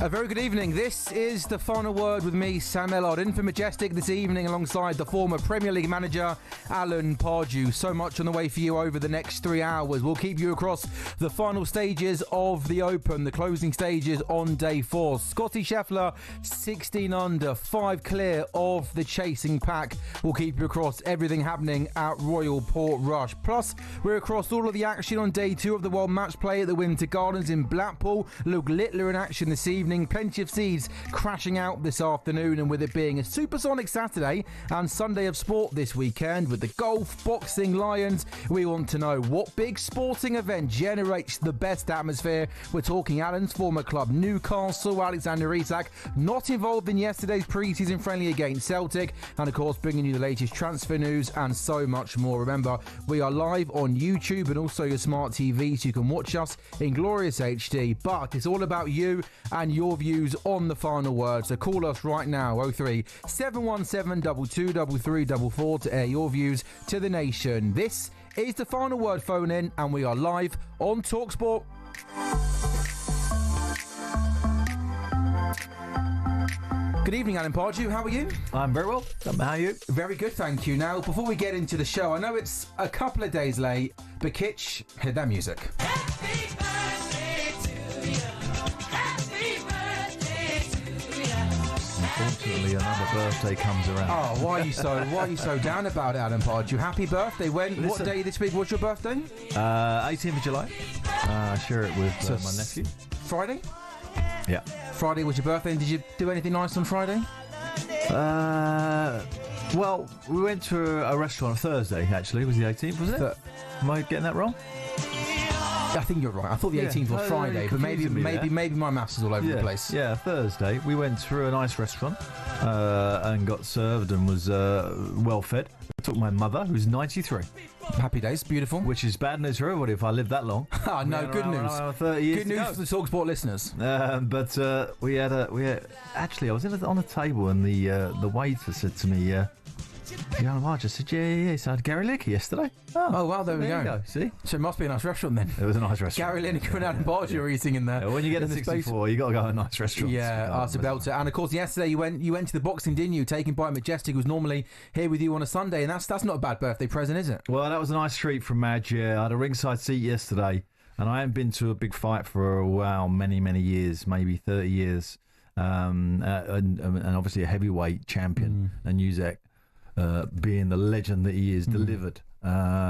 A very good evening. This is the final word with me, Sam Ellard, in for Majestic this evening alongside the former Premier League manager, Alan Pardew. So much on the way for you over the next 3 hours. We'll keep you across the final stages of the Open, the closing stages on day 4. Scottie Scheffler, 16 under, 5 clear of the chasing pack. We'll keep you across everything happening at Royal Portrush. Plus, we're across all of the action on day 2 of the World Match Play at the Winter Gardens in Blackpool. Luke Littler in action this evening. Plenty of seeds crashing out this afternoon, and with it being a supersonic Saturday and Sunday of sport this weekend with the golf, boxing, Lions, we want to know what big sporting event generates the best atmosphere. We're talking Alan's former club Newcastle, Alexander Isak, not involved in yesterday's pre-season friendly against Celtic, and of course bringing you the latest transfer news and so much more. Remember, we are live on YouTube and also your smart TV, so you can watch us in glorious HD, but it's all about you and your views on the final word. So call us right now, 03 717 223344 to air your views to the nation. This is the final word phone in, and we are live on talkSPORT. Good evening, Alan Pardew. How are you? I'm very well. How are you? Very good, thank you. Now, before we get into the show, I know it's a couple of days late, but Kitch, hear that music. Happy birthday to you. Happy birthday to you. Unfortunately, another birthday comes around. Oh, why are you so down about it, Alan Pardew? Happy birthday. What day this week? What's your birthday? 18th of July. I share it with my nephew. Friday? Yeah. Friday was your birthday, and did you do anything nice on Friday? Well, we went to a restaurant on Thursday, actually. It was the 18th, wasn't it? Am I getting that wrong? I think you're right. I thought the 18th was Friday, but maybe my maths is all over the place. Yeah, Thursday. We went through a nice restaurant and got served and was well fed. I took my mother, who's 93. Happy days, beautiful. Which is bad news for everybody if I lived that long. Oh, no, good news. 30 years good news for the talkSPORT listeners. But we had actually, I was on the table and the waiter said to me, I just said, yeah. So I had Gary Lineker yesterday. Oh, wow, there we go. See? So it must be a nice restaurant then. It was a nice restaurant. Gary Lineker and Alan Pardew are eating in there. Yeah, when you get to 64, you got to go to a nice restaurant. Yeah, it's a belter. And of course, yesterday you went to the boxing, didn't you? Taken by Majestic, who's normally here with you on a Sunday, and that's not a bad birthday present, is it? Well, that was a nice treat from Madge. Yeah, I had a ringside seat yesterday, and I haven't been to a big fight for a while, many years, maybe 30 years. And obviously a heavyweight champion, and Isak, being the legend that he is, delivered,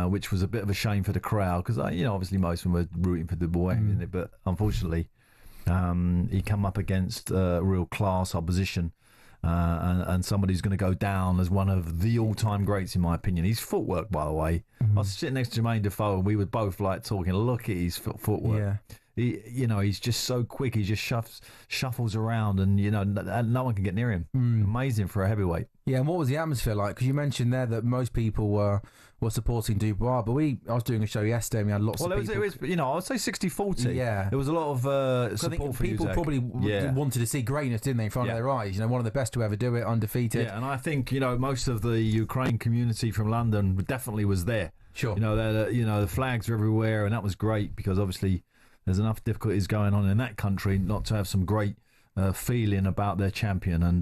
which was a bit of a shame for the crowd because obviously most of them were rooting for the boy, but unfortunately he come up against real class opposition and somebody who's going to go down as one of the all-time greats in my opinion. His footwork, by the way, I was sitting next to Jermaine Defoe and we were both like talking, look at his footwork. Yeah. He's just so quick. He just shuffles around, and no one can get near him. Amazing for a heavyweight. Yeah, and what was the atmosphere like? Because you mentioned there that most people were supporting Dubois, but I was doing a show yesterday and we had lots of people. Well, it was, I would say 60-40. Yeah. There was a lot of support for people Isak. probably wanted to see greatness, didn't they, in front of their eyes? One of the best to ever do it, undefeated. Yeah, and I think, most of the Ukraine community from London definitely was there. Sure. The flags were everywhere, and that was great because obviously there's enough difficulties going on in that country not to have some great feeling about their champion. And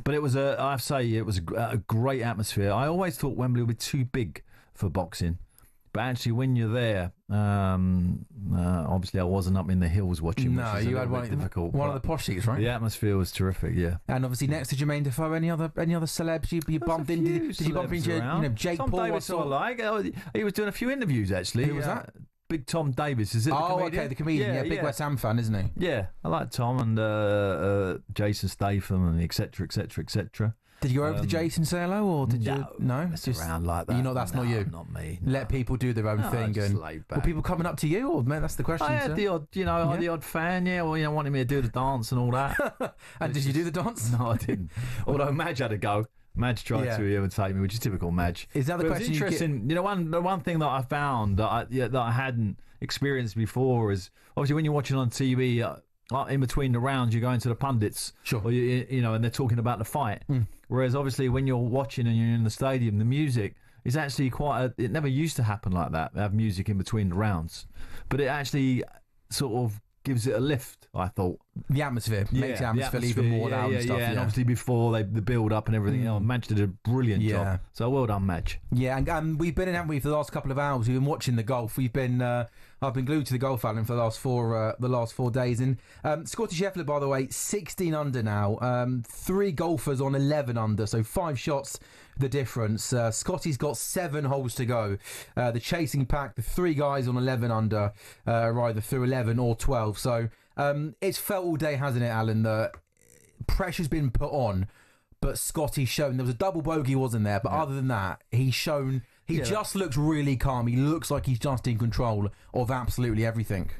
but it was I have to say it was a great atmosphere. I always thought Wembley would be too big for boxing, but actually when you're there, obviously I wasn't up in the hills watching. No, you had one of the posh seats, right? The atmosphere was terrific. Yeah, and obviously next to Jermaine Defoe, any other celebs you bumped into? Did you bump into Jake Tom Paul? Davis I like. He was doing a few interviews actually. Who was that? Big Tom Davis, is it? Okay, the comedian. Big West Ham fan, isn't he? Yeah, I like Tom and Jason Statham and etc. Did you go over to Jason say hello, or did you? No, it's just around like that. That's not you. Not me. Let people do their own thing. And were people coming up to you, or man, that's the question. I had the odd, the odd fan, wanting me to do the dance and all that. And did you do the dance? No, I didn't. Although Madge had a go. Madge tried to imitate me, which is typical Madge. Is that the question? It's interesting. The one thing that I found that I hadn't experienced before is obviously when you're watching on TV, in between the rounds, you go into the pundits, sure, or and they're talking about the fight. Whereas obviously when you're watching and you're in the stadium, the music is actually it never used to happen like that. They have music in between the rounds, but it actually sort of gives it a lift, I thought. The atmosphere makes the atmosphere even more loud and stuff. And obviously before the build up and everything else, Madge did a brilliant job. So well done, Madge. Yeah, and we've been in, haven't we, for the last couple of hours? We've been watching the golf. I've been glued to the golf, Alan, for the last 4 days. And Scottie Scheffler, by the way, 16 under now. 3 golfers on 11 under, so 5 shots the difference. Scottie's got 7 holes to go. The chasing pack, the 3 guys on 11 under, are either through 11 or 12. So it's felt all day, hasn't it, Alan, that pressure's been put on, but Scottie's shown. There was a double bogey, wasn't there? But other than that, he's shown. He just looks really calm. He looks like he's just in control of absolutely everything.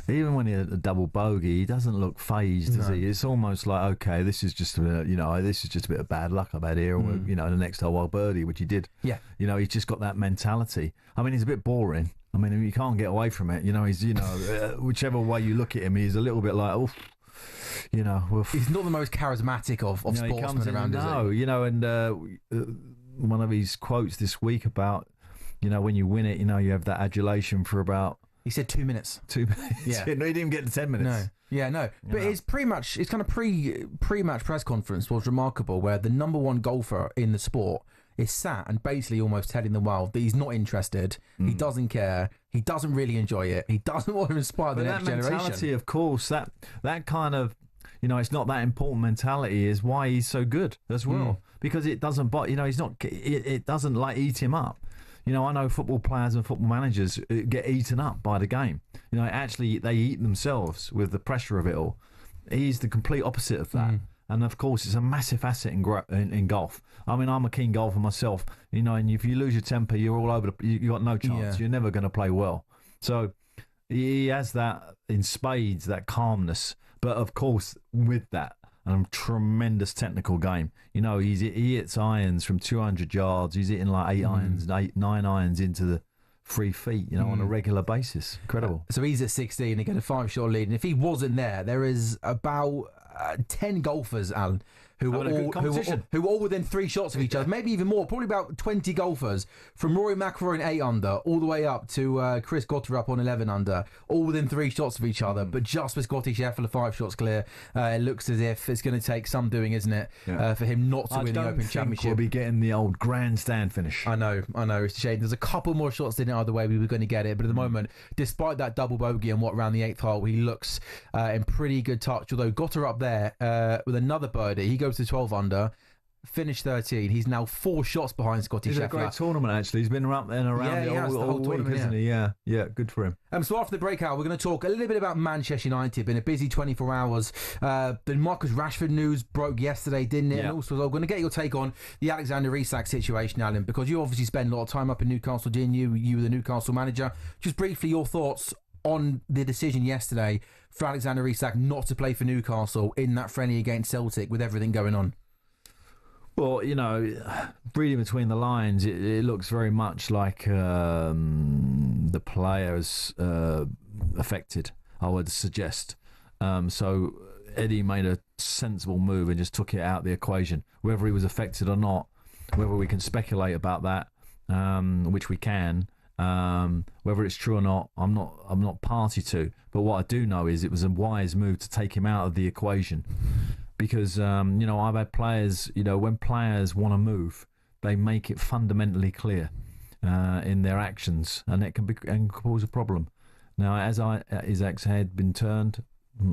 Even when he had a double bogey, he doesn't look phased, does he? It's almost like, okay, this is just a bit of bad luck I've had here. Or, the next hole I'll birdie, which he did. Yeah. He's just got that mentality. I mean, he's a bit boring. I mean, you can't get away from it. He's, whichever way you look at him, he's a little bit like, he's not the most charismatic of sportsmen around, is he? And one of his quotes this week about, when you win it, you have that adulation for about... He said 2 minutes. 2 minutes. Yeah. No, he didn't get to 10 minutes. No. Yeah, no. But his kind of pre-match press conference was remarkable, where the number one golfer in the sport is sat and basically almost telling the world that he's not interested, he doesn't care, he doesn't really enjoy it, he doesn't want to inspire the next generation. That mentality, of course, that kind of, it's not that important mentality is why he's so good as well. Because it doesn't, he's not, it doesn't like eat him up. I know football players and football managers get eaten up by the game. Actually, they eat themselves with the pressure of it all. He's the complete opposite of that. And, of course, it's a massive asset in golf. I mean, I'm a keen golfer myself, and if you lose your temper, you're all over. You got no chance. You're never going to play well. So he has that in spades, that calmness. But, of course, with that, a tremendous technical game. He hits irons from 200 yards. He's hitting like 9 irons into the 3 feet, on a regular basis. Incredible. So he's at 16 and get a 5-shot lead. And if he wasn't there is about 10 golfers, Alan, who were all within 3 shots of each other, maybe even more, probably about 20 golfers, from Rory McIlroy in 8 under all the way up to Chris Gotterup on 11 under, all within 3 shots of each other. But just with Scottie Scheffler 5 shots clear, it looks as if it's going to take some doing, isn't it, for him not to win the Open Championship. We'll be getting the old grandstand finish. I know. It's a shame. There's a couple more shots in it either way. We were going to get it, but at the moment, despite that double bogey and around the 8th hole, he looks in pretty good touch. Although Gotterup there with another birdie, he goes to 12 under. Finished 13. He's now 4 shots behind Scottie Scheffler. He's a great tournament, actually. He's been up and around all week, hasn't he? Yeah, good for him. So after the breakout, we're going to talk a little bit about Manchester United. Been a busy 24 hours. The Marcus Rashford news broke yesterday, didn't it? Yeah. And also, I'm going to get your take on the Alexander Isak situation, Alan, because you obviously spend a lot of time up in Newcastle, didn't you? You were the Newcastle manager. Just briefly, your thoughts on the decision yesterday for Alexander Isak not to play for Newcastle in that friendly against Celtic with everything going on. Well, reading between the lines, it looks very much like the players affected, I would suggest. So Eddie made a sensible move and just took it out of the equation. Whether he was affected or not, whether we can speculate about that, which we can, whether it's true or not, I'm not party to. But what I do know is it was a wise move to take him out of the equation. Because, I've had players, when players want to move, they make it fundamentally clear in their actions, and it can cause a problem. Now, as Isak's head been turned,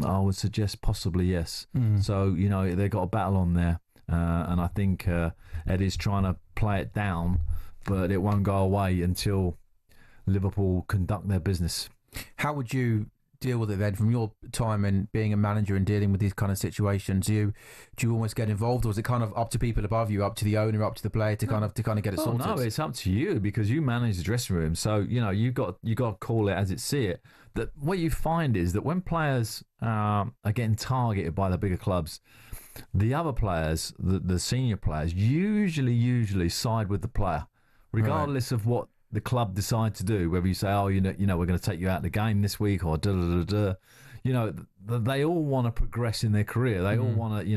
I would suggest possibly yes. So, they've got a battle on there, and I think Eddie's trying to play it down, but it won't go away until Liverpool conduct their business. How would you deal with it then, from your time and being a manager and dealing with these kind of situations? Do you almost get involved, or is it kind of up to people above you, up to the owner, up to the player to kind of get it sorted? No, it's up to you, because you manage the dressing room, so you got to call it as it see it. That what you find is that when players are getting targeted by the bigger clubs, the other players, the senior players, usually side with the player, regardless of what the club decide to do, whether you say, we're going to take you out of the game this week, or they all want to progress in their career. They all want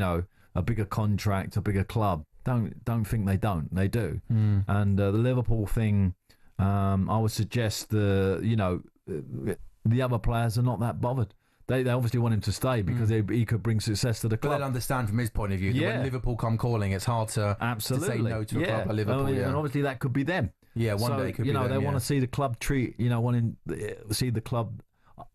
a bigger contract, a bigger club. Don't think they don't. They do. And the Liverpool thing, I would suggest the other players are not that bothered. They obviously want him to stay because he could bring success to the But club. they'll understand from his point of view that Yeah. when Liverpool come calling, it's hard to Absolutely. say no to a club like Liverpool. And obviously that could be them. Yeah, one day it could be them, they want yeah. to see the club treat, see the club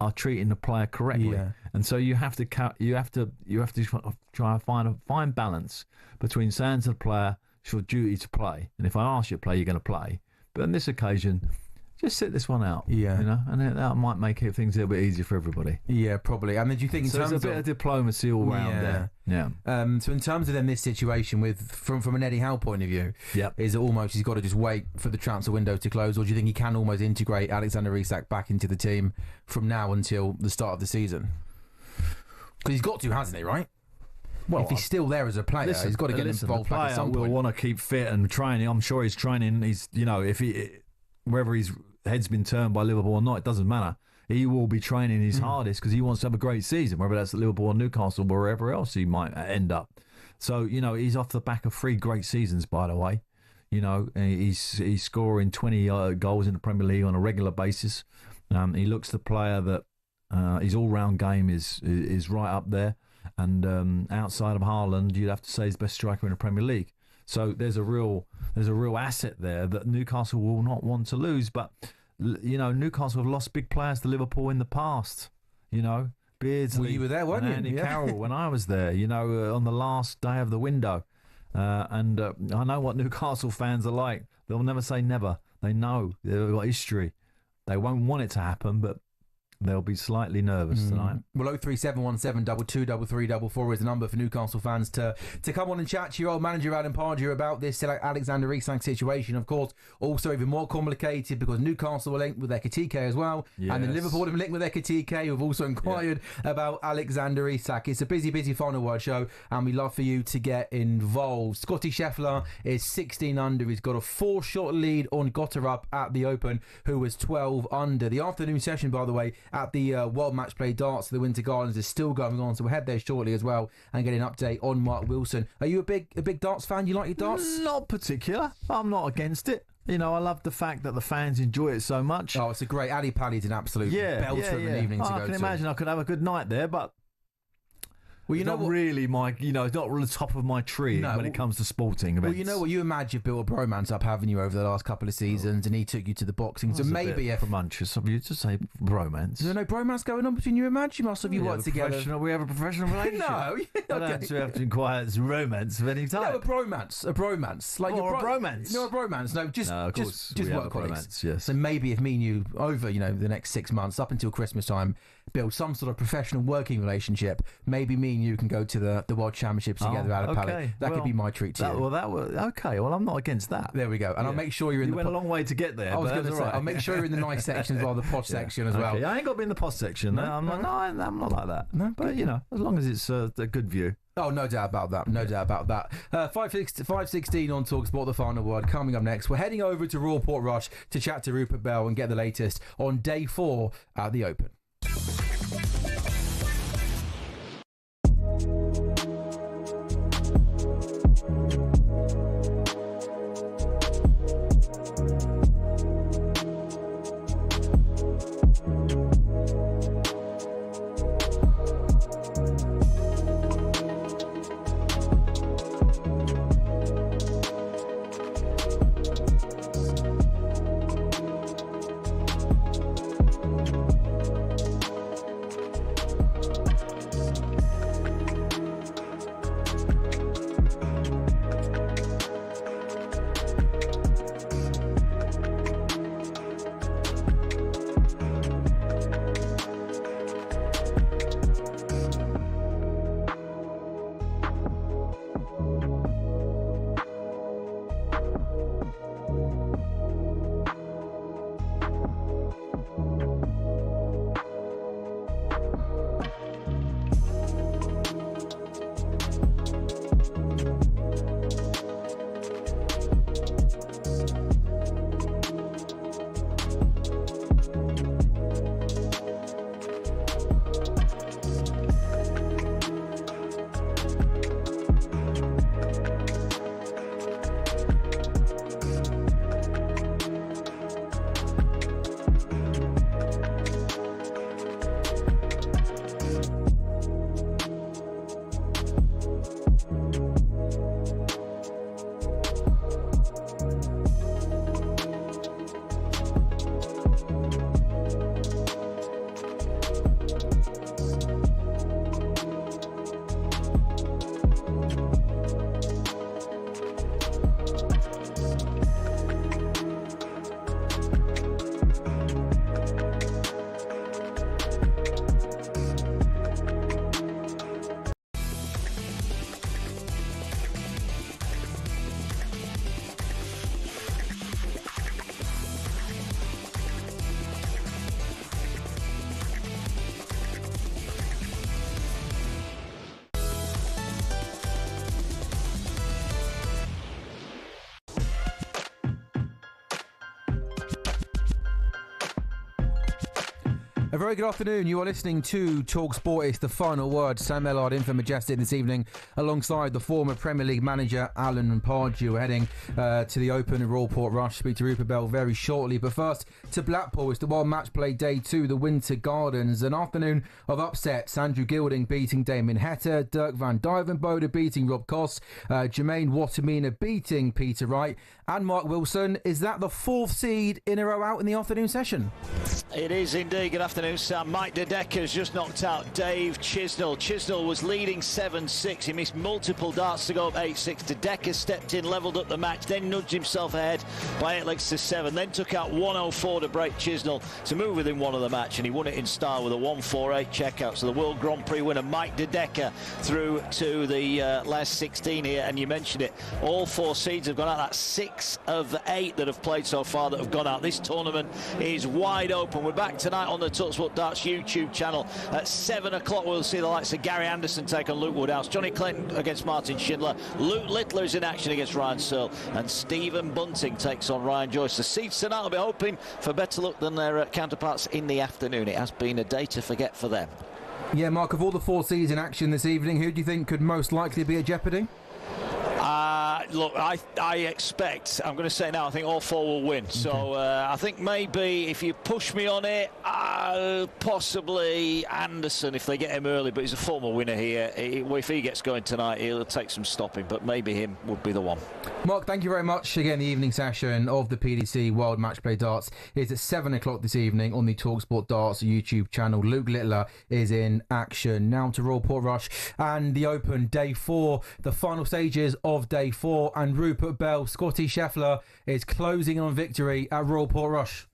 are treating the player correctly. Yeah. And so you have to try and find a fine balance between saying to the player, it's your duty to play. And if I ask you to play, you're going to play. But on this occasion, just sit this one out. Yeah. And that might make things a little bit easier for everybody. Yeah, probably. And then do you think in So terms there's a bit of diplomacy all round there. Yeah. So in terms of then this situation from an Eddie Howe point of view, Yep. is it almost he's got to just wait for the transfer window to close, or do you think he can almost integrate Alexander Isak back into the team from now until the start of the season? Because he's got to, hasn't he? Right. Well, if he's still there as a player, he's got to get involved the back at some player point. will want to keep fit and training. I'm sure he's training. He's whether his head's been turned by Liverpool or not, it doesn't matter. He will be training his hardest because he wants to have a great season, whether that's at Liverpool or Newcastle or wherever else he might end up. So, he's off the back of 3 great seasons, by the way. He's scoring 20 goals in the Premier League on a regular basis. He looks the player that his all-round game is right up there. And outside of Haaland, you'd have to say he's the best striker in the Premier League. So there's a real asset there that Newcastle will not want to lose. But Newcastle have lost big players to Liverpool in the past. Beardsley. Well, you were there, weren't you? Andy Yeah. Carroll when I was there. On the last day of the window. And I know what Newcastle fans are like. They'll never say never. They know they've got history. They won't want it to happen, but they'll be slightly nervous tonight. Well, 03717 223344 is the number for Newcastle fans to come on and chat to your old manager Adam Pardew about this Alexander Isak situation. Of course, also even more complicated because Newcastle were linked with Ekitike as well, and then Yes. Liverpool have been linked with Ekitike, who've also inquired about Alexander Isak. It's a busy final word show, and we'd love for you to get involved. Scottie Scheffler is 16 under. He's got a 4-shot lead on Gotterup at the Open, who was 12 under. The afternoon session, by the way, at the World Match Play Darts, the Winter Gardens, is still going on, so we'll head there shortly as well and get an update on Mark Wilson. Are you a big darts fan? You like your darts? Not particular. I'm not against it. I love the fact that the fans enjoy it so much. Oh, it's a great Ali Pali's an absolute belter of an evening to go I can to. imagine I could have a good night there, but Well, it's not really my, it's not really the top of my tree No, when it comes to sporting events. Well, you know what? You and Madge have built a bromance up, haven't you, over the last couple of seasons, and he took you to the boxing. So That's a maybe bit if presumptuous of you to say romance. there's no bromance going on between you and Madge, you must have worked together. We have a professional relationship. No, I don't okay. have to inquire romance of any No, type. a bromance, like Oh, your a bromance. No, a bromance. No, just No, of course just we have work a colleagues. bromance, yes. So maybe if me and you over, the next 6 months up until Christmas time, build some sort of professional working relationship. Maybe me and you can go to the World Championships together out of Pally. That could be my treat to you. Okay. Well, I'm not against that. There we go. And I'll make sure you're in You the went a long way to get there. I was but going to that's say, all right. I'll make sure you're in the nice section as well, the posh section as well. Okay, I ain't got to be in the post section. I'm not like that. No, but as long as it's a good view. Oh, no doubt about that. No doubt about that. 5:16 on talkSPORT, the final word. Coming up next, we're heading over to Royal Portrush to chat to Rupert Bell and get the latest on day 4 at the Open. A very good afternoon. You are listening to talkSPORT. It's the final word. Sam Ellard in for Majestic this evening, alongside the former Premier League manager Alan Pardew. We're heading to the Open at Royal Port Rush. Speak to Rupert Bell very shortly. But first to Blackpool. It's the World Match Play Day 2, the Winter Gardens. An afternoon of upsets. Andrew Gilding beating Damien Heta, Dirk van Dijvenbode beating Rob Koss, Jermaine Watamina beating Peter Wright, and Mark Wilson. Is that the fourth seed in a row out in the afternoon session? It is indeed. Good afternoon, Sam. Mike De Decker's just knocked out Dave Chisnell. Chisnell was leading 7-6. He missed multiple darts to go up 8-6. De Decker stepped in, levelled up the match, then nudged himself ahead by 8 legs to 7. Then took out 104 to break Chisnell to move within one of the match, and he won it in style with a 148 checkout. So the World Grand Prix winner, Mike De Decker, through to the last 16 here. And you mentioned it, all 4 seeds have gone out. That's 6 of the 8 that have played so far that have gone out. This tournament is wide open. We're back tonight on the talkSPORT Darts YouTube channel at 7 o'clock. We'll see the likes of Gary Anderson take on Luke Woodhouse, Johnny Clinton against Martin Schindler, Luke Littler's in action against Ryan Searle, and Stephen Bunting takes on Ryan Joyce. The seeds tonight will be hoping for better luck than their counterparts in the afternoon. It has been a day to forget for them. Yeah, Mark, of all the 4 seeds in action this evening, who do you think could most likely be at jeopardy? Look, I expect, I'm going to say now, I think all 4 will win. So I think maybe if you push me on it, possibly Anderson if they get him early, but he's a former winner here. If he gets going tonight, he'll take some stopping, but maybe him would be the one. Mark, thank you very much. Again, the evening session of the PDC World Match Play Darts is at 7 o'clock this evening on the talkSPORT Darts YouTube channel. Luke Littler is in action. Now to Royal Port Rush and the Open Day 4, the final stages of Day 4, and Rupert Bell, Scottie Scheffler is closing on victory at Royal Port Rush.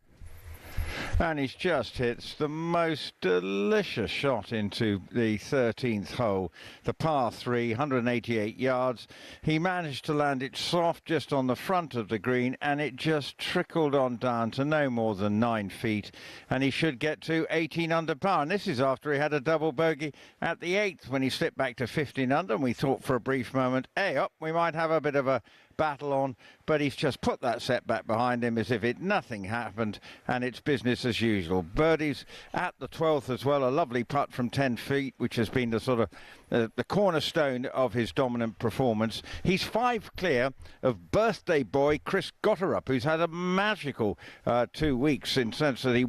And he's just hit the most delicious shot into the 13th hole, the par 3, 188 yards. He managed to land it soft just on the front of the green, and it just trickled on down to no more than 9 feet, and he should get to 18 under par. And this is after he had a double bogey at the 8th when he slipped back to 15 under, and we thought for a brief moment, we might have a bit of a battle on, but he's just put that setback behind him as if nothing happened, and it's business as usual. Birdies at the 12th as well, a lovely putt from 10 feet, which has been the sort of the cornerstone of his dominant performance. He's 5 clear of birthday boy Chris Gotterup, who's had a magical 2 weeks in the sense that he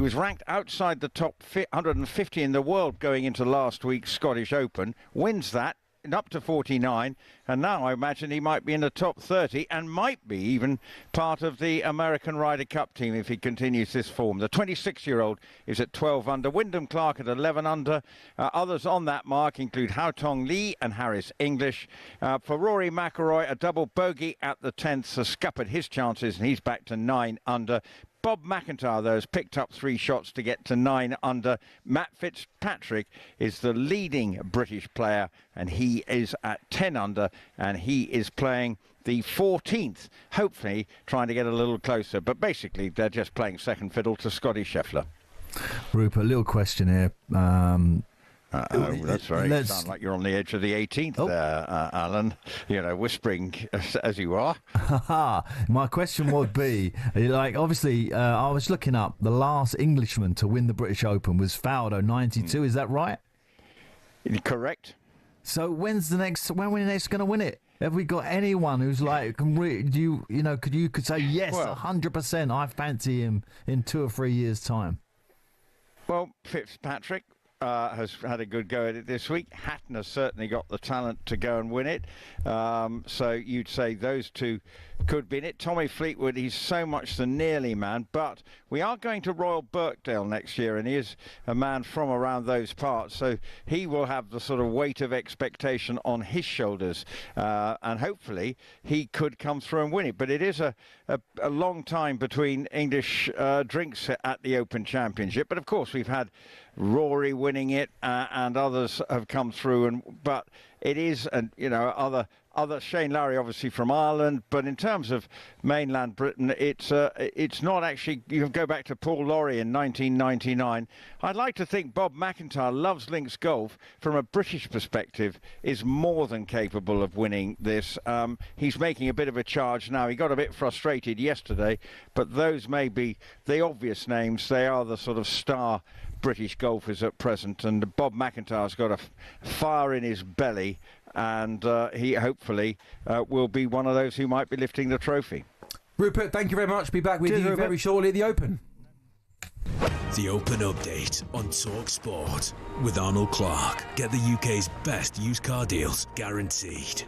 was ranked outside the top 150 in the world going into last week's Scottish Open, wins that, up to 49, and now I imagine he might be in the top 30 and might be even part of the American Ryder Cup team if he continues this form. The 26-year-old is at 12 under, Wyndham Clark at 11 under. Others on that mark include Hao Tong Lee and Harris English. For Rory McIlroy, a double bogey at the 10th has scuppered his chances, and he's back to 9 under. Bob McIntyre, though, has picked up 3 shots to get to 9 under. Matt Fitzpatrick is the leading British player, and he is at 10 under, and he is playing the 14th, hopefully trying to get a little closer. But basically, they're just playing second fiddle to Scottie Scheffler. Rupert, little question here. That's very. Sound like you're on the edge of the 18th there, Alan. You know, whispering as you are. My question would be, obviously, I was looking up. The last Englishman to win the British Open was Faldo, 92. Is that right? Correct. So when are we next going to win it? Have we got anyone who's like, could you say yes, 100%? I fancy him in 2 or 3 years' time. Well, Fitzpatrick has had a good go at it this week. Hatton has certainly got the talent to go and win it. So you'd say those two could be in it. Tommy Fleetwood, he's so much the nearly man, but we are going to Royal Birkdale next year, and he is a man from around those parts, so he will have the sort of weight of expectation on his shoulders, and hopefully he could come through and win it. But it is a long time between English drinks at the Open Championship. But of course we've had Rory winning it, and others have come through, but it is, and other Shane Lowry obviously from Ireland, but in terms of mainland Britain, it's not actually. You can go back to Paul Lawrie in 1999. I'd like to think Bob McIntyre loves links golf. From a British perspective, is more than capable of winning this. He's making a bit of a charge now. He got a bit frustrated yesterday, but those may be the obvious names. They are the sort of star British golfers at present, and Bob McIntyre's got a fire in his belly, and he hopefully will be one of those who might be lifting the trophy. Rupert, thank you very much. Be back with Cheers, you Rupert. very shortly at the Open. The Open Update on talkSPORT with Arnold Clark. Get the UK's best used car deals guaranteed.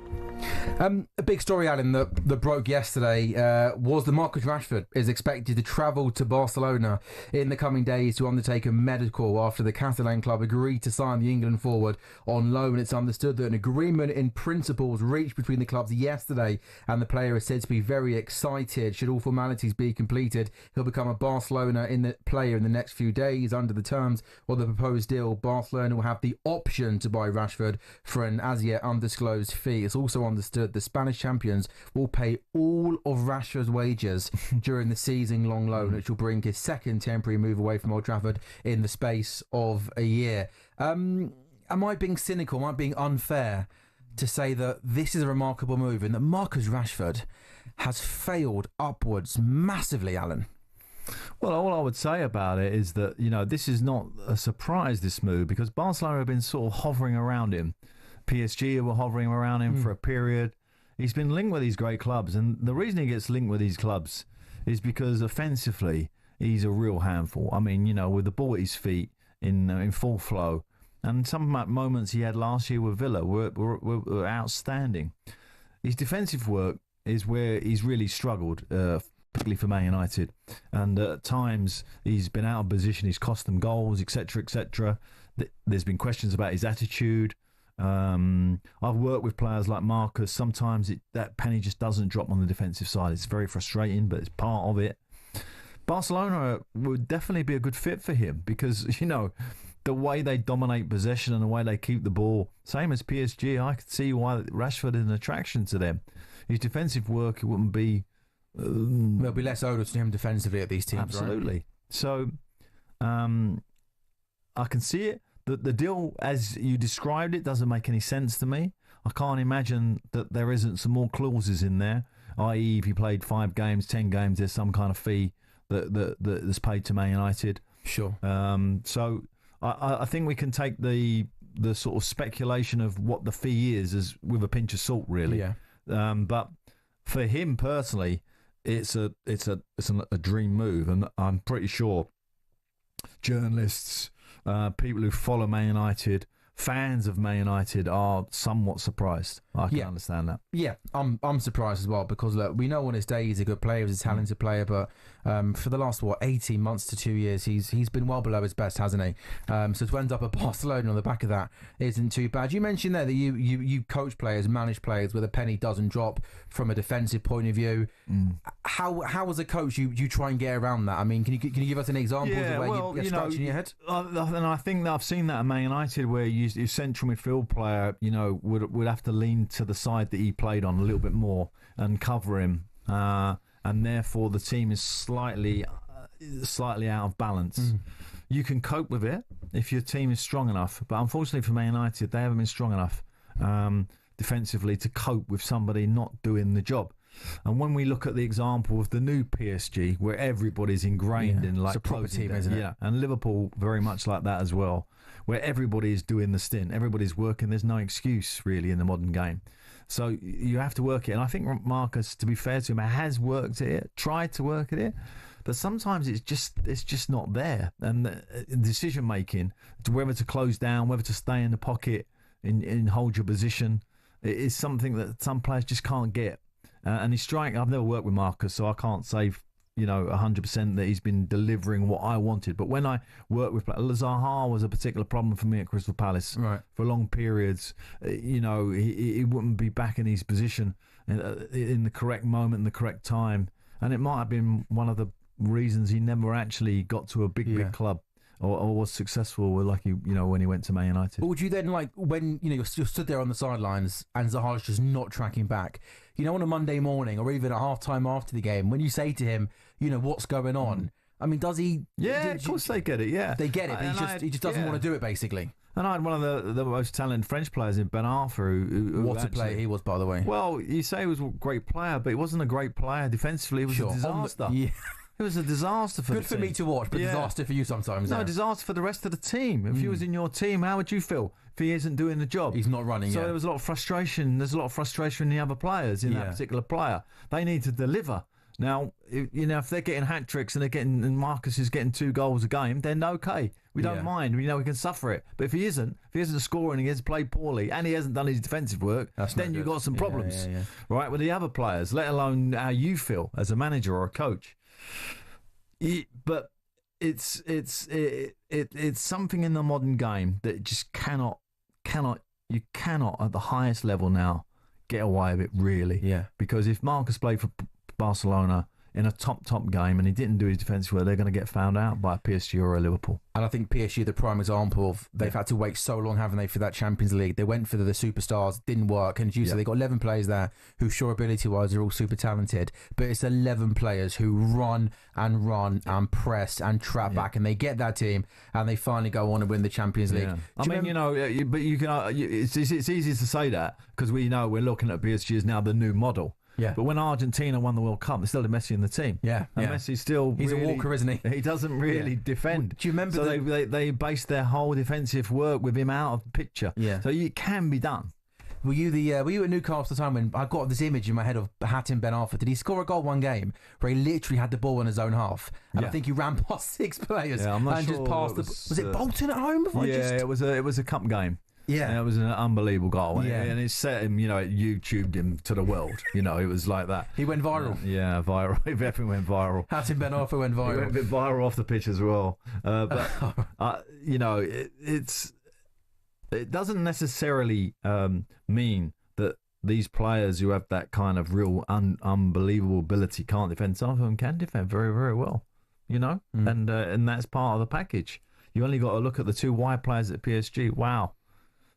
A big story, Alan, that broke yesterday was that Marcus Rashford is expected to travel to Barcelona in the coming days to undertake a medical after the Catalan club agreed to sign the England forward on loan. It's understood that an agreement in principle was reached between the clubs yesterday, and the player is said to be very excited. Should all formalities be completed, he'll become a Barcelona player in the next few days. Under the terms of the proposed deal, Barcelona will have the option to buy Rashford for an as yet undisclosed fee. It's also understood the Spanish champions will pay all of Rashford's wages during the season-long loan, which will bring his second temporary move away from Old Trafford in the space of a year. Am I being cynical? Am I being unfair to say that this is a remarkable move and that Marcus Rashford has failed upwards massively, Alan? Well, all I would say about it is that, this is not a surprise, this move, because Barcelona have been sort of hovering around him. PSG were hovering around him for a period. He's been linked with these great clubs, and the reason he gets linked with these clubs is because offensively he's a real handful. I mean, with the ball at his feet in full flow, and some moments he had last year with Villa were outstanding. His defensive work is where he's really struggled, particularly for Man United, and at times he's been out of position. He's cost them goals, etc., etc. There's been questions about his attitude. I've worked with players like Marcus. Sometimes that penny just doesn't drop on the defensive side. It's very frustrating, but it's part of it. Barcelona would definitely be a good fit for him because, the way they dominate possession and the way they keep the ball, same as PSG, I could see why Rashford is an attraction to them. His defensive work, it wouldn't be... There'll be less onerous to him defensively at these teams, absolutely. Right? So, I can see it. The deal, as you described it, doesn't make any sense to me. I can't imagine that there isn't some more clauses in there, i.e. if he played 5 games, 10 games, there's some kind of fee that's paid to Man United. Sure. So I think we can take the sort of speculation of what the fee is as with a pinch of salt, really. Yeah. But for him personally, it's a dream move, and I'm pretty sure journalists, people who follow Man United, fans of Man United are somewhat surprised. I can understand that. Yeah, I'm surprised as well because look, we know on his day he's a good player, he's a talented player, but for the last 18 months to 2 years, he's been well below his best, hasn't he? So to end up at Barcelona on the back of that isn't too bad. You mentioned there that you coach players, manage players where the penny doesn't drop from a defensive point of view. How as a coach you try and get around that? I mean, can you give us an example of the way you get scratching your head? And I think that I've seen that at Man United where your central midfield player, would have to lean to the side that he played on a little bit more and cover him, and therefore the team is slightly out of balance. You can cope with it if your team is strong enough, but unfortunately for Man United, they haven't been strong enough defensively to cope with somebody not doing the job. And when we look at the example of the new PSG, where everybody's ingrained in like it's a proper team, isn't it? Yeah, and Liverpool very much like that as well, where everybody is doing the stint, everybody's working. There's no excuse really in the modern game, so you have to work it. And I think Marcus, to be fair to him, has worked at it, tried to work at it, but sometimes it's just not there. And the decision making, whether to close down, whether to stay in the pocket, in hold your position, it is something that some players just can't get. And his strike, I've never worked with Marcus, so I can't say 100% that he's been delivering what I wanted. But when I worked with Zaha was a particular problem for me at Crystal Palace, right, for long periods. He wouldn't be back in his position in the correct moment, in the correct time, and it might have been one of the reasons he never actually got to a big club. Or was successful, like when he went to Man United. But would you then, like, when you're stood there on the sidelines and Zaha's just not tracking back, on a Monday morning or even at half time after the game, when you say to him, what's going on? I mean, does he? Yeah, of course they get it. Yeah, they get it. But he just doesn't want to do it, basically. And I had one of the most talented French players in Ben Arthur. Who what a player he was, by the way. Well, you say he was a great player, but he wasn't a great player defensively. He was a disaster. It was a disaster for Good the for team. me to watch, but Yeah. disaster for you sometimes. No, yeah. disaster for the rest of the team. If he was in your team, how would you feel if he isn't doing the job? He's not running, So yeah. there was a lot of frustration. There's a lot of frustration in the other players, in that Yeah. particular player. They need to deliver. Now, if they're getting hat tricks and Marcus is getting 2 goals a game, then okay. We don't Yeah. mind. We can suffer it. But if he isn't scoring, he has played poorly, and he hasn't done his defensive work, That's then not you've good. got some Yeah, problems, yeah. right, with the other players. Let alone how you feel as a manager or a coach. But it's something in the modern game that just you cannot at the highest level now get away with it, really. Yeah. Because if Marcus played for Barcelona in a top game and he didn't do his defensive work, they're going to get found out by a PSG or a Liverpool. And I think PSG, the prime example of they've had to wait so long, haven't they, for that Champions League? They went for the superstars, didn't work. And as you said, they got 11 players there who, sure, ability-wise, are all super talented. But it's 11 players who run and press and trap back, and they get that team, and they finally go on and win the Champions League. Yeah. Do you remember- but you can. It's easy to say that because we know we're looking at PSG as now the new model. Yeah. But when Argentina won the World Cup, they still had Messi in the team. Yeah, And yeah. Messi's still He's really, a walker, isn't he? He doesn't really defend. Do you remember So the- they based their whole defensive work with him out of the picture. Yeah. So it can be done. Were you at Newcastle at the time when I got this image in my head of Hatem Ben Arfa? Did he score a goal one game where he literally had the ball in his own half? And I Yeah. think he ran past 6 players Yeah, I'm not and sure just passed it was it Bolton at home? It was a cup game. Yeah. And it was an unbelievable goal. Yeah. And it set him, it YouTubed him to the world. It was like that. He went viral. Yeah, viral. Everything went viral. Hatem Ben Arfa went He went a viral. bit viral off the pitch as well. But it doesn't necessarily mean that these players who have that kind of real unbelievable ability can't defend. Some of them can defend very, very well, and that's part of the package. You only got to look at the 2 wide players at PSG. Wow,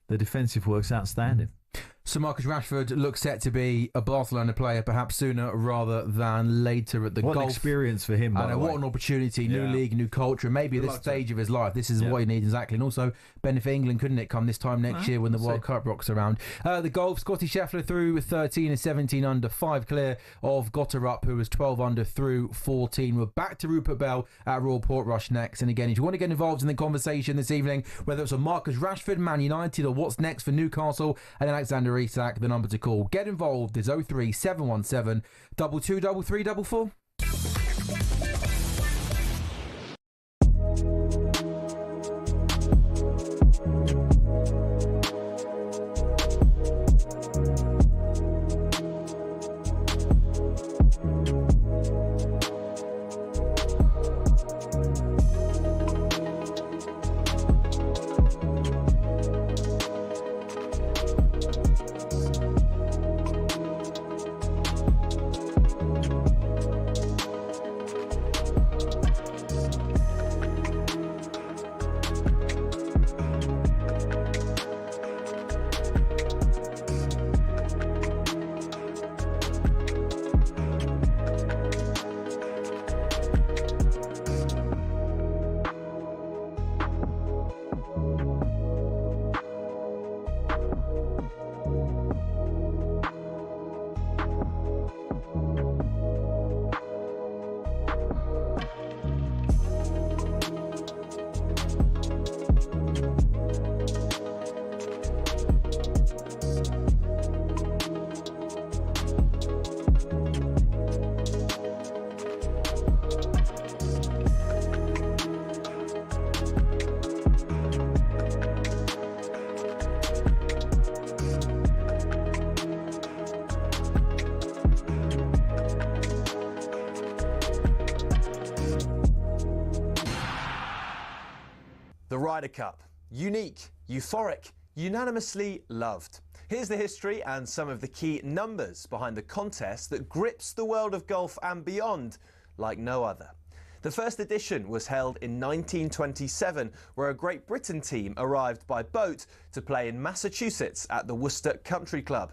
the defensive work's outstanding. So Marcus Rashford looks set to be a Barcelona player perhaps sooner rather than later at the What an golf. experience for him, by I know, the way. what an opportunity, new Yeah. league, new culture. Maybe at Good this luck to him. stage of his life, this is Yeah. what he needs exactly. And also benefit England, couldn't it, come this time next year when the we'll World see. Cup rocks around. The golf, Scottie Scheffler through with 13 and 17 under, 5 clear of Gotterup, who was 12 under through 14. We're back to Rupert Bell at Royal Portrush next. And again, if you want to get involved in the conversation this evening, whether it's on Marcus Rashford, Man United, or what's next for Newcastle and Alexander Isak, the number to call. Get involved is 03717 223344. The Ryder Cup. Unique, euphoric, unanimously loved. Here's the history and some of the key numbers behind the contest that grips the world of golf and beyond like no other. The first edition was held in 1927, where a Great Britain team arrived by boat to play in Massachusetts at the Worcester Country Club.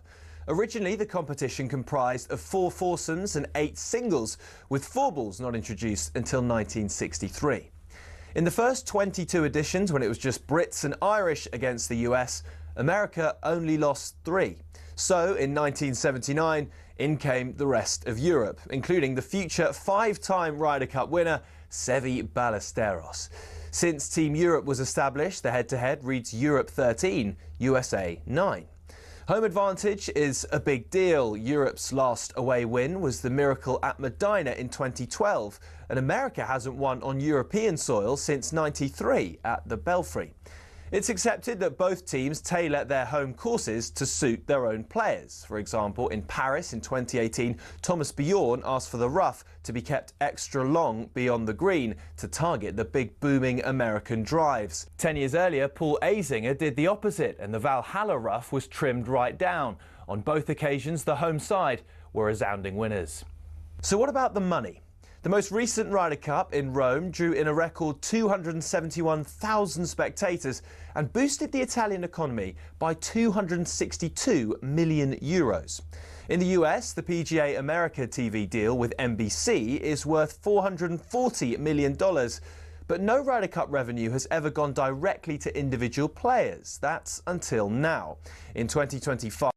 Originally, the competition comprised of 4 foursomes and 8 singles, with 4 balls not introduced until 1963. In the first 22 editions, when it was just Brits and Irish against the US, America only lost 3. So in 1979, in came the rest of Europe, including the future 5-time Ryder Cup winner, Seve Ballesteros. Since Team Europe was established, the head-to-head reads Europe 13, USA 9. Home advantage is a big deal. Europe's last away win was the miracle at Medina in 2012, and America hasn't won on European soil since '93 at the Belfry. It's accepted that both teams tailor their home courses to suit their own players. For example, in Paris in 2018, Thomas Bjorn asked for the rough to be kept extra long beyond the green to target the big booming American drives. 10 years earlier, Paul Azinger did the opposite, and the Valhalla rough was trimmed right down. On both occasions, the home side were resounding winners. So what about the money? The most recent Ryder Cup in Rome drew in a record 271,000 spectators and boosted the Italian economy by €262 million. In the US, the PGA America TV deal with NBC is worth $440 million. But no Ryder Cup revenue has ever gone directly to individual players. That's until now. In 2025,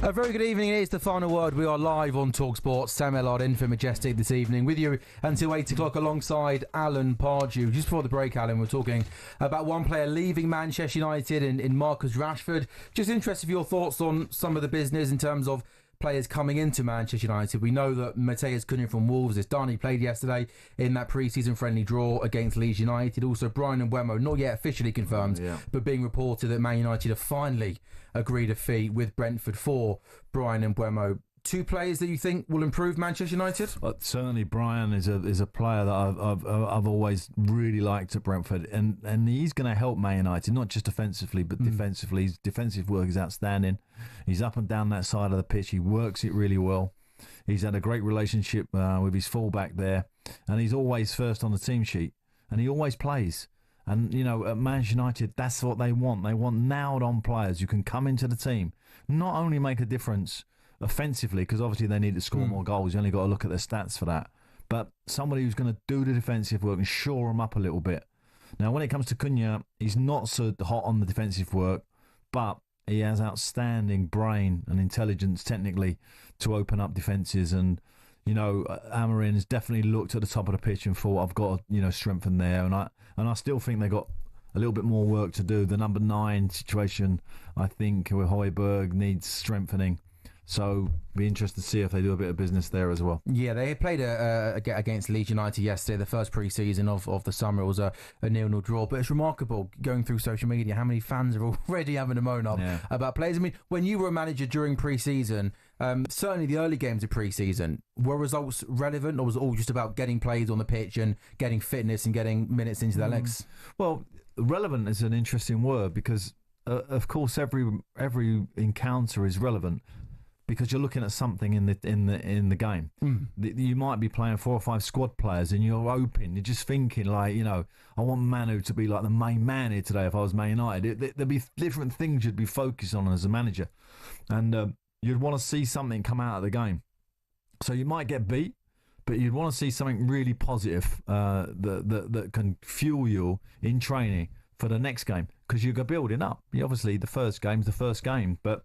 a very good evening. It is the final word. We are live on talkSPORT. Sam Ellard in for Majestic this evening with you until 8 o'clock alongside Alan Pardew. Just before the break, Alan, we're talking about one player leaving Manchester United in Marcus Rashford. Just interested in your thoughts on some of the business in terms of players coming into Manchester United. We know that Mateus Cunha from Wolves is done. He played yesterday in that pre-season friendly draw against Leeds United. Also, Brian Mbeumo, not yet officially confirmed, but being reported that Man United have finally agreed a fee with Brentford for Brian Mbeumo. Two players that you think will improve Manchester United? Certainly, Brian is a player that I've always really liked at Brentford, and he's going to help Man United not just offensively but defensively. His defensive work is outstanding. He's up and down that side of the pitch. He works it really well. He's had a great relationship with his fullback there, and he's always first on the team sheet, and he always plays. And you know, at Manchester United, that's what they want. They want nailed-on players who can come into the team, not only make a difference offensively, because obviously they need to score more goals. You only got to look at their stats for that. But somebody who's going to do the defensive work and shore them up a little bit. Now, when it comes to Cunha, he's not so hot on the defensive work, but he has outstanding brain and intelligence technically to open up defences. And, you know, Amorim has definitely looked at the top of the pitch and thought, I've got to, you know, strengthen there. And I still think they got a little bit more work to do. The number 9 situation, I think, with Højbjerg needs strengthening. So, be interested to see if they do a bit of business there as well. Yeah, they played against Leeds United yesterday, the first pre-season of the summer. It was a 0-0 draw. But it's remarkable, going through social media, how many fans are already having a moan up about players. I mean, when you were a manager during pre-season, certainly the early games of pre-season, were results relevant, or was it all just about getting players on the pitch and getting fitness and getting minutes into their legs? Well, relevant is an interesting word because, of course, every encounter is relevant, because you're looking at something in the game. You might be playing 4 or 5 squad players, and you're open. You're just thinking, like, you know, I want Manu to be like the main man here today. If I was Man United, there'd be different things you'd be focused on as a manager, and you'd want to see something come out of the game. So you might get beat, but you'd want to see something really positive that can fuel you in training for the next game, because you're building up. Obviously, the first game's the first game, but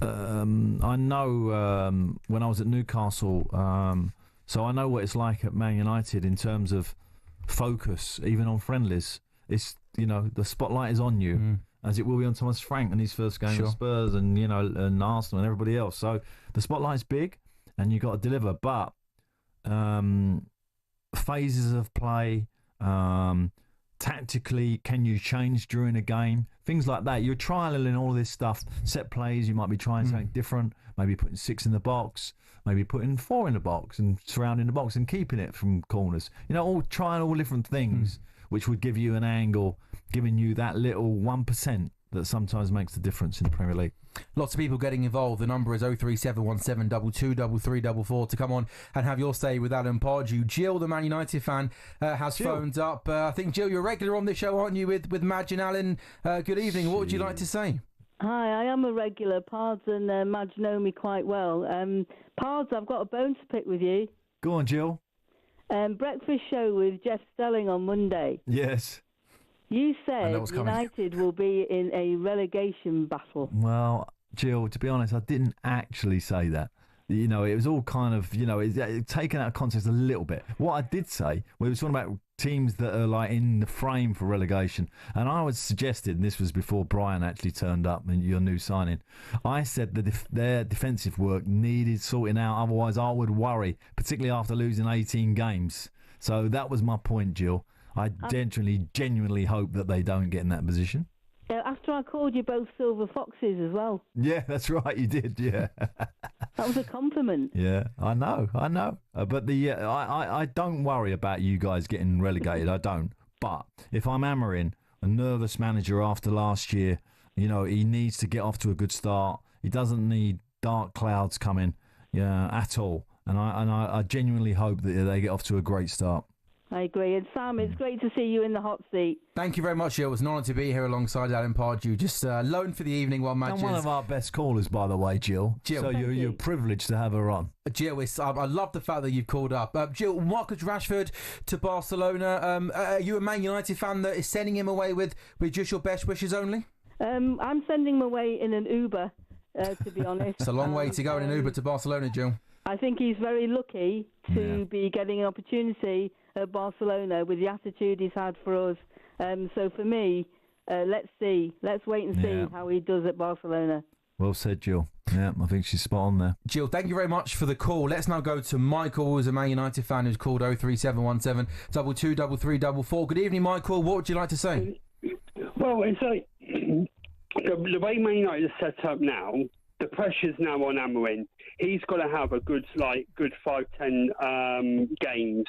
I know when I was at Newcastle, so I know what it's like at Man United in terms of focus, even on friendlies. It's, you know, the spotlight is on you, as it will be on Thomas Frank in his first game with Spurs, and, you know, and Arsenal and everybody else. So the spotlight's big, and you got to deliver. But phases of play, tactically, can you change during a game? Things like that. You're trialing all this stuff. Set plays, you might be trying something different. Maybe putting 6 in the box. Maybe putting 4 in the box and surrounding the box and keeping it from corners. You know, trying all different things, which would give you an angle, giving you that little 1% that sometimes makes the difference in the Premier League. Lots of people getting involved. The number is 03717 223344 to come on and have your say with Alan Pardew. Jill, the Man United fan, has phoned up. I think, Jill, you're a regular on this show, aren't you, with Madge and Alan? Good evening. What would you like to say? Hi, I am a regular. Pards and Madge know me quite well. Pards, I've got a bone to pick with you. Go on, Jill. breakfast show with Jeff Stelling on Monday. Yes. You I know said what's coming. United will be in a relegation battle. Well, Jill, to be honest, I didn't actually say that. You know, it was all kind of, taken out of context a little bit. What I did say, we were talking about teams that are like in the frame for relegation, and I was suggesting, this was before Brian actually turned up and your new signing, I said that if their defensive work needed sorting out, otherwise I would worry, particularly after losing 18 games. So that was my point, Jill. I genuinely hope that they don't get in that position. After I called you both silver foxes as well. Yeah, that's right, you did, yeah. That was a compliment. Yeah, I know. But I don't worry about you guys getting relegated, I don't. But if I'm Amorim, a nervous manager after last year, he needs to get off to a good start. He doesn't need dark clouds coming at all. And I genuinely hope that they get off to a great start. I agree. And Sam, it's great to see you in the hot seat. Thank you very much, Jill. It was an honour to be here alongside Alan Pardew. Just loaned for the evening while matches. And one of our best callers, by the way, Jill. So you're privileged to have her on. Jill, I love the fact that you've called up. Jill, Marcus Rashford to Barcelona. Are you a Man United fan that is sending him away with just your best wishes only? I'm sending him away in an Uber, to be honest. It's a long way to go in an Uber to Barcelona, Jill. I think he's very lucky to be getting an opportunity at Barcelona with the attitude he's had for us. So for me, let's see. Let's wait and see how he does at Barcelona. Well said, Jill. Yeah, I think she's spot on there. Jill, thank you very much for the call. Let's now go to Michael, who's a Man United fan, who's called 03717 223344. Good evening, Michael. What would you like to say? Well, it's like the way Man United is set up now, the pressure's now on Amorim. He's got to have a good 5-10 games.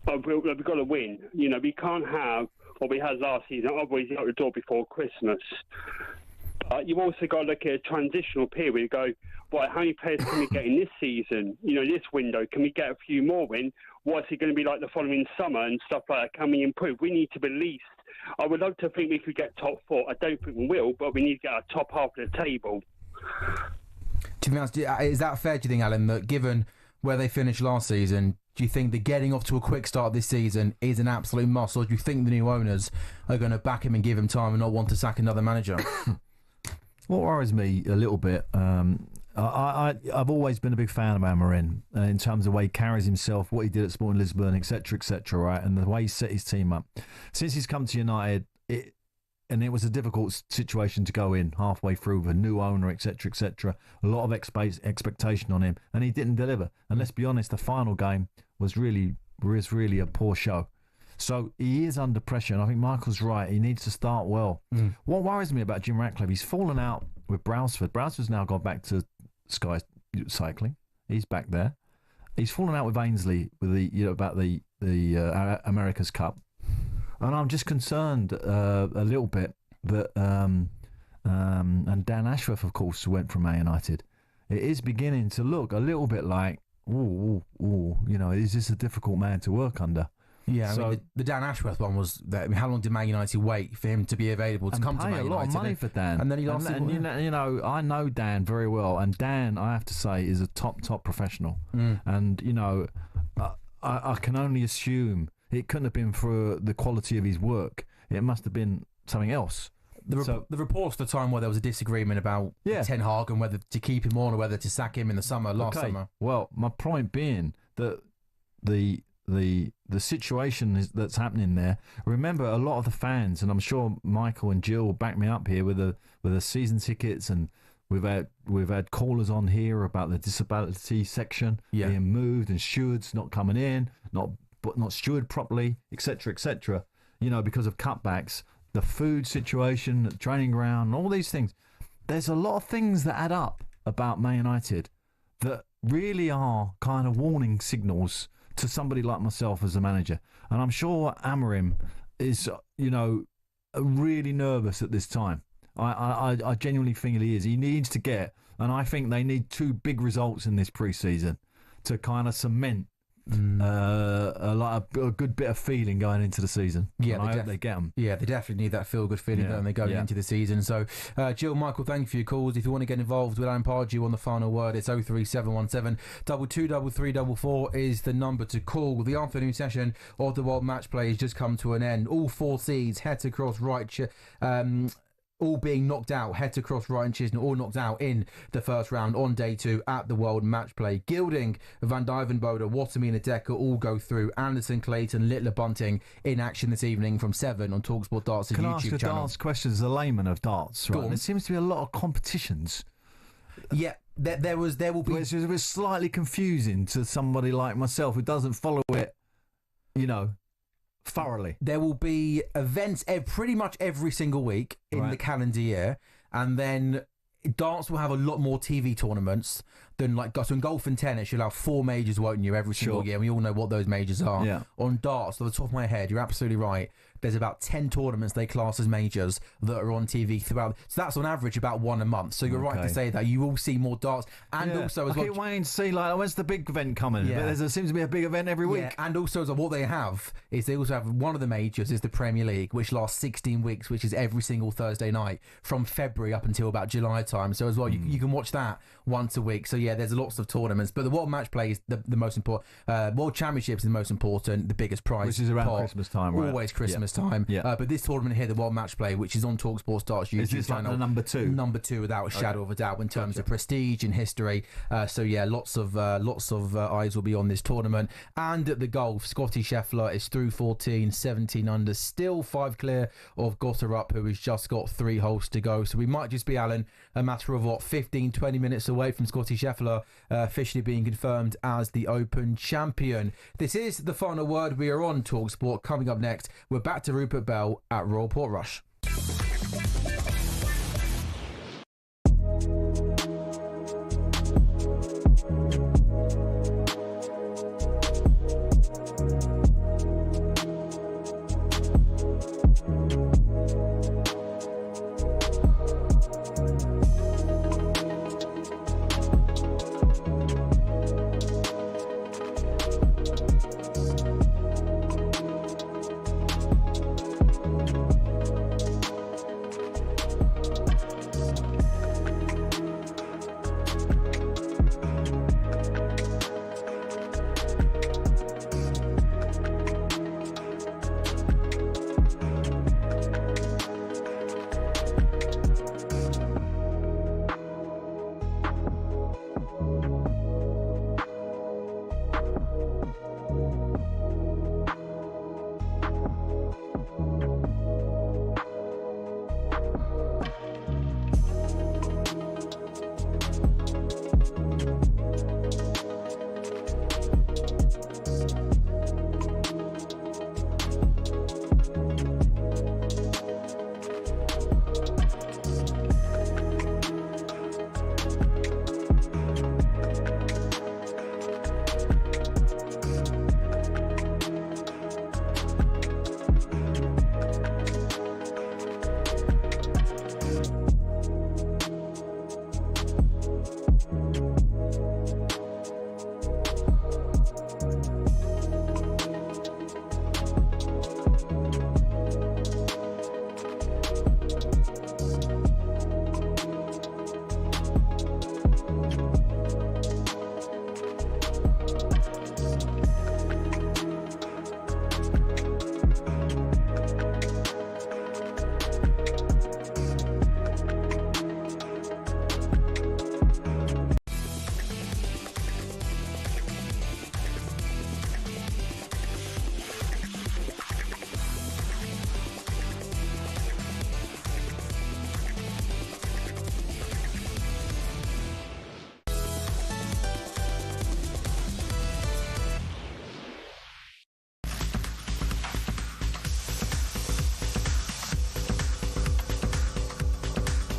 We've got to win. We can't have what we had last season. Otherwise, he's out the door before Christmas. But you've also got to look at a transitional period. You go, right, how many players can we get in this season? This window, can we get a few more in? What's it going to be like the following summer and stuff like that? Can we improve? We need to be least. I would love to think we could get top 4. I don't think we will, but we need to get our top half of the table. To be honest, is that fair, do you think, Alan, that given where they finished last season, do you think that getting off to a quick start this season is an absolute must, or do you think the new owners are going to back him and give him time and not want to sack another manager? What worries me a little bit, I've always been a big fan of Amorim in terms of the way he carries himself, what he did at Sporting Lisbon, etc., right, and the way he set his team up. Since he's come to United, it was a difficult situation to go in halfway through with a new owner, etc., a lot of expectation on him, and he didn't deliver. And let's be honest, the final game was really a poor show. So he is under pressure, and I think Michael's right. He needs to start well. What worries me about Jim Ratcliffe, he's fallen out with Brailsford. Brailsford's now gone back to Sky Cycling. He's back there. He's fallen out with Ainsley with about the America's Cup. And I'm just concerned a little bit that, and Dan Ashworth, of course, went from Man United. It is beginning to look a little bit like, is this a difficult man to work under? Yeah, so, the Dan Ashworth one was that. How long did Man United wait for him to be available to come to Man United? A lot of money for Dan, and then he lost. And I know Dan very well, and Dan, I have to say, is a top professional. And I can only assume it couldn't have been for the quality of his work. It must have been something else. The reports at the time where there was a disagreement about Ten Hag and whether to keep him on or whether to sack him in the summer last summer. Well, my point being that the situation that's happening there. Remember, a lot of the fans, and I'm sure Michael and Jill will back me up here with the season tickets, and we've had callers on here about the disability section being moved and stewards not coming in, not stewarded properly, etc., because of cutbacks, the food situation, the training ground, all these things. There's a lot of things that add up about Man United that really are kind of warning signals to somebody like myself as a manager. And I'm sure Amorim is, really nervous at this time. I genuinely think he is. He needs to get, and I think they need 2 big results in this pre-season to kind of cement like a good bit of feeling going into the season. Yeah, and I hope they get them. Yeah, they definitely need that feel-good feeling when they go into the season. So, Jill, Michael, thank you for your calls. If you want to get involved with Alan Pardew on the final word, it's 03717 223344 is the number to call. The afternoon session of the World Match Play has just come to an end. All 4 seeds head to cross right. All being knocked out, head to cross right and Chisholm, all knocked out in the first round on day 2 at the World Match Play. Gilding, Van Duijvenbode, Watermeer and Decker all go through. Anderson, Clayton, Littler, Bunting in action this evening from 7 on talkSPORT Darts' YouTube channel. Can I ask a darts question as a layman of darts? Right? There seems to be a lot of competitions. Yeah, there will be. Which is slightly confusing to somebody like myself who doesn't follow it, thoroughly. There will be events pretty much every single week in the calendar year, and then darts will have a lot more TV tournaments than so in golf and tennis you'll have 4 majors, won't you, every single year. We all know what those majors are. Yeah. On darts, off the top of my head, you're absolutely right. There's about 10 tournaments they class as majors that are on TV throughout. So that's on average about 1 a month. So you're right to say that you will see more darts. And also as well, I keep waiting to see, when's the big event coming? Yeah. But there seems to be a big event every week. Yeah, and also what they have is they also have one of the majors is the Premier League, which lasts 16 weeks, which is every single Thursday night from February up until about July time. So as well, you can watch that once a week. So yeah, there's lots of tournaments. But the World Match Play is the most important. World Championships is the most important, the biggest prize. Which is around Christmas time, right? Always Christmas time. Yeah. But this tournament here, the World Match Play, which is on talkSPORT Darts YouTube is this channel. Like the number 2? Number 2 without a shadow of a doubt in terms of prestige and history. So yeah, lots of eyes will be on this tournament. And at the golf, Scottie Scheffler is through 14, 17 under, still 5 clear of Gotterup, who has just got 3 holes to go. So we might just be, Alan, a matter of 15, 20 minutes away from Scottie Scheffler officially being confirmed as the Open champion. This is the final word. We are on talkSPORT. Coming up next, we're back to Rupert Bell at Royal Portrush.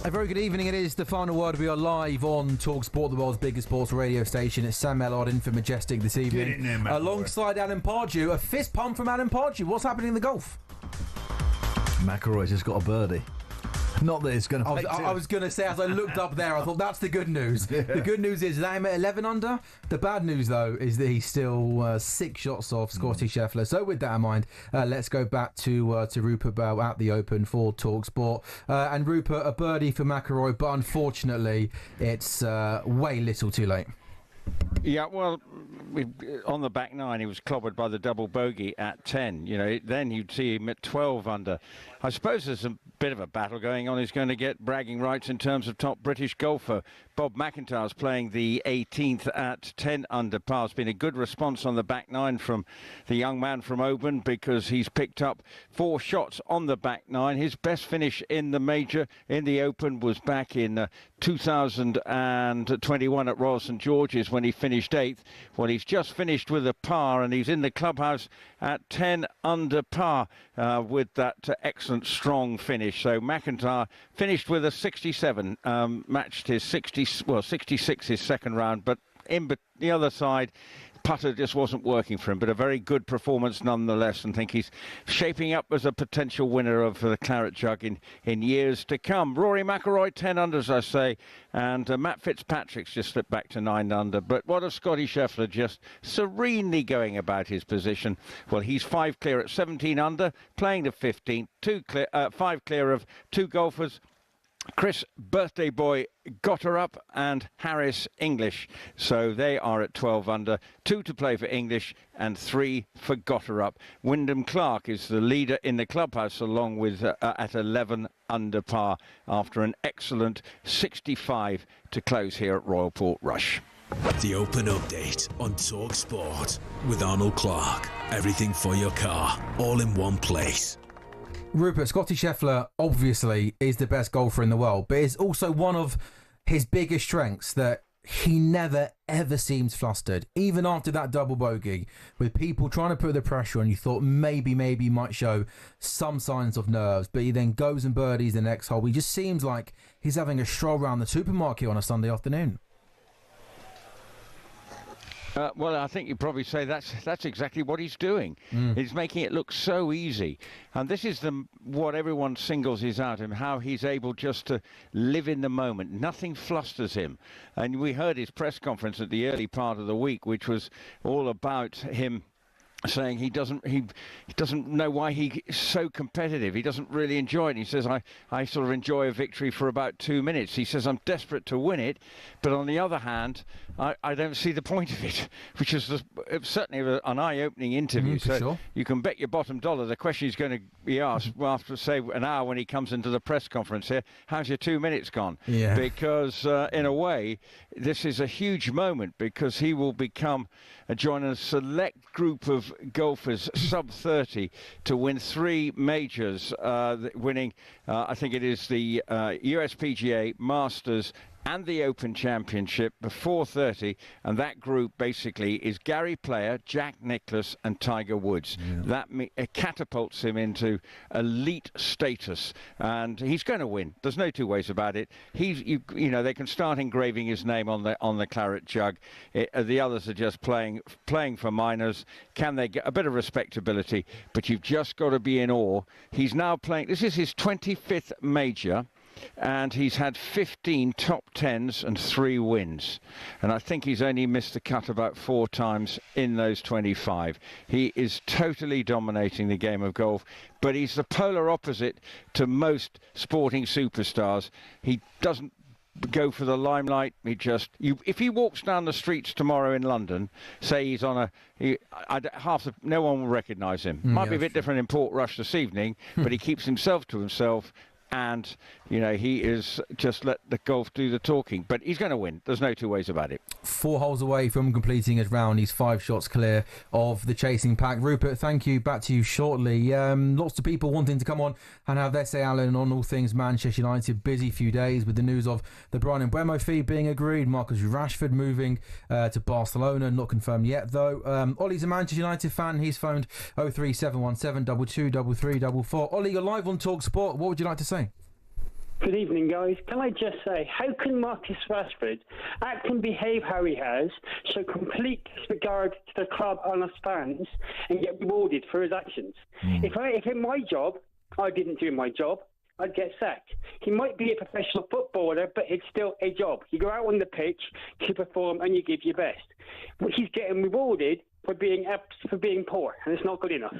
A very good evening. It is the final word. We are live on talkSPORT, the world's biggest sports radio station. It's Sam Ellard in for Majestic this evening. Get in there, man. Alongside Alan Pardew. A fist pump from Alan Pardew. What's happening in the golf? McIlroy's just got a birdie. Not that it's going to make I was going to say, as I looked up there, I thought that's the good news. Yeah. The good news is that I'm at 11 under. The bad news, though, is that he's still 6 shots off Scottie Scheffler. So with that in mind, let's go back to Rupert Bell at the Open for talkSPORT. And Rupert, a birdie for McIlroy, but unfortunately, it's way little too late. Yeah, well, on the back nine, he was clobbered by the double bogey at 10. You know, then you'd see him at 12 under. I suppose there's a bit of a battle going on. He's going to get bragging rights in terms of top British golfer. Bob McIntyre's playing the 18th at 10 under par. It's been a good response on the back nine from the young man from Oban, because he's picked up 4 shots on the back nine. His best finish in the major, in the Open, was back in 2021 at Royal St George's when he finished 8th. Well, he's just finished with a par, and he's in the clubhouse at 10 under par with that excellent strong finish. So McIntyre finished with a 67, matched his 66 his second round, but the other side, putter just wasn't working for him, but a very good performance nonetheless, and think he's shaping up as a potential winner of the Claret Jug in years to come. Rory McIlroy 10 under, as I say, and Matt Fitzpatrick's just slipped back to 9 under. But what of Scottie Scheffler, just serenely going about his position? Well, he's 5 clear at 17 under, playing the 15th, 5 clear of 2 golfers. Chris Birthday Boy Gotterup and Harris English. So they are at 12 under, 2 to play for English and 3 for Gotterup. Wyndham Clark is the leader in the clubhouse, along with at 11 under par after an excellent 65 to close here at Royal Portrush. The Open Update on talkSPORT with Arnold Clark. Everything for your car, all in one place. Rupert, Scottie Scheffler obviously is the best golfer in the world, but it's also one of his biggest strengths that he never ever seems flustered. Even after that double bogey, with people trying to put the pressure on, you thought maybe he might show some signs of nerves, but he then goes and birdies the next hole. He just seems like he's having a stroll around the supermarket on a Sunday afternoon. Well, I think you'd probably say that's exactly what he's doing. He's making it look so easy. And this is what everyone singles his out him, how he's able just to live in the moment. Nothing flusters him. And we heard his press conference at the early part of the week, which was all about him saying he doesn't know why he's so competitive. He doesn't really enjoy it. He says, I sort of enjoy a victory for about 2 minutes. He says, I'm desperate to win it, but on the other hand, I don't see the point of it, which is certainly an eye-opening interview. So sure. You can bet your bottom dollar the question is going to be asked after, say, an hour when he comes into the press conference here, how's your 2 minutes gone? Yeah. Because in a way, this is a huge moment, because he will join a select group of golfers sub 30 to win 3 majors, winning I think it is the USPGA, Masters and the Open Championship before 30, and that group basically is Gary Player, Jack Nicklaus and Tiger Woods. That catapults him into elite status, and he's going to win. There's no two ways about it. You know, they can start engraving his name on the Claret Jug. The others are just playing for minors. Can they get a bit of respectability? But you've just got to be in awe. He's now playing. This is his 25th major, and he's had 15 top 10s and 3 wins. And I think he's only missed the cut about 4 times in those 25. He is totally dominating the game of golf, but he's the polar opposite to most sporting superstars. He doesn't go for the limelight. If he walks down the streets tomorrow in London, say he's on no one will recognise him. Might be a bit different in Portrush this evening, but he keeps himself to himself. And, you know, he is just let the golf do the talking. But he's going to win. There's no two ways about it. 4 holes away from completing his round. He's 5 shots clear of the chasing pack. Rupert, thank you. Back to you shortly. Lots of people wanting to come on and have their say, Alan, on all things Manchester United. Busy few days with the news of the Brian Mbeumo fee being agreed. Marcus Rashford moving to Barcelona. Not confirmed yet, though. Ollie's a Manchester United fan. He's phoned 03717 223344. Ollie, you're live on talkSPORT. What would you like to say? Good evening, guys. Can I just say, how can Marcus Rashford act and behave how he has, show complete disregard to the club and us fans, and get rewarded for his actions? If in my job, I didn't do my job, I'd get sacked. He might be a professional footballer, but it's still a job. You go out on the pitch to perform and you give your best. He's getting rewarded for being poor, and it's not good enough.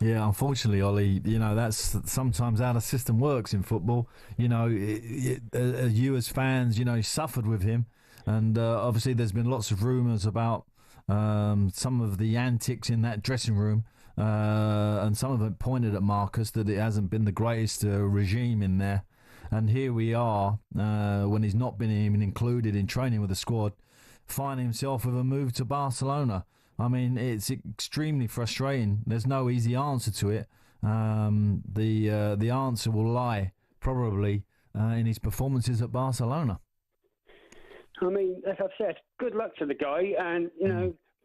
Yeah, unfortunately, Ollie, that's sometimes how the system works in football. You as fans, suffered with him. And obviously there's been lots of rumours about some of the antics in that dressing room. And some of it pointed at Marcus, that it hasn't been the greatest regime in there. And here we are, when he's not been even included in training with the squad, finding himself with a move to Barcelona. I mean, it's extremely frustrating. There's no easy answer to it. The answer will lie probably in his performances at Barcelona. I mean, as I've said, good luck to the guy, and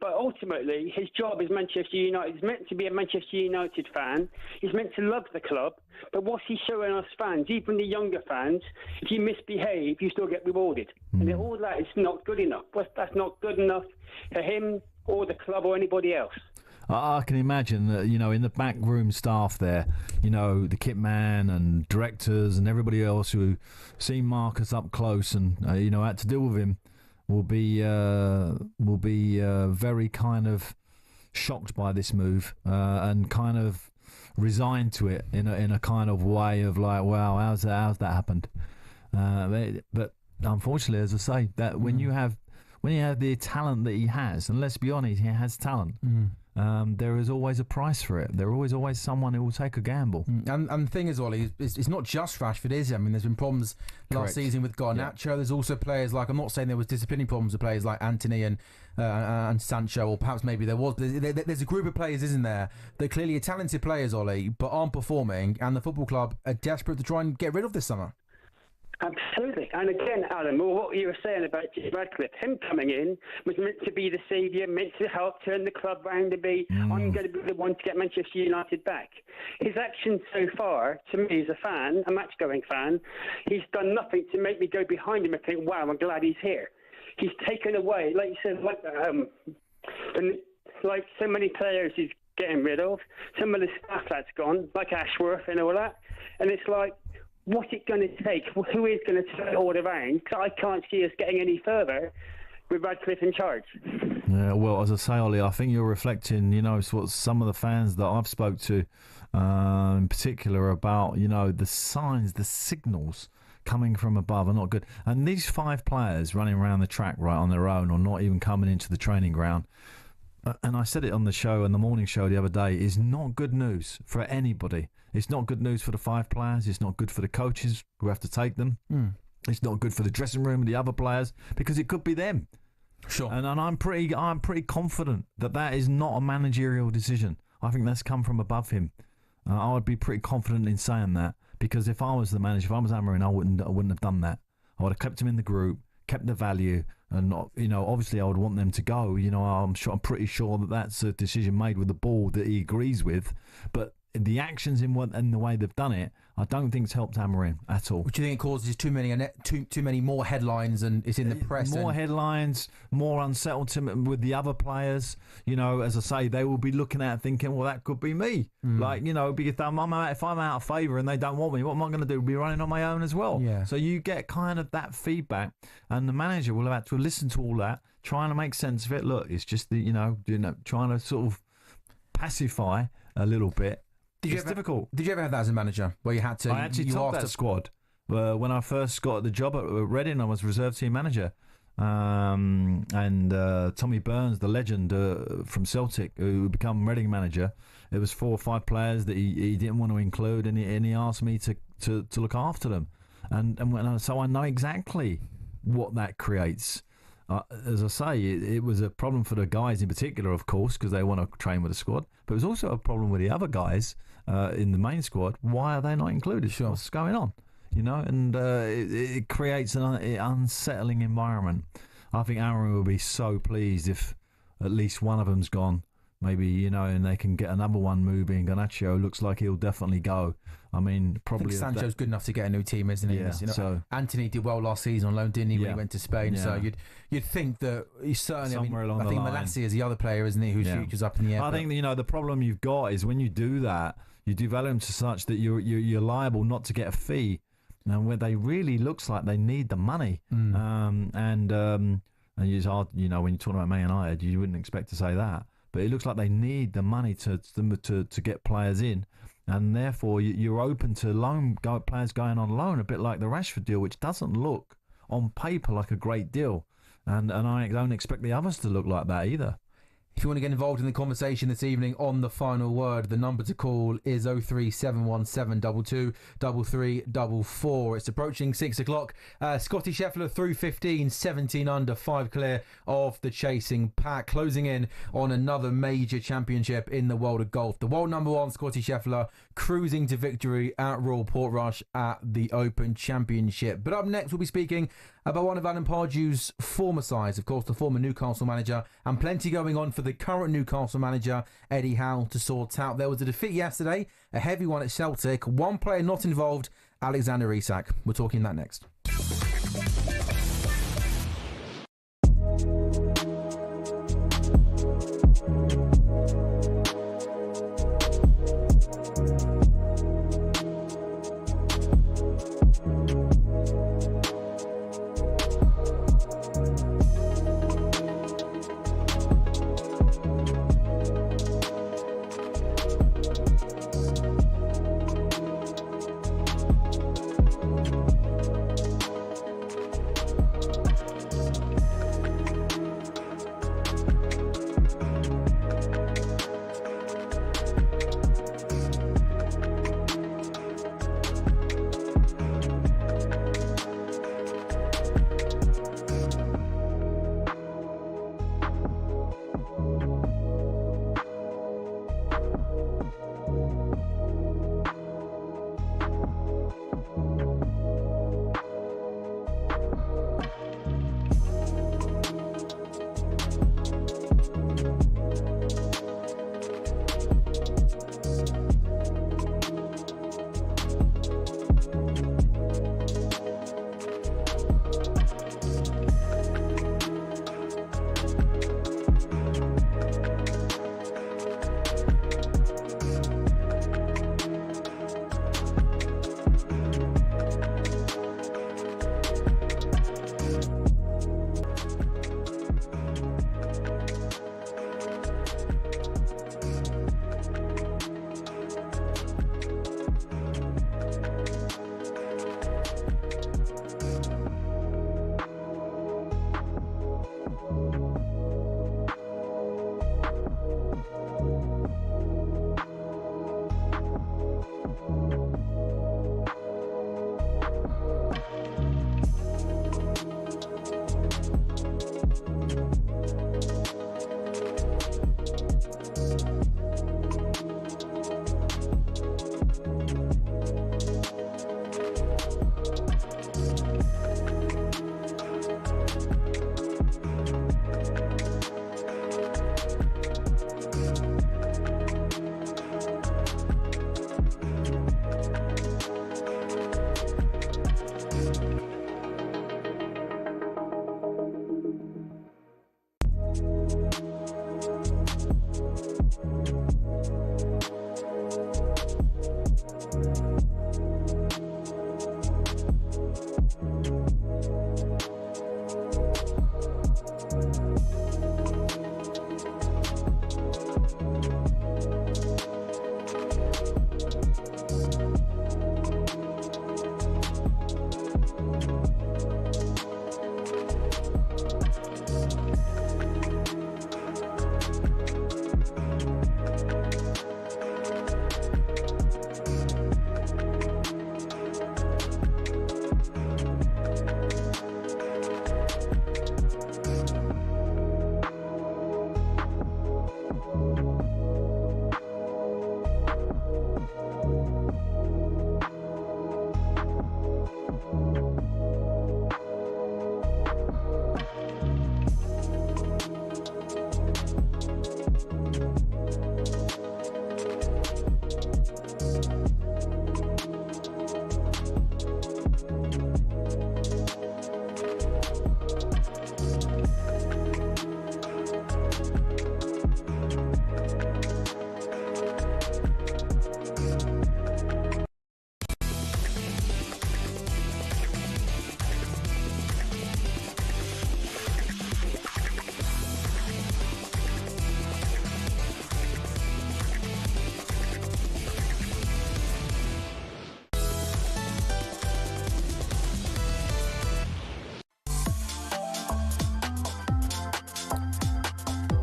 but ultimately his job is Manchester United. He's meant to be a Manchester United fan. He's meant to love the club. But what's he showing us fans, even the younger fans? If you misbehave, you still get rewarded. And all that is not good enough. That's not good enough for him or the club or anybody else. I can imagine that, in the backroom staff there, the kit man and directors and everybody else who seen Marcus up close and, had to deal with him will be very kind of shocked by this move and kind of resigned to it in a kind of way of like, wow, how's that happened? But unfortunately, as I say, that when you have the talent that he has, and let's be honest, he has talent. There is always a price for it. There is always someone who will take a gamble. And the thing is, Ollie, it's not just Rashford, is it? I mean, there's been problems last season with Garnacho. Yeah. There's also players like, I'm not saying there was disciplining problems with players like Antony and Sancho, or perhaps maybe there was. There's a group of players, isn't there? They're clearly talented players, Ollie, but aren't performing, and the football club are desperate to try and get rid of this summer. Absolutely. And again, Alan, what you were saying about Radcliffe, him coming in was meant to be the saviour, meant to help turn the club round and be, I'm going to be the one to get Manchester United back. His actions so far, to me as a fan, a match-going fan, he's done nothing to make me go behind him and think, wow, I'm glad he's here. He's taken away, like you said, like so many players he's getting rid of, some of the staff that's gone, like Ashworth and all that, and it's like, what's it going to take? Who is going to turn it all around? Because I can't see us getting any further with Radcliffe in charge. Yeah, well, as I say, Ollie, I think you're reflecting, what some of the fans that I've spoke to, in particular, about, the signs, the signals coming from above are not good. And these 5 players running around the track right on their own, or not even coming into the training ground, and I said it on the show, on the morning show the other day, is not good news for anybody. It's not good news for the 5 players. It's not good for the coaches who have to take them. It's not good for the dressing room and the other players, because it could be them. Sure. And I'm pretty confident that is not a managerial decision. I think that's come from above him. I would be pretty confident in saying that, because if I was the manager, if I was Amorim, I wouldn't have done that. I would have kept him in the group, kept the value, and not, obviously I would want them to go. I'm pretty sure that's a decision made with the board that he agrees with, but the actions in the way they've done it, I don't think it's helped Amorim at all. Would you think it causes too many more headlines, and it's in the press? More headlines, more unsettlement with the other players. As I say, they will be looking at it thinking, well, that could be me. Like, because if I'm out of favour and they don't want me, what am I going to do? Be running on my own as well. Yeah. So you get kind of that feedback, and the manager will have had to listen to all that, trying to make sense of it. Look, it's just trying to sort of pacify a little bit. It's difficult. Did you ever have that as a manager, where you had to? I actually topped that squad. When I first got the job at Reading, I was reserve team manager. And Tommy Burns, the legend from Celtic, who became Reading manager, it was 4 or 5 players that he didn't want to include, and he asked me to look after them. So I know exactly what that creates. As I say, it was a problem for the guys in particular, of course, because they want to train with the squad. But it was also a problem with the other guys in the main squad. Why are they not included? Sure. What's going on? And it creates an unsettling environment. I think Aaron will be so pleased if at least one of them's gone. Maybe, and they can get another one moving. Garnacho looks like he'll definitely go. I mean, probably. I think Sancho's good enough to get a new team, isn't he? Yeah, so Anthony did well last season on loan, didn't he, when he went to Spain? Yeah. So you'd think that he's certainly. Somewhere along I think Malassi is the other player, isn't he, whose future's up in the air. I think the problem you've got is when you do that, You devalue them to such that you're liable not to get a fee. And where they really looks like they need the money. And it's hard, when you're talking about Man United, you wouldn't expect to say that. But it looks like they need the money to get players in. And therefore, you're open to players going on loan, a bit like the Rashford deal, which doesn't look on paper like a great deal. And I don't expect the others to look like that either. If you want to get involved in the conversation this evening on The Final Word, the number to call is 03717 223344. It's approaching 6 o'clock. Scottie Scheffler through 15, 17 under, 5 clear of the chasing pack, closing in on another major championship in the world of golf. The world number one, Scottie Scheffler, cruising to victory at Royal Portrush at the Open Championship. But up next, we'll be speaking about one of Alan Pardew's former sides, of course, the former Newcastle manager, and plenty going on for the current Newcastle manager, Eddie Howe, to sort out. There was a defeat yesterday, a heavy one at Celtic, one player not involved, Alexander Isak. We're talking that next.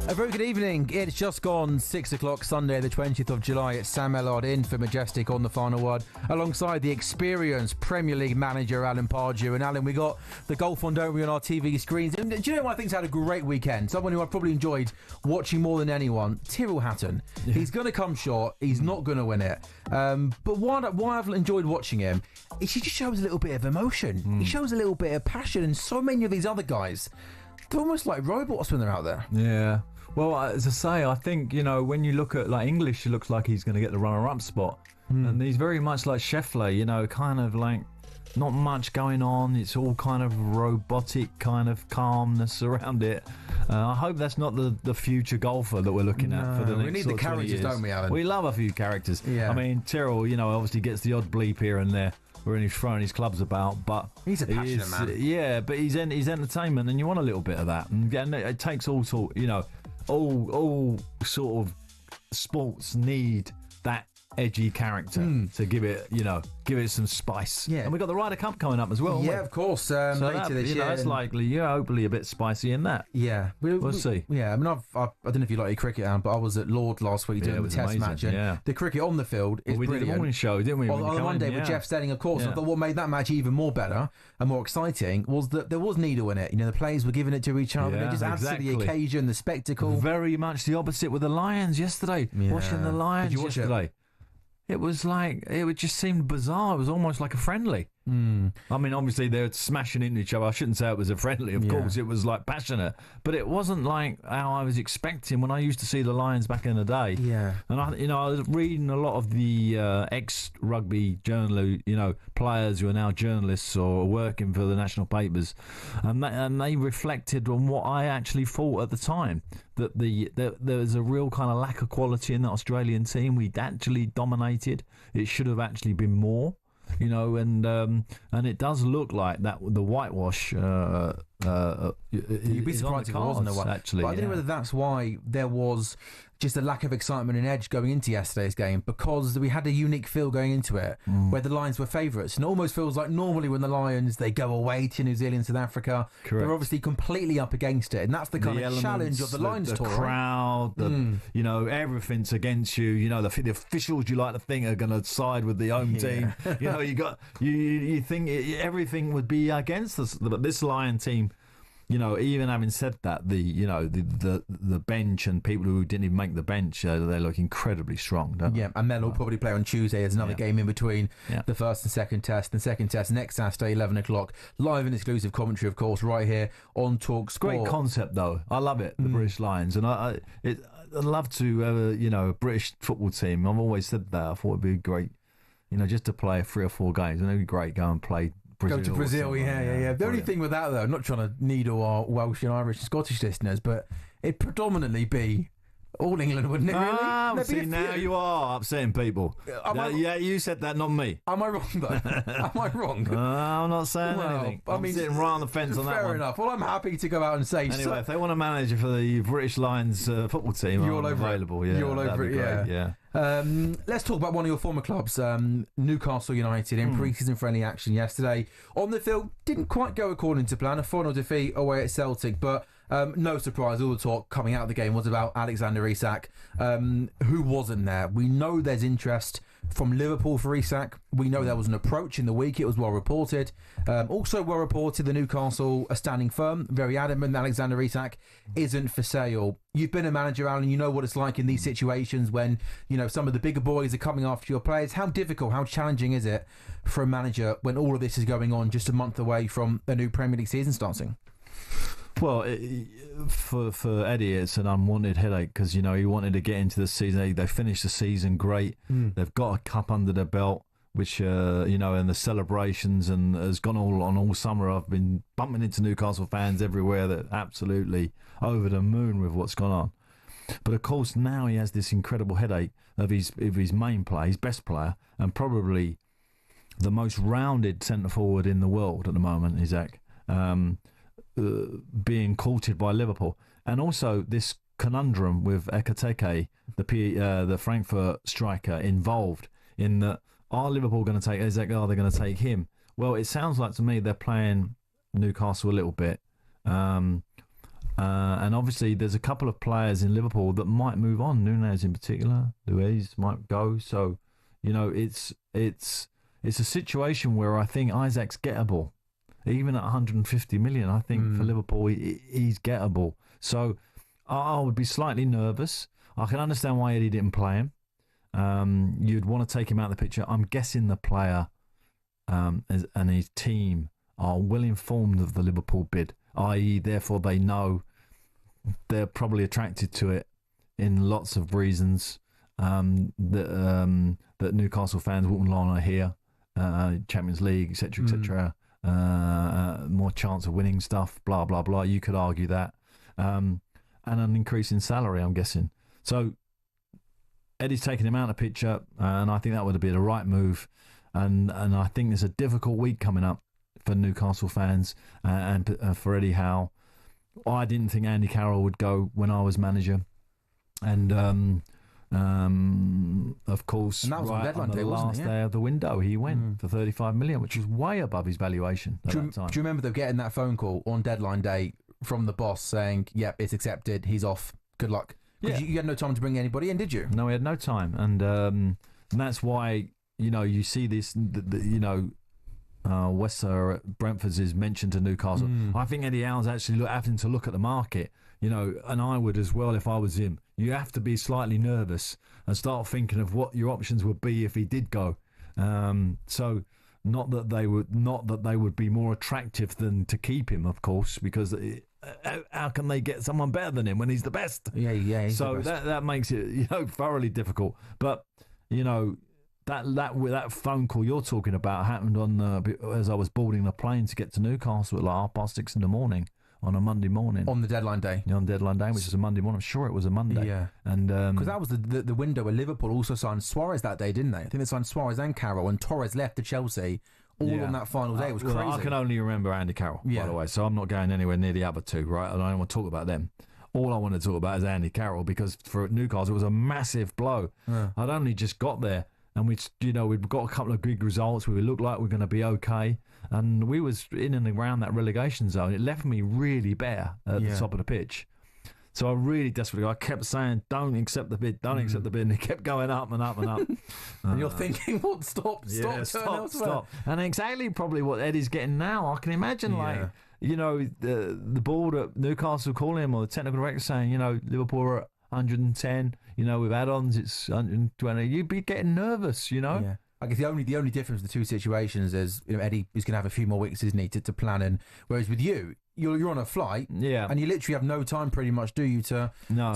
A very good evening. It's just gone 6 o'clock Sunday, the 20th of July. It's Sam Ellard in for Majestic on the final word, alongside the experienced Premier League manager, Alan Pardew. And Alan, we got the golf on, don't we, on our TV screens. And do you know what I think's had a great weekend? Someone who I've probably enjoyed watching more than anyone, Tyrrell Hatton. Yeah. He's going to come short. He's not going to win it. But why I've enjoyed watching him is he just shows a little bit of emotion. He shows a little bit of passion. And so many of these other guys, they're almost like robots when they're out there. Yeah. Well, as I say, I think, when you look at English, it looks like he's going to get the runner-up spot. And he's very much like Scheffler, kind of like not much going on. It's all kind of robotic kind of calmness around it. I hope that's not the future golfer that we're looking at for the next we need the characters, don't we, Alan? We love a few characters. Yeah. I mean, Tyrrell, obviously gets the odd bleep here and there when he's throwing his clubs about, but he's a passionate man. Yeah, but he's entertainment, and you want a little bit of that. And it takes all sort of sports need that edgy character to give it some spice. Yeah, and we got the Ryder Cup coming up as well. Yeah, of course. Later this year, it's likely, hopefully a bit spicy in that. Yeah, we'll see. Yeah, I mean, I don't know if you like your cricket, Alan, but I was at Lord last week doing the Test amazing. match, and the cricket on the field is brilliant. We did a morning show, didn't we? On the Monday with Jeff Stelling, of course. Yeah. I thought what made that match even more better and more exciting was that there was Neto in it. The players were giving it to each other. It just adds to the occasion, the spectacle. Very much the opposite with the Lions yesterday. Yeah. Watching the Lions yesterday. It was like, it just seemed bizarre. It was almost like a friendly. I mean, obviously, they're smashing into each other. I shouldn't say it was a friendly, of course. It was like passionate. But it wasn't like how I was expecting when I used to see the Lions back in the day. Yeah. And I was reading a lot of the ex-rugby players who are now journalists or working for the national papers. And they reflected on what I actually thought at the time. That there was a real kind of lack of quality in that Australian team. We'd actually dominated. It should have actually been more. And it does look like that the whitewash. You'd be surprised if it wasn't a whitewash. Actually, but I don't know whether that's why there was just a lack of excitement and edge going into yesterday's game, because we had a unique feel going into it where the Lions were favourites. And it almost feels like normally when the Lions, they go away to New Zealand, South Africa, they're obviously completely up against it. And that's the kind of challenge of the Lions tour. The crowd, everything's against you. The officials, you like to think, are going to side with the home team. You think everything would be against us. But this Lion team, even having said that, the bench and people who didn't even make the bench, they look incredibly strong, don't they? Yeah, and Mel will probably play on Tuesday as another game in between the first and second test. The second test next Saturday, 11 o'clock, live and exclusive commentary, of course, right here on talkSPORT. Great concept, though. I love it, the British Lions, and I'd love to have a British football team. I've always said that. I thought it'd be great, just to play 3 or 4 games. And it'd be great go and play. Brazil, go to Brazil, yeah. The only thing with that, though, I'm not trying to needle our Welsh and Irish and Scottish listeners, but it'd predominantly be all England, wouldn't it, really? See, now you are upsetting people. You said that, not me. Am I wrong, though? Am I wrong? I'm not saying anything. I'm sitting right on the fence on that one. Fair enough. Well, I'm happy to go out and say... Anyway, if they want a manager for the British Lions football team, you're all over available. It. Yeah, you're all over it, yeah. Let's talk about one of your former clubs, Newcastle United, in pre-season friendly action yesterday. On the field, didn't quite go according to plan. A final defeat away at Celtic, but no surprise, all the talk coming out of the game was about Alexander Isak, who wasn't there. We know there's interest from Liverpool for Isak. We know there was an approach in the week. It was well reported. Also well reported that Newcastle are standing firm, very adamant that Alexander Isak isn't for sale. You've been a manager, Alan. You know what it's like in these situations when, some of the bigger boys are coming after your players. How difficult, how challenging is it for a manager when all of this is going on just a month away from a new Premier League season starting? Well, for Eddie, it's an unwanted headache because, he wanted to get into the season. They finished the season great. They've got a cup under their belt, which, and the celebrations and has gone all summer. I've been bumping into Newcastle fans everywhere that are absolutely over the moon with what's gone on. But, of course, now he has this incredible headache of his main player, his best player, and probably the most rounded centre-forward in the world at the moment, Isak. Being courted by Liverpool, and also this conundrum with Ekatike, the Frankfurt striker, involved in that. Are Liverpool going to take Isak? Are they going to take him? Well, it sounds like to me they're playing Newcastle a little bit. And obviously, there's a couple of players in Liverpool that might move on. Nunez in particular, Luiz might go. So, it's a situation where I think Isak's gettable. Even at 150 million, I think for Liverpool, he's gettable. So I would be slightly nervous. I can understand why Eddie didn't play him. You'd want to take him out of the picture. I'm guessing the player and his team are well informed of the Liverpool bid, i.e., therefore they know they're probably attracted to it in lots of reasons that Newcastle fans wouldn't want to hear. Champions League, etc., etc. More chance of winning stuff, blah, blah, blah. You could argue that. And an increase in salary, I'm guessing. So Eddie's taking him out of the picture, and I think that would be the right move. And I think there's a difficult week coming up for Newcastle fans and for Eddie Howe. I didn't think Andy Carroll would go when I was manager. And of course, and that was right on the last day of the window, he went for 35 million, which was way above his valuation at that time. Do you remember them getting that phone call on deadline day from the boss saying, "Yep, it's accepted. He's off. Good luck." Yeah. You had no time to bring anybody in, did you? No, we had no time, and that's why you see this. Wester at Brentford's is mentioned to Newcastle. I think Eddie Howe's actually having to look at the market. And I would as well if I was him. You have to be slightly nervous and start thinking of what your options would be if he did go. So not that they would be more attractive than to keep him, of course, because how can they get someone better than him when he's the best? Yeah. So that makes it thoroughly difficult. But that phone call you're talking about happened on as I was boarding the plane to get to Newcastle at like 6:30 in the morning. On a Monday morning. On the deadline day. Yeah, on deadline day, which is a Monday morning. I'm sure it was a Monday. Yeah. And because that was the window where Liverpool also signed Suarez that day, didn't they? I think they signed Suarez and Carroll, and Torres left to Chelsea all on that final day. It was crazy. I can only remember Andy Carroll, by the way, so I'm not going anywhere near the other two, right? I don't want to talk about them. All I want to talk about is Andy Carroll, because for Newcastle, it was a massive blow. Yeah. I'd only just got there, and we'd got a couple of big results. We looked like we were going to be okay. And we was in and around that relegation zone. It left me really bare at the top of the pitch. So I really desperately, I kept saying, don't accept the bid, don't accept the bid. And it kept going up and up and up. And you're thinking, what? Stop. Stop. And exactly probably what Eddie's getting now. I can imagine the board at Newcastle calling him, or the technical director saying, Liverpool are at 110, with add-ons, it's 120. You'd be getting nervous, Yeah. I guess the only difference with the two situations is Eddie is going to have a few more weeks, isn't he, to plan in. Whereas with you're on a flight, and you literally have no time, pretty much, do you, to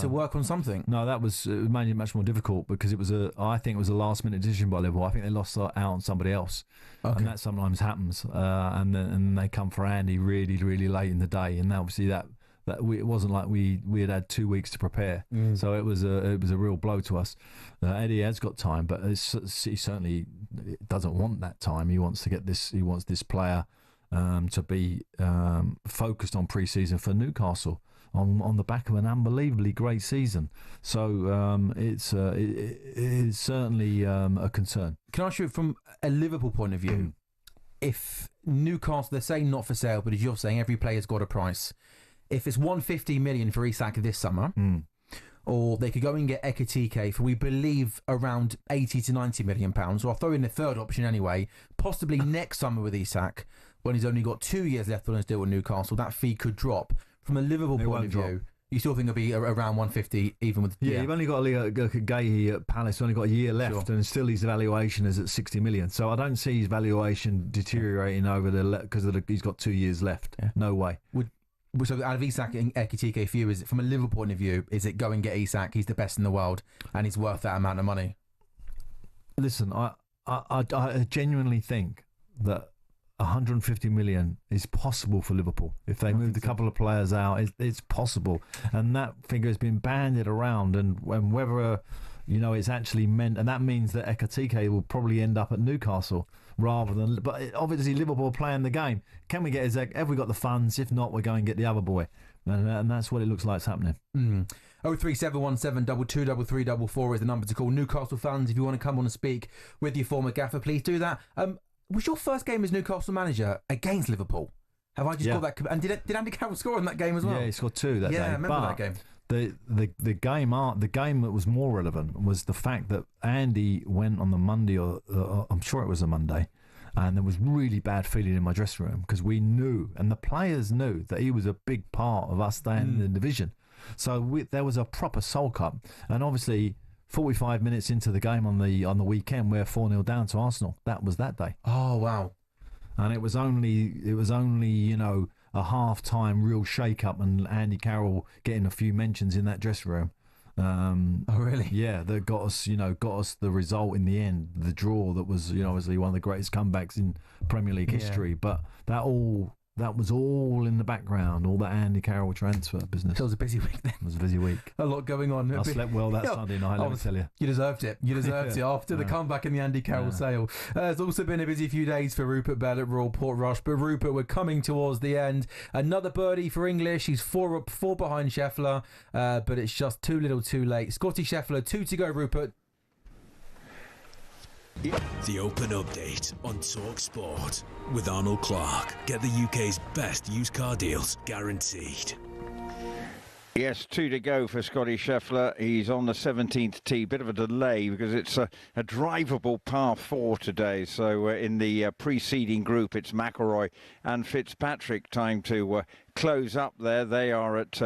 work on something? No, that was made it much more difficult because I think it was a last minute decision by Liverpool. I think they lost out on somebody else, and that sometimes happens. And then they come for Andy really, really late in the day, and obviously that it wasn't like we had 2 weeks to prepare, so it was a real blow to us. Eddie has got time, but he certainly doesn't want that time. He wants to get this. He wants this player to be focused on pre-season for Newcastle on the back of an unbelievably great season. So it's certainly a concern. Can I ask you from a Liverpool point of view, if Newcastle, they're saying not for sale, but as you're saying, every player's got a price. If it's 150 million for Isak this summer, or they could go and get Ekitike for, we believe, around 80 to 90 million pounds, or I'll throw in the third option anyway, possibly next summer with Isak, when he's only got 2 years left on his deal with Newcastle, that fee could drop. From a Liverpool point of view, you still think it'll be around 150, even with... Yeah, you've only got Gahey at Palace, only got a year left, and still his valuation is at 60 million. So I don't see his valuation deteriorating because he's got 2 years left. Yeah. No way. So out of Isak and Ekitike for you, is it, from a Liverpool point of view, is it go and get Isak? He's the best in the world and he's worth that amount of money. Listen, I genuinely think that 150 million is possible for Liverpool. If they moved a couple of players out, it's possible. And that figure has been bandied around, and whether it's actually meant, and that means that Ekitike will probably end up at Newcastle rather than. But obviously, Liverpool are playing the game. Can we get Isak? Have we got the funds? If not, we're going to get the other boy, and that's what it looks like is happening. 03717 223344 is the number to call. Newcastle fans, if you want to come on and speak with your former gaffer, please do that. Was your first game as Newcastle manager against Liverpool? Have I just got that? And did Andy Carroll score in that game as well? Yeah, he scored 2 that day. Yeah, I remember that game. The game that was more relevant was the fact that Andy went on the Monday, or I'm sure it was a Monday, and there was really bad feeling in my dressing room because we knew, and the players knew, that he was a big part of us staying in the division. So there was a proper soul cup, and obviously 45 minutes into the game on the weekend, we're 4-0 down to Arsenal. That was that day. Oh wow! And it was only a half-time real shake-up, and Andy Carroll getting a few mentions in that dressing room. Oh really? Yeah, that got us the result in the end, the draw that was obviously one of the greatest comebacks in Premier League history. But that was all in the background, all that Andy Carroll transfer business. It was a busy week then. It was a busy week. A lot going on. I slept well that Sunday night, let me tell you. You deserved it. You deserved it after the comeback in the Andy Carroll sale. It's also been a busy few days for Rupert Bell at Royal Portrush. But Rupert, we're coming towards the end. Another birdie for English. He's 4 up, 4 behind Scheffler, but it's just too little too late. Scottie Scheffler, 2 to go, Rupert. The Open Update on talkSPORT with Arnold Clark. Get the UK's best used car deals guaranteed. Yes, 2 to go for Scottie Scheffler. He's on the 17th tee. Bit of a delay because it's a drivable par 4 today. So in the preceding group, it's McIlroy and Fitzpatrick. Time to close up there. They are at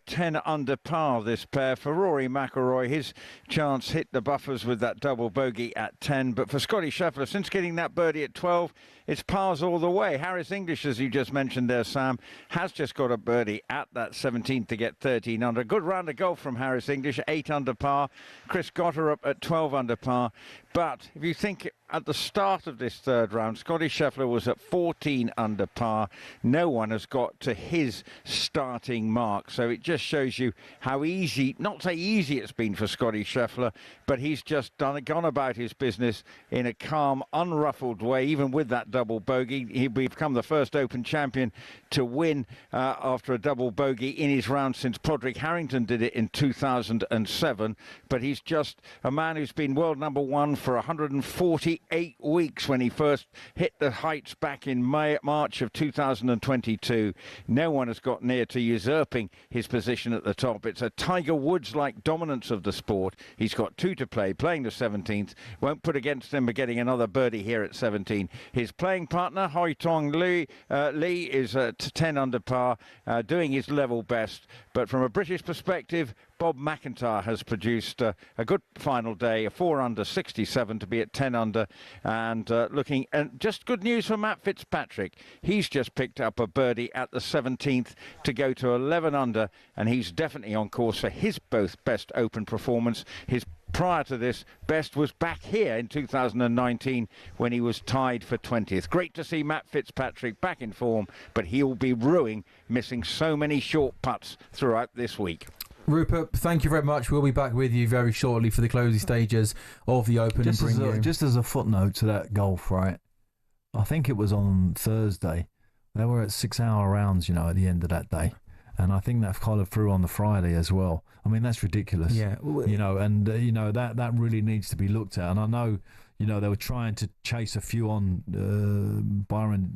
10 under par, this pair. For Rory McIlroy, his chance hit the buffers with that double bogey at 10. But for Scottie Scheffler, since getting that birdie at 12, it's pars all the way. Harris English, as you just mentioned there, Sam, has just got a birdie at that 17th to get 13 under. Good round of golf from Harris English, 8 under par. Chris Gotterup at 12 under par. But if you think at the start of this third round, Scottie Scheffler was at 14 under par. No one has got to his starting mark. So it just shows you how easy, not say easy it's been for Scottie Scheffler, but he's just gone about his business in a calm, unruffled way, even with that double bogey. He'll become the first Open champion to win after a double bogey in his round since Broderick Harrington did it in 2007. But he's just a man who's been world number 1 for 148 weeks when he first hit the heights back in March of 2022. No one has got near to usurping his position at the top. It's a Tiger Woods-like dominance of the sport. He's got 2 to play, playing the 17th. Won't put against him getting another birdie here at 17. His playing partner, Hoi Tong Lee, is at 10 under par, doing his level best. But from a British perspective, Bob McIntyre has produced a good final day, a 4 under 67 to be at 10 under, and looking, and just good news for Matt Fitzpatrick. He's just picked up a birdie at the 17th to go to 11 under, and he's definitely on course for his best Open performance. His prior to this best was back here in 2019 when he was tied for 20th. Great to see Matt Fitzpatrick back in form, but he'll be ruining missing so many short putts throughout this week. Rupert, thank you very much. We'll be back with you very shortly for the closing stages of the Open. Just as a footnote to that golf, right? I think it was on Thursday. They were at 6-hour rounds, at the end of that day. And I think that followed through on the Friday as well. I mean, that's ridiculous. Yeah. That really needs to be looked at. And I know, they were trying to chase a few on. Byron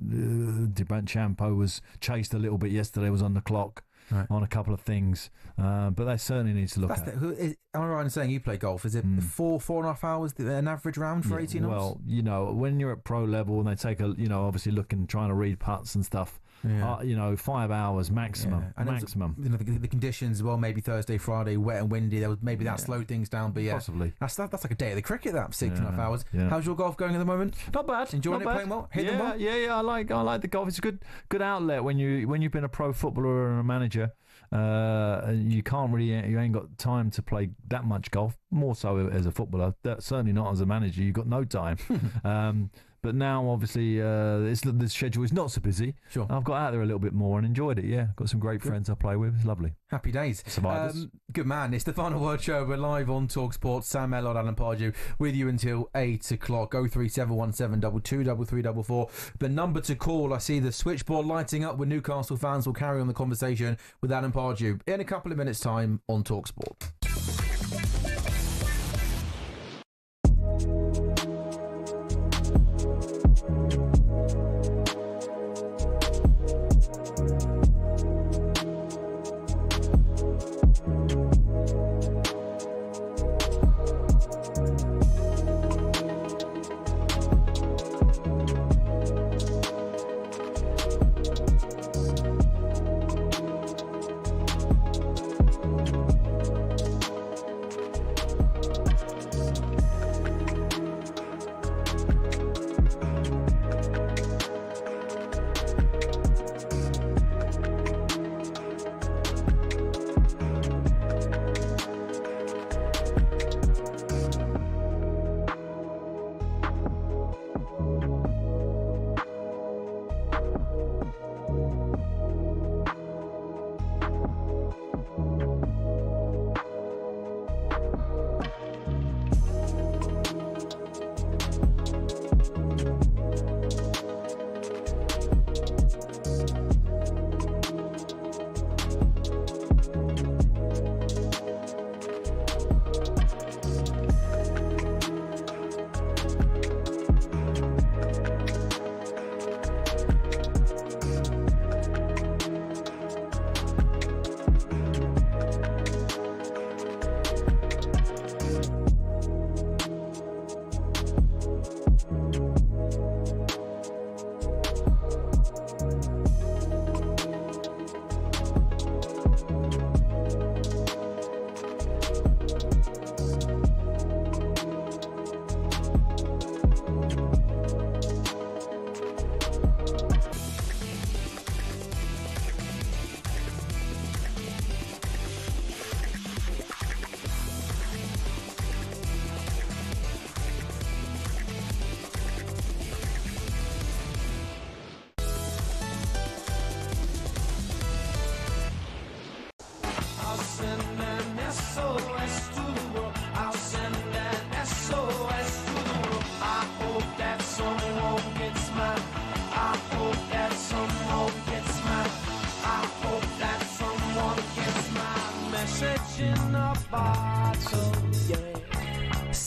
DeChambeau was chased a little bit yesterday, was on the clock. Right. On a couple of things, but that certainly needs to look at. Am I right in saying you play golf? Is it 4.5 hours an average round for 18 holes? Well, when you're at pro level and they take obviously looking, trying to read putts and stuff. Yeah. 5 hours maximum. Yeah. And maximum. The conditions as well. Maybe Thursday, Friday, wet and windy. That slowed things down. But yeah, possibly. That's like a day of the cricket. That 6.5 hours. Yeah. How's your golf going at the moment? Not bad. Enjoying it, playing well, hitting them well. Yeah. I like the golf. It's a good outlet when you've been a pro footballer and a manager. You ain't got time to play that much golf. More so as a footballer. Certainly not as a manager. You've got no time. But now, obviously, the schedule is not so busy. Sure. I've got out there a little bit more and enjoyed it, yeah. Got some great friends I play with. It's lovely. Happy days. Survivors. Good man. It's the Final Word Show. We're live on talkSPORT. Sam Ellard, Alan Pardew, with you until 8 o'clock. 03717 223344. The number to call. I see the switchboard lighting up with Newcastle fans. Will carry on the conversation with Alan Pardew in a couple of minutes' time on talkSPORT.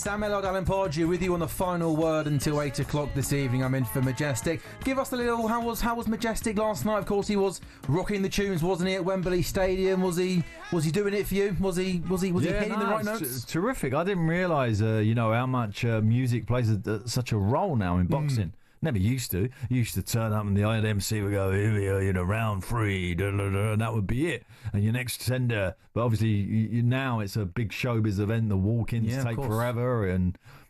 Sam Ellard, Alan Pardew with you on the final word until 8 o'clock this evening. I'm in for Majestic. Give us a little, how was Majestic last night? Of course, he was rocking the tunes, wasn't he, at Wembley Stadium? Was he doing it for you? Was he hitting the right notes? Terrific. I didn't realise, how much music plays such a role now in boxing. Never used to. Used to turn up and the IMC would go, here we are, round 3, and that would be it. And your next tender. But obviously, now it's a big showbiz event. The walk-ins take forever.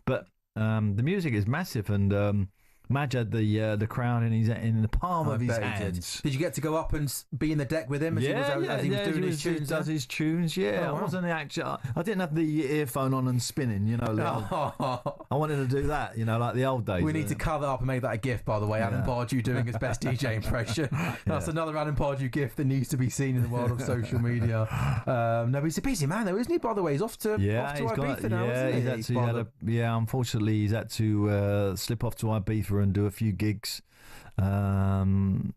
But the music is massive. And Madge had the crowd in the palm of his hands. Did you get to go up and be in the deck with him as he was doing his tunes? Does his tunes, yeah. Oh, I wasn't I didn't have the earphone on and spinning, I wanted to do that, like the old days. We need to cut that up and make that a GIF, by the way. Alan Pardew doing his best DJ impression. That's another Alan Pardew GIF that needs to be seen in the world of social media. No, he's a busy man, though, isn't he? By the way, he's off to Ibiza now, isn't he? Unfortunately, he's had to slip off to Ibiza and do a few gigs, and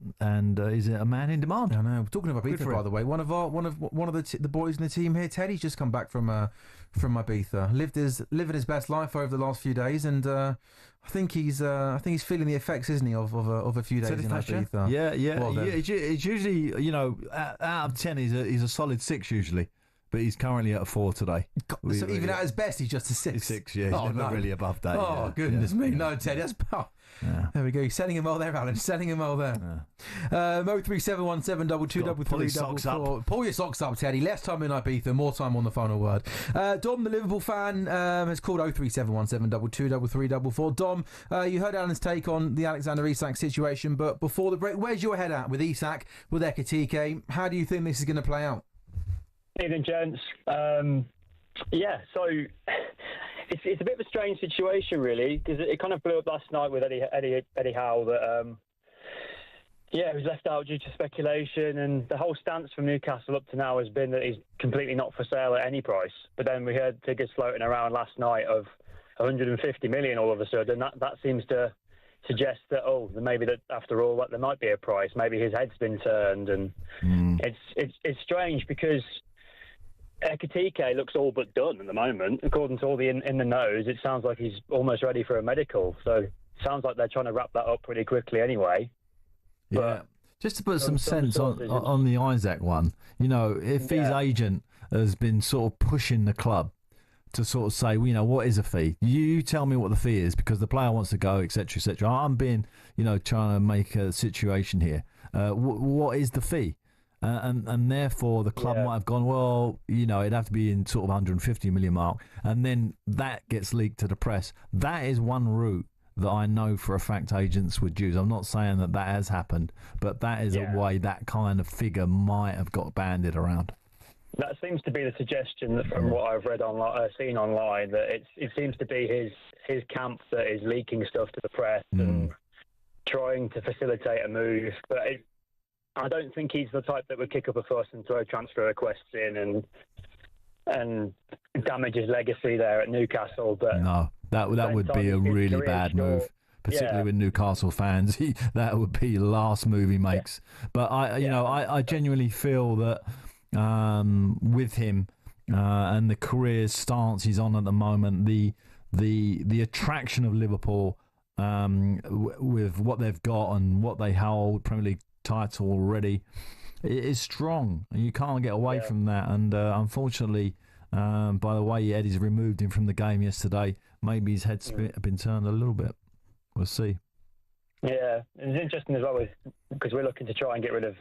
he's a man in demand. I know. Talking about Ibiza, by the way, one of the boys in the team here, Teddy's just come back from Ibiza. Living his best life over the last few days, and I think he's feeling the effects, isn't he, of a few days in Ibiza? Yeah. Well, it's usually, out of 10, he's a solid 6 usually. But he's currently at a 4 today. So even at his best, he's just a 6. He's 6, yeah. He's never really above that. Oh, goodness me. No, Teddy, that's... There we go. You're setting him well there, Alan. Setting him well there. 03717223344. Pull your socks up, Teddy. Less time in Ibiza, more time on the final word. Dom, the Liverpool fan, has called 03717223344. Dom, you heard Alan's take on the Alexander Isak situation, but before the break, where's your head at with Isak, with Ekitike? How do you think this is going to play out? Evening, gents. So it's a bit of a strange situation, really, because it kind of blew up last night with Eddie Howe that he was left out due to speculation, and the whole stance from Newcastle up to now has been that he's completely not for sale at any price. But then we heard figures floating around last night of 150 million all of a sudden. That seems to suggest that maybe that after all that there might be a price. Maybe his head's been turned, and it's strange because Ekitike looks all but done at the moment. According to all the in the nose, it sounds like he's almost ready for a medical. So it sounds like they're trying to wrap that up pretty quickly anyway. Yeah. Just to put some sense on the Isak one, if his agent has been sort of pushing the club to sort of say, what is a fee? You tell me what the fee is because the player wants to go, etc., etc. I'm being, trying to make a situation here. What is the fee? And therefore the club might have gone, well, it'd have to be in sort of 150 million mark, and then that gets leaked to the press. That is one route that I know for a fact agents would use. I'm not saying that has happened, but that is a way that kind of figure might have got banded around. That seems to be the suggestion from what I've read seen online, that it seems to be his camp that is leaking stuff to the press and trying to facilitate a move, but I don't think he's the type that would kick up a fuss and throw transfer requests in and damage his legacy there at Newcastle. But no, that would be a really bad move, particularly with Newcastle fans. That would be the last move he makes. But I genuinely feel that with him and the career stance he's on at the moment, the attraction of Liverpool with what they've got and what they hold, Premier League title already, it is strong, and you can't get away from that. And unfortunately, by the way Eddie's removed him from the game yesterday, maybe his head's been turned a little bit. We'll see. Yeah, and it's interesting as well because we're looking to try and get rid of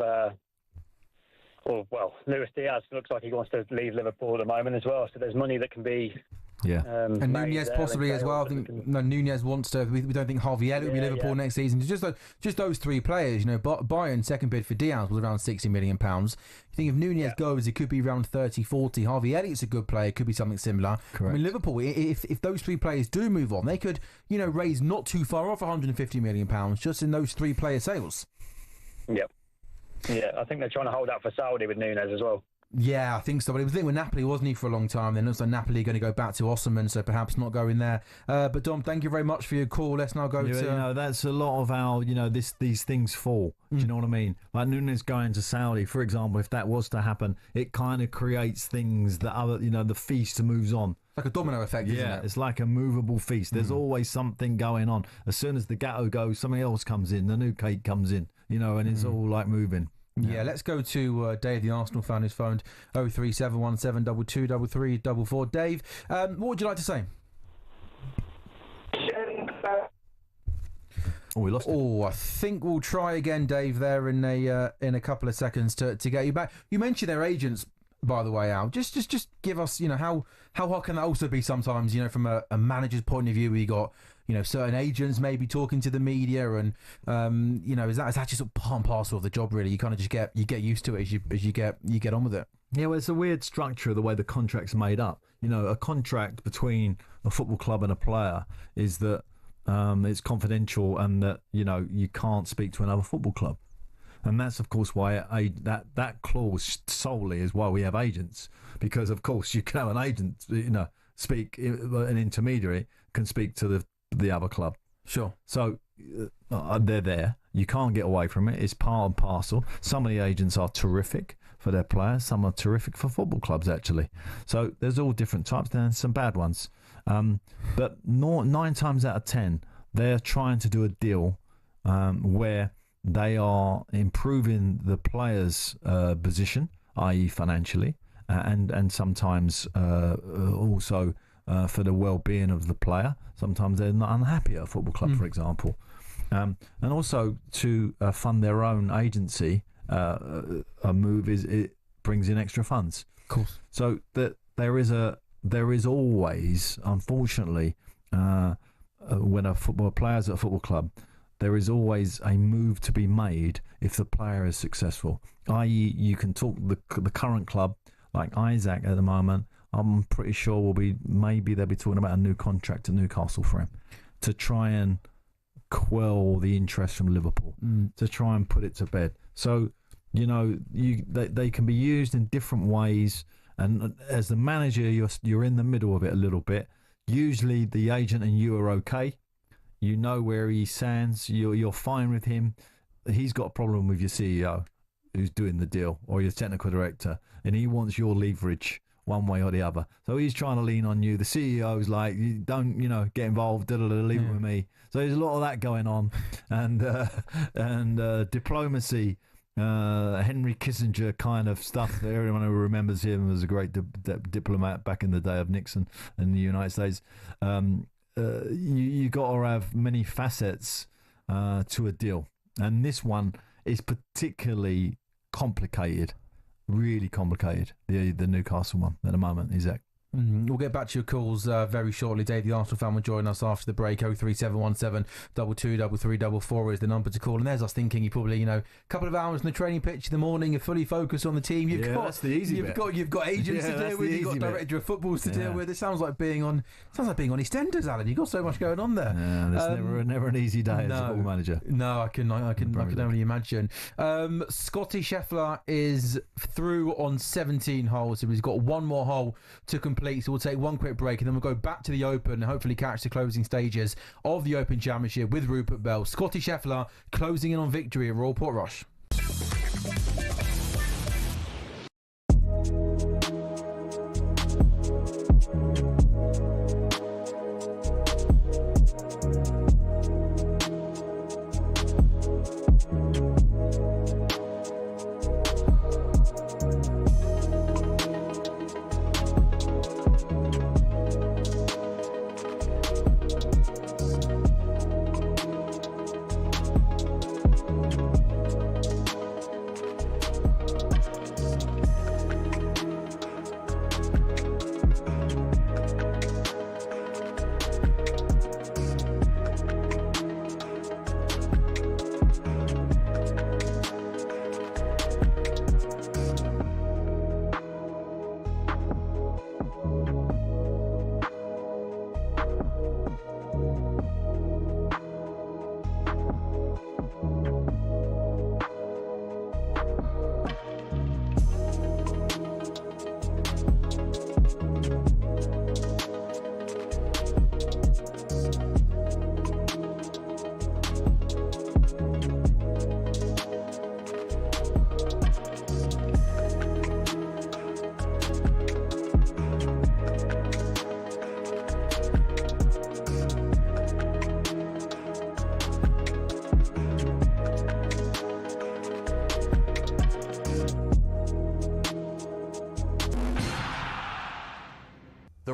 Luis Diaz looks like he wants to leave Liverpool at the moment as well, so there's money that can be and Nunez possibly as well. I think Nunez wants to. We don't think Harvey Elliott will be Liverpool next season. Just those three players. Bayern second bid for Diaz was around £60 million. You think if Nunez goes, it could be around 30, 40. Harvey Elliott's a good player. It could be something similar. Correct. I mean, Liverpool, if those three players do move on, they could raise not too far off £150 million just in those three player sales. Yep. Yeah, I think they're trying to hold out for Saudi with Nunez as well. Yeah, I think so. But he was thinking with Napoli, wasn't he, for a long time? Then also Napoli going to go back to Osimhen, so perhaps not going there. But Dom, thank you very much for your call. Let's now go to... that's a lot of our, these things fall. Do you know what I mean? Like Nunez going to Saudi, for example, if that was to happen, it kind of creates things that other, the feast moves on. like a domino effect, isn't it? It's like a movable feast. There's always something going on. As soon as the gateau goes, something else comes in. The new cake comes in, and it's all like moving. Yeah, let's go to Dave, the Arsenal fan who's phoned 03717 223344. Dave, what would you like to say? Oh, we lost it. Oh, I think we'll try again, Dave, there in a couple of seconds to get you back. You mentioned their agents, by the way, Al. Just give us, how hard can that also be sometimes, from a manager's point of view, where you got, certain agents maybe talking to the media and, is that just sort of part and parcel of the job, really? You kind of just get used to it as you get on with it. Yeah, well, it's a weird structure of the way the contract's made up. A contract between a football club and a player is that it's confidential and that, you can't speak to another football club. And that's, of course, why that clause solely is why we have agents. Because, of course, you can have an agent, speak, an intermediary can speak to the other club. Sure. So they're there. You can't get away from it. It's part and parcel. Some of the agents are terrific for their players. Some are terrific for football clubs, actually. So there's all different types. There's some bad ones. But 9 times out of 10, they're trying to do a deal where they are improving the player's position, i.e. financially, and sometimes also for the well-being of the player. Sometimes they're not unhappy at a football club, for example. And also to fund their own agency, a move it brings in extra funds. Of course. So that there is always, unfortunately, when a player's at a football club, there is always a move to be made if the player is successful. I.e., you can talk the current club, like Isak at the moment. I'm pretty sure maybe they'll be talking about a new contract at Newcastle for him to try and quell the interest from Liverpool, to try and put it to bed. So they can be used in different ways. And as the manager, you're in the middle of it a little bit. Usually the agent and you are okay. You know where he stands. You're fine with him. He's got a problem with your CEO who's doing the deal, or your technical director, and he wants your leverage one way or the other. So he's trying to lean on you. The CEO's like, you don't, get involved, leave it with me. So there's a lot of that going on. And diplomacy, Henry Kissinger kind of stuff. Everyone who remembers him as a great diplomat back in the day of Nixon in the United States. You got to have many facets to a deal. And this one is particularly complicated. Really complicated, the Newcastle one at the moment, Isak. We'll get back to your calls very shortly. Dave, the Arsenal fan, will join us after the break. 03717 223344 is the number to call. And there's us thinking you probably, a couple of hours on the training pitch in the morning, you're fully focused on the team. That's the easy bit. You've got agents to deal with. You've got director of footballs to deal with. It sounds like being on EastEnders, Alan. You've got so much going on there. Yeah, there's never an easy day as a football manager. No, I can only imagine. Scottie Scheffler is through on 17 holes. So he's got one more hole to complete. So we'll take one quick break and then we'll go back to the Open and hopefully catch the closing stages of the Open Championship with Rupert Bell. Scottie Scheffler closing in on victory at Royal Portrush.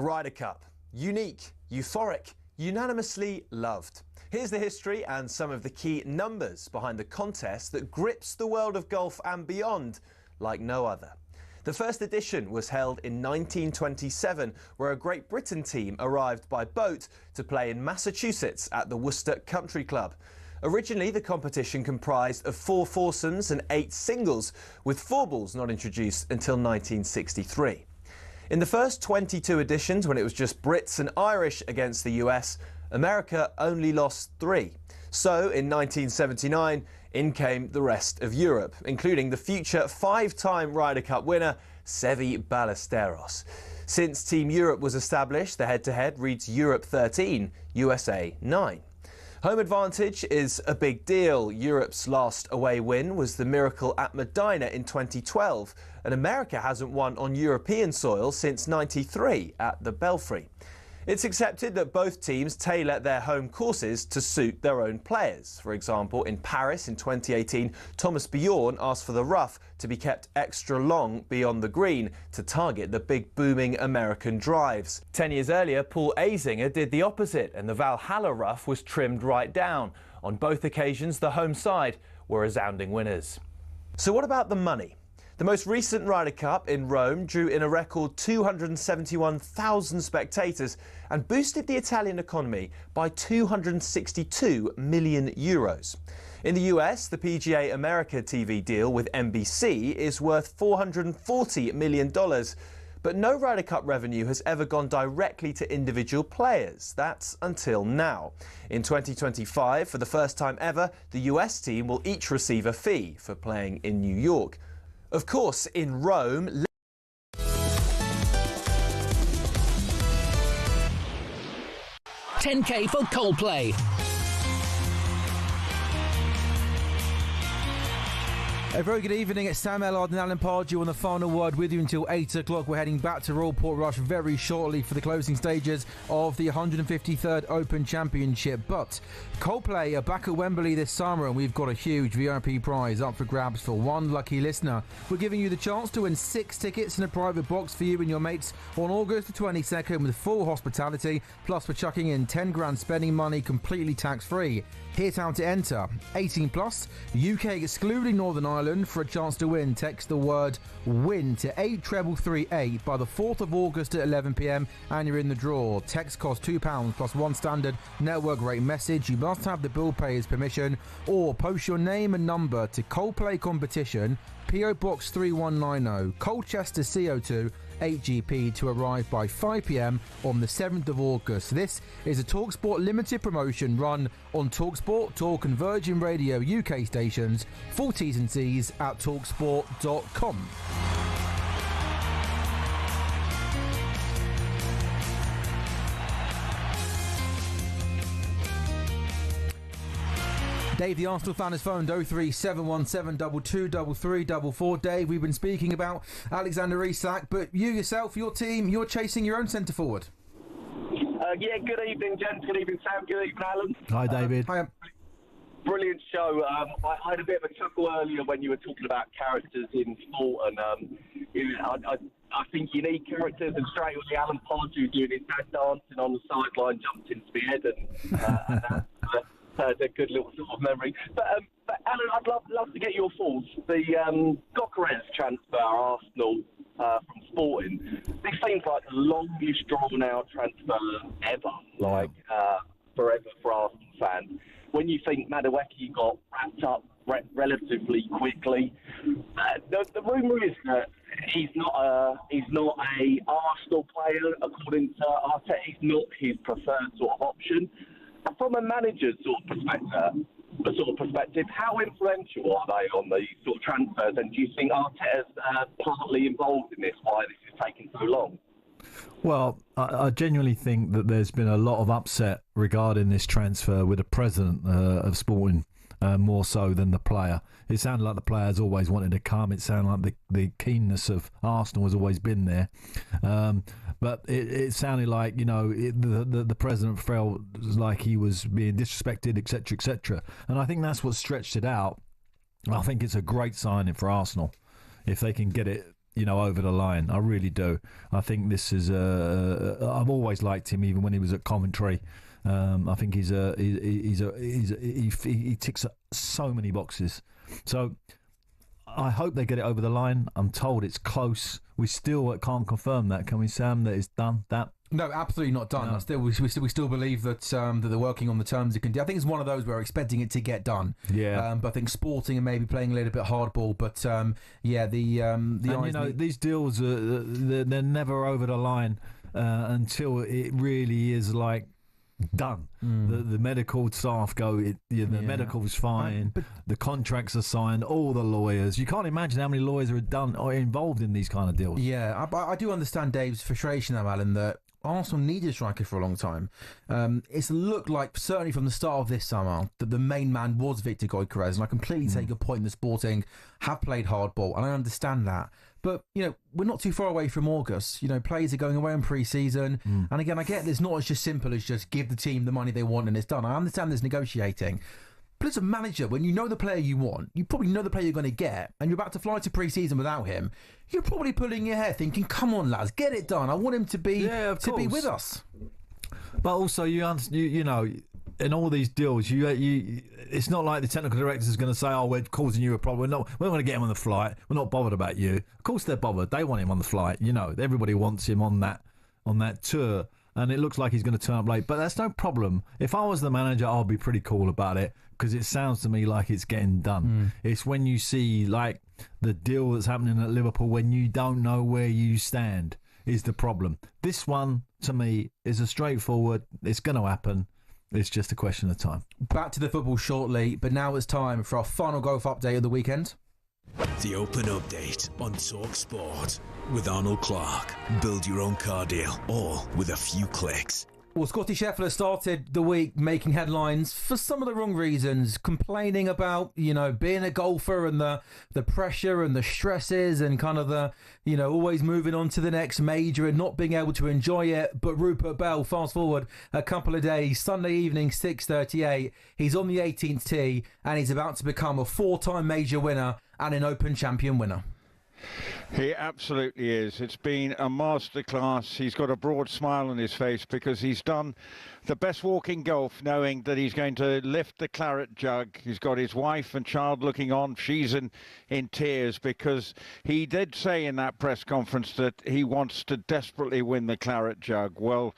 Ryder Cup. Unique, euphoric, unanimously loved. Here's the history and some of the key numbers behind the contest that grips the world of golf and beyond like no other. The first edition was held in 1927, where a Great Britain team arrived by boat to play in Massachusetts at the Worcester Country Club. Originally, the competition comprised of 4 foursomes and 8 singles, with 4 balls not introduced until 1963. In the first 22 editions, when it was just Brits and Irish against the US, America only lost 3. So, in 1979, in came the rest of Europe, including the future 5-time Ryder Cup winner, Seve Ballesteros. Since Team Europe was established, the head-to-head reads Europe 13, USA 9. Home advantage is a big deal. Europe's last away win was the miracle at Medina in 2012, and America hasn't won on European soil since '93 at the Belfry. It's accepted that both teams tailor their home courses to suit their own players. For example, in Paris in 2018, Thomas Bjorn asked for the rough to be kept extra long beyond the green to target the big booming American drives. 10 years earlier, Paul Azinger did the opposite, and the Valhalla rough was trimmed right down. On both occasions, the home side were resounding winners. So what about the money? The most recent Ryder Cup in Rome drew in a record 271,000 spectators and boosted the Italian economy by €262 million. In the US, the PGA America TV deal with NBC is worth $440 million. But no Ryder Cup revenue has ever gone directly to individual players. That's until now. In 2025, for the first time ever, the US team will each receive a fee for playing in New York. Of course, in Rome... $10K for Coldplay. A very good evening. It's Sam Ellard and Alan Pardew on the final word with you until 8 o'clock. We're heading back to Royal Portrush very shortly for the closing stages of the 153rd Open Championship. But Coldplay are back at Wembley this summer, and we've got a huge VIP prize up for grabs for one lucky listener. We're giving you the chance to win 6 tickets in a private box for you and your mates on August the 22nd with full hospitality. Plus, we're chucking in 10 grand spending money completely tax-free. Here's how to enter. 18 plus, UK excluding Northern Ireland. For a chance to win, text the word WIN to 83338 by the 4th of August at 11 p.m. and you're in the draw. Text costs £2 plus 1 standard network rate message. You must have the bill payer's permission or post your name and number to Coldplay Competition, PO Box 3190, Colchester CO2 8GP to arrive by 5 p.m. on the 7th of August. This is a talkSPORT limited promotion run on talkSPORT, Talk and Virgin Radio UK stations. Full T's and C's at talksport.com. Dave, the Arsenal fan, has phoned 03717 223344. Dave, we've been speaking about Alexander Isak, but you yourself, your team, you're chasing your own centre forward. Yeah, good evening, gents. Good evening, Sam. Good evening, Alan. Hi, David. Hi. Brilliant show. I had a bit of a chuckle earlier when you were talking about characters in sport, and I think you need characters, and straight away Alan Pardew doing his dad dancing on the sideline jumped into my head, and that's a good little sort of memory. But Alan, I'd love to get your thoughts. The Gyökeres transfer, Arsenal from Sporting, this seems like the longest drawn-out transfer ever, forever for Arsenal fans. When you think Madueke got wrapped up relatively quickly, the rumour is that he's not a Arsenal player. According to Arteta, he's not his preferred sort of option. From a manager's sort of perspective, how influential are they on these sort of transfers? And do you think Arteta's partly involved in this? Why this is taking so long? Well, I genuinely think that there's been a lot of upset regarding this transfer with the president of Sporting, more so than the player. It sounded like the players always wanted to come. It sounded like the keenness of Arsenal has always been there. But it sounded like, the president felt like he was being disrespected, etc., etc. And I think that's what stretched it out. I think it's a great signing for Arsenal if they can get it over the line. I really do. I think this is. I've always liked him, even when he was at Coventry. I think he ticks so many boxes. So I hope they get it over the line. I'm told it's close. We still can't confirm that, can we, Sam? That it's done. That. No, absolutely not done. No. We still believe that that they're working on the terms it can do. I think it's one of those where we're expecting it to get done. Yeah. But I think Sporting and maybe playing a little bit hardball. But these deals they're never over the line until it really is like done. The medical staff go. The medical's fine. The contracts are signed. All the lawyers. You can't imagine how many lawyers are involved in these kind of deals. Yeah, I do understand Dave's frustration now, Alan, that Arsenal needed a striker for a long time. It's looked like, certainly from the start of this summer, that the main man was Victor Gyökeres, and I completely take your point. The Sporting have played hardball, and I understand that. But, we're not too far away from August. Players are going away in pre-season. And again, I get it's not as just simple as just give the team the money they want and it's done. I understand there's negotiating. But as a manager, when you know the player you want, you probably know the player you're going to get, and you're about to fly to pre-season without him, you're probably pulling your hair thinking, come on, lads, get it done. I want him to be with us. But also, you know, in all these deals, it's not like the technical director is going to say, "Oh, we're causing you a problem. We're not going to get him on the flight. We're not bothered about you." Of course, they're bothered. They want him on the flight. Everybody wants him on that tour, and it looks like he's going to turn up late. But that's no problem. If I was the manager, I'll be pretty cool about it because it sounds to me like it's getting done. It's when you see like the deal that's happening at Liverpool when you don't know where you stand is the problem. This one, to me, is a straightforward. It's going to happen. It's just a question of time. Back to the football shortly, but now it's time for our final golf update of the weekend. The Open Update on talkSPORT with Arnold Clark. Build your own car deal, all with a few clicks. Well, Scottie Scheffler started the week making headlines for some of the wrong reasons, complaining about, being a golfer and the pressure and the stresses and kind of the, always moving on to the next major and not being able to enjoy it. But Rupert Bell, fast forward a couple of days, Sunday evening, 6:38, he's on the 18th tee and he's about to become a 4-time major winner and an Open champion winner. He absolutely is. It's been a masterclass. He's got a broad smile on his face because he's done the best walk in golf, knowing that he's going to lift the claret jug. He's got his wife and child looking on. She's in tears because he did say in that press conference that he wants to desperately win the claret jug. Well,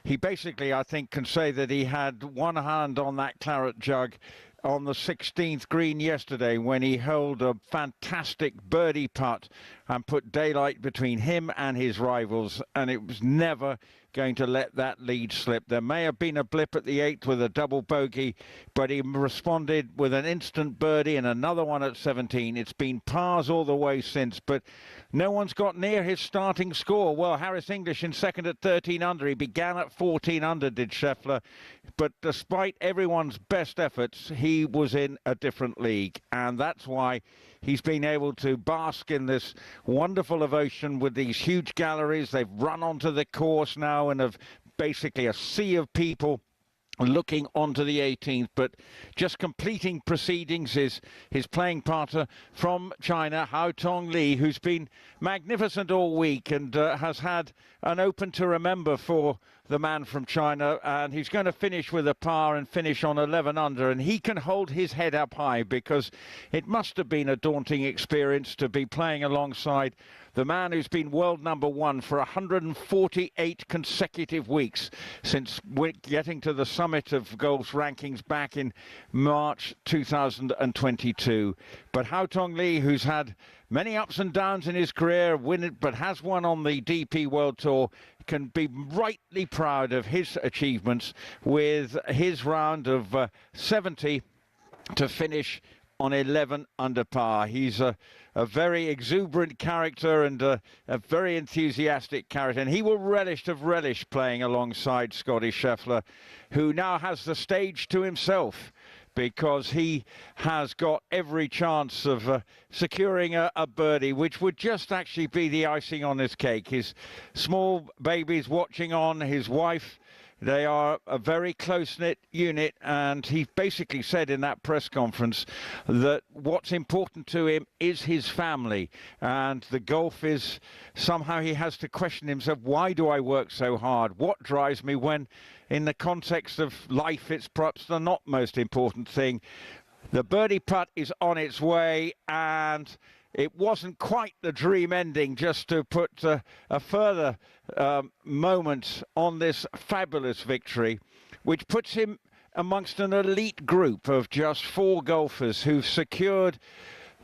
he basically, I think, can say that he had one hand on that claret jug on the 16th green yesterday when he held a fantastic birdie putt and put daylight between him and his rivals, and it was never going to let that lead slip. There may have been a blip at the 8th with a double bogey, but he responded with an instant birdie and another one at 17. It's been pars all the way since, but no one's got near his starting score. Well, Harris English in second at 13 under. He began at 14 under, did Scheffler. But despite everyone's best efforts, he was in a different league. And that's why he's been able to bask in this wonderful ovation with these huge galleries. They've run onto the course now and have basically a sea of people looking onto the 18th, but just completing proceedings is his playing partner from China, Hao Tong Li, who's been magnificent all week and has had an Open to remember for the man from China, and he's going to finish with a par and finish on 11 under, and he can hold his head up high because it must have been a daunting experience to be playing alongside the man who's been world number one for 148 consecutive weeks since getting to the summit of golf's rankings back in March 2022. But Hao Tong Li, who's had many ups and downs in his career, but has won on the DP World Tour, can be rightly proud of his achievements with his round of 70 to finish on 11 under par. He's a very exuberant character and a very enthusiastic character, and he will have relished playing alongside Scottie Scheffler, who now has the stage to himself because he has got every chance of securing a birdie, which would just actually be the icing on his cake. His small baby's watching on, his wife They are a very close-knit unit, and he basically said in that press conference that what's important to him is his family, and the golf is somehow he has to question himself, why do I work so hard? What drives me when in the context of life it's perhaps the not most important thing? The birdie putt is on its way, and it wasn't quite the dream ending, just to put a further moment on this fabulous victory, which puts him amongst an elite group of just 4 golfers who've secured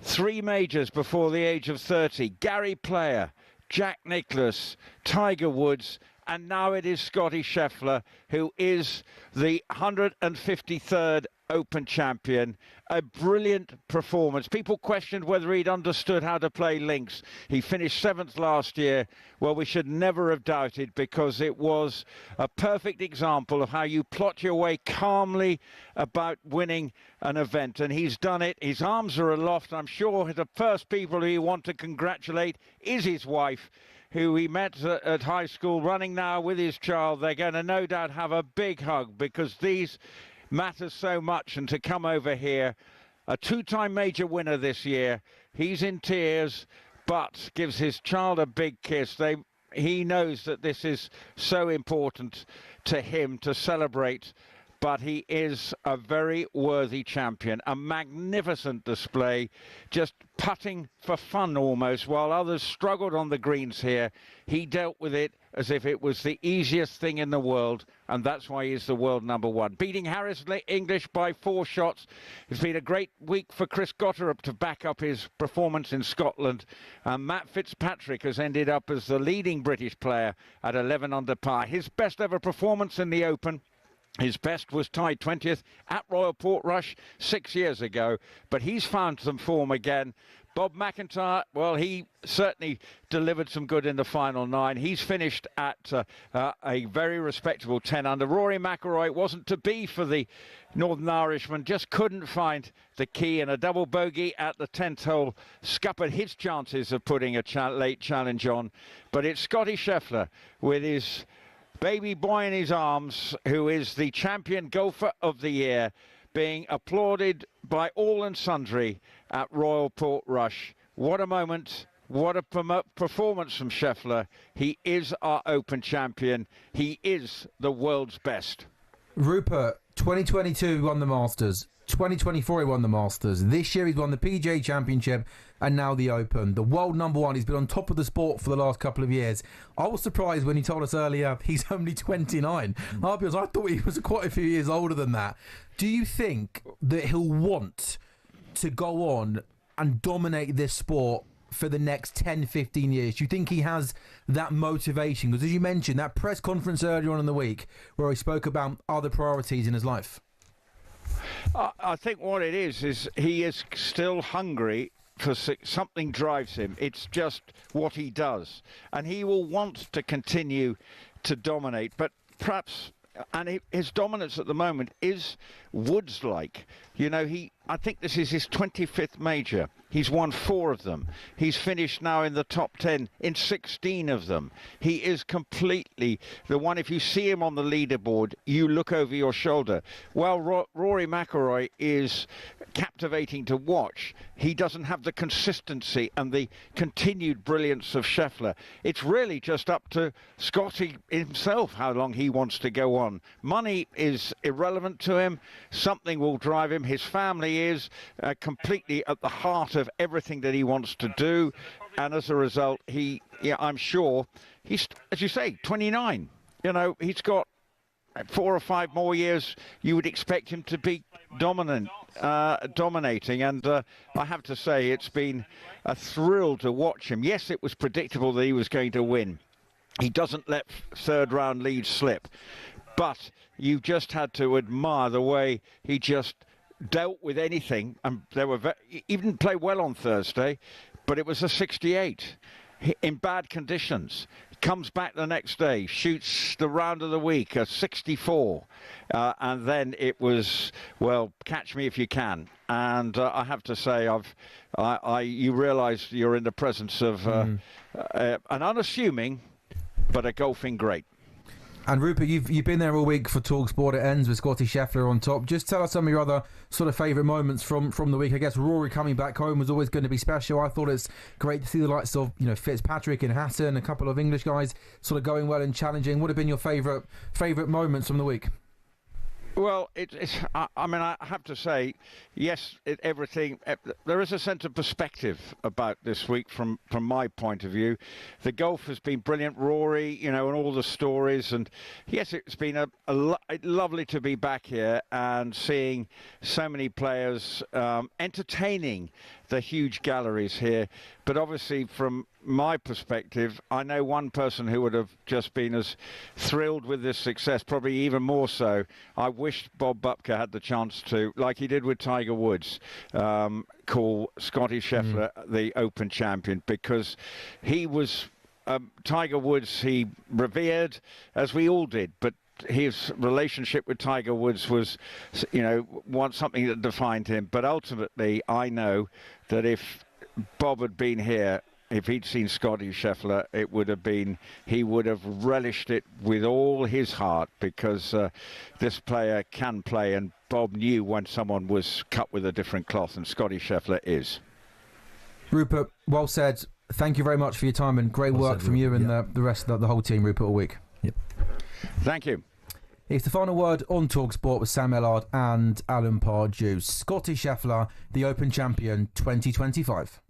3 majors before the age of 30. Gary Player, Jack Nicklaus, Tiger Woods, and now it is Scottie Scheffler, who is the 153rd Open champion. A brilliant performance. People questioned whether he'd understood how to play links. He finished 7th last year. Well, we should never have doubted, because it was a perfect example of how you plot your way calmly about winning an event, and he's done it. His arms are aloft. I'm sure the first people he want to congratulate is his wife, who he met at high school, running now with his child. They're going to no doubt have a big hug, because these matters so much. And to come over here, a 2-time major winner this year, he's in tears, but gives his child a big kiss. He knows that this is so important to him to celebrate, but he is a very worthy champion. A magnificent display, just putting for fun almost, while others struggled on the greens here. He dealt with it as if it was the easiest thing in the world, and that's why he's the world #1. Beating Harris English by 4 shots. It's been a great week for Chris Gotterup to back up his performance in Scotland. Matt Fitzpatrick has ended up as the leading British player at 11 under par. His best ever performance in the Open. His best was tied 20th at Royal Portrush 6 years ago, but he's found some form again. Bob McIntyre, well, he certainly delivered some good in the final 9. He's finished at a very respectable 10 under. Rory McIlroy wasn't to be for the Northern Irishman, just couldn't find the key, and a double bogey at the 10th hole scuppered his chances of putting a late challenge on. But it's Scottie Scheffler with his baby boy in his arms, who is the champion golfer of the year, being applauded by all and sundry at Royal Portrush. What a moment, what a performance from Scheffler. He is our Open champion. He is the world's best. Rupert, 2022 he won the Masters. 2024 he won the Masters. This year he's won the PGA Championship and now the Open. The world #1. He's been on top of the sport for the last couple of years. I was surprised when he told us earlier he's only 29. I'll be honest, I thought he was quite a few years older than that. Do you think that he'll want to go on and dominate this sport for the next 10, 15 years? Do you think he has that motivation? Because as you mentioned, that press conference earlier on in the week where he spoke about other priorities in his life. I think what it is he is still hungry for something drives him. It's just what he does. And he will want to continue to dominate. But perhaps, and his dominance at the moment is Woods-like. You know, I think this is his 25th major. He's won 4 of them. He's finished now in the top 10 in 16 of them. He is completely the one. If you see him on the leaderboard, you look over your shoulder. Well, Rory McIlroy is captivating to watch. He doesn't have the consistency and the continued brilliance of Scheffler. It's really just up to Scottie himself how long he wants to go on. Money is irrelevant to him. Something will drive him. His family is completely at the heart of everything that he wants to do, and as a result, I'm sure he's, as you say, 29. You know, he's got 4 or 5 more years. You would expect him to be dominating, and I have to say it's been a thrill to watch him. Yes, it was predictable that he was going to win. He doesn't let 3rd round leads slip, but you just had to admire the way he just dealt with anything. And he didn't play well on Thursday, but it was a 68 in bad conditions. Comes back the next day, shoots the round of the week, a 64, and then it was, well, catch me if you can. And I have to say, you realise you're in the presence of an unassuming but a golfing great. And Rupert, you've been there all week for talkSPORT. It ends with Scottie Scheffler on top. Just tell us some of your other sort of favourite moments from the week. I guess Rory coming back home was always going to be special. I thought it's great to see the likes of Fitzpatrick and Hatton, a couple of English guys sort of going well and challenging. What have been your favourite moments from the week? Well, I have to say, yes, everything. There is a sense of perspective about this week from my point of view. The golf has been brilliant, Rory, and all the stories. And yes, it's been lovely to be back here and seeing so many players entertaining the huge galleries here. But obviously, from my perspective, I know one person who would have just been as thrilled with this success, probably even more so. I wished Bob Bupka had the chance to, like he did with Tiger Woods, call Scottie Scheffler the Open champion, because he was Tiger Woods, he revered, as we all did, but his relationship with Tiger Woods was, something that defined him. But ultimately, I know that if Bob had been here, if he'd seen Scottie Scheffler, he would have relished it with all his heart, because this player can play, and Bob knew when someone was cut with a different cloth, and Scottie Scheffler is. Rupert, well said. Thank you very much for your time, and great work from you and the rest of the whole team, Rupert, all week. Yep. Thank you. It's the final word on talkSPORT with Sam Ellard and Alan Pardew. Scottie Scheffler, the Open champion 2025.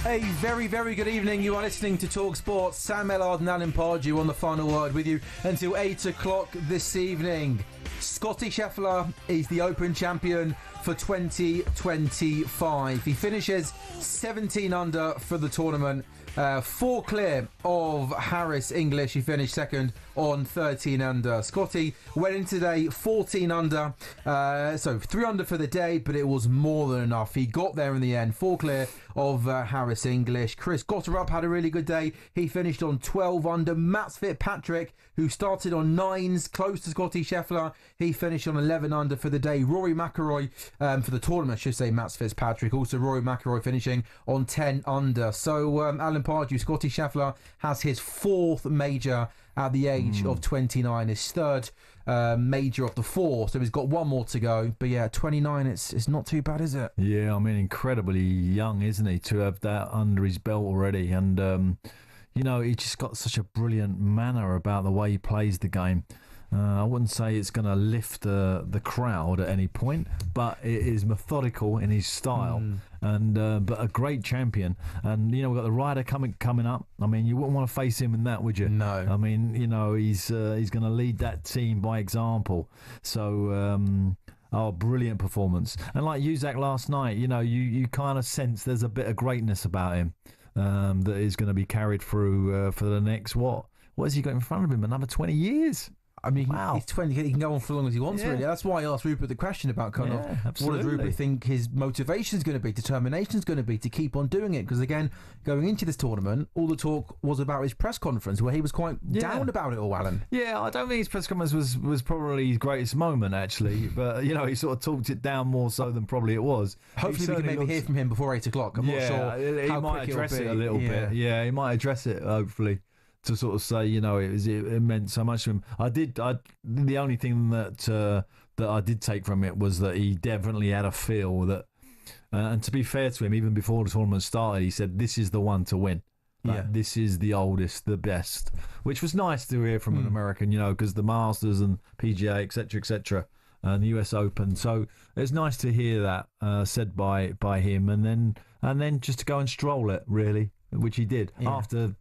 A very, very good evening. You are listening to talkSPORT. Sam Ellard and Alan Pardew on the final word with you until 8 o'clock this evening. Scottie Scheffler is the Open champion for 2025. He finishes 17 under for the tournament 4 clear of Harris English. He finished second on 13 under. Scotty went in today 14 under, so 3 under for the day, but it was more than enough. He got there in the end. 4 clear of Harris English. Chris Gotterup had a really good day. He finished on 12 under. Mats Fitzpatrick, who started on 9s, close to Scottie Scheffler, he finished on 11 under for the day. Rory McIlroy, for the tournament, I should say, Mats Fitzpatrick. Also, Rory McIlroy finishing on 10 under. So, Alan Pardew, Scottie Scheffler has his 4th major at the age of 29, his 3rd major of the 4, so he's got 1 more to go. But yeah, 29, it's not too bad, is it? Yeah, I mean, incredibly young, isn't he, to have that under his belt already? And you know, he just got such a brilliant manner about the way he plays the game. I wouldn't say it's going to lift the crowd at any point, but it is methodical in his style, and but a great champion. And you know, we've got the Ryder coming up. I mean, you wouldn't want to face him in that, would you? No. I mean, you know, he's going to lead that team by example. So. Brilliant performance. And like Isak last night, you know, you kind of sense there's a bit of greatness about him that is going to be carried through for the next, what has he got in front of him? Another 20 years? I mean, wow. He's 20. He can go on for as long as he wants, really. That's why I asked Rupert the question about kind of what does Rupert think his motivation is going to be, determination is going to be to keep on doing it. Because again, going into this tournament, all the talk was about his press conference, where he was quite down about it all, Alan. Yeah, I don't think his press conference was probably his greatest moment, actually. But, you know, he sort of talked it down more so than probably it was. Hopefully we can maybe hear from him before 8 o'clock. I'm not sure he how might quick address it'll it be. a little bit. Yeah, he might address it, hopefully, to sort of say, you know, it meant so much to him. The only thing that I did take from it was that he definitely had a feel that, and to be fair to him, even before the tournament started, he said, this is the one to win. This is the oldest, the best, which was nice to hear from an American, you know, because the Masters and PGA, etc., and the US Open. So it's nice to hear that said by him, and then just to go and stroll it, really. Which he did after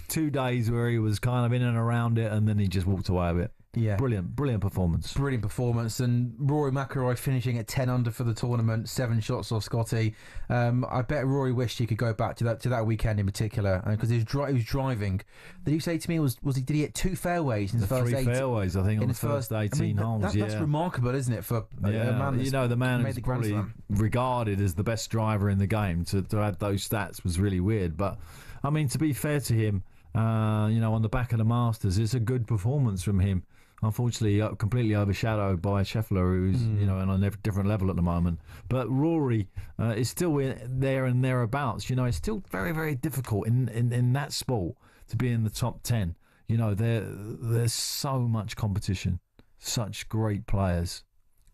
2 days where he was kind of in and around it, and then he just walked away with it. Yeah, brilliant performance. Brilliant performance, and Rory McIlroy finishing at 10 under for the tournament, 7 shots off Scotty. I bet Rory wished he could go back to that weekend in particular, because he was driving. Did you say to me did he hit 2 fairways in the first 3 fairways? I think on the first 18 holes. That's remarkable, isn't it, for a man? You know, the man who's probably regarded as the best driver in the game. To add those stats was really weird, but I mean, to be fair to him, you know, on the back of the Masters, it's a good performance from him. Unfortunately, completely overshadowed by Scheffler, who's you know, on a different level at the moment. But Rory is still there and thereabouts. You know, it's still very, very difficult in that sport to be in the top 10. You know, there's so much competition, such great players.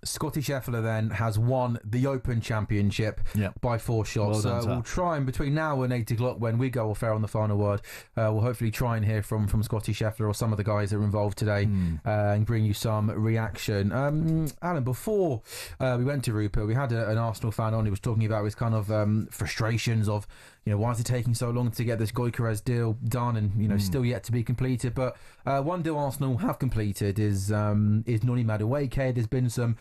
Scottie Scheffler then has won the Open Championship by 4 shots. Well done, we'll try and between now and 8 o'clock when we go off air on the final word, we'll hopefully try and hear from Scottie Scheffler or some of the guys that are involved today and bring you some reaction. Alan, before we went to Rupert, we had an Arsenal fan on who was talking about his kind of frustrations of, you know, why is it taking so long to get this Gyökeres deal done and, you know, still yet to be completed. But one deal Arsenal have completed is Noni Madueke. There's been some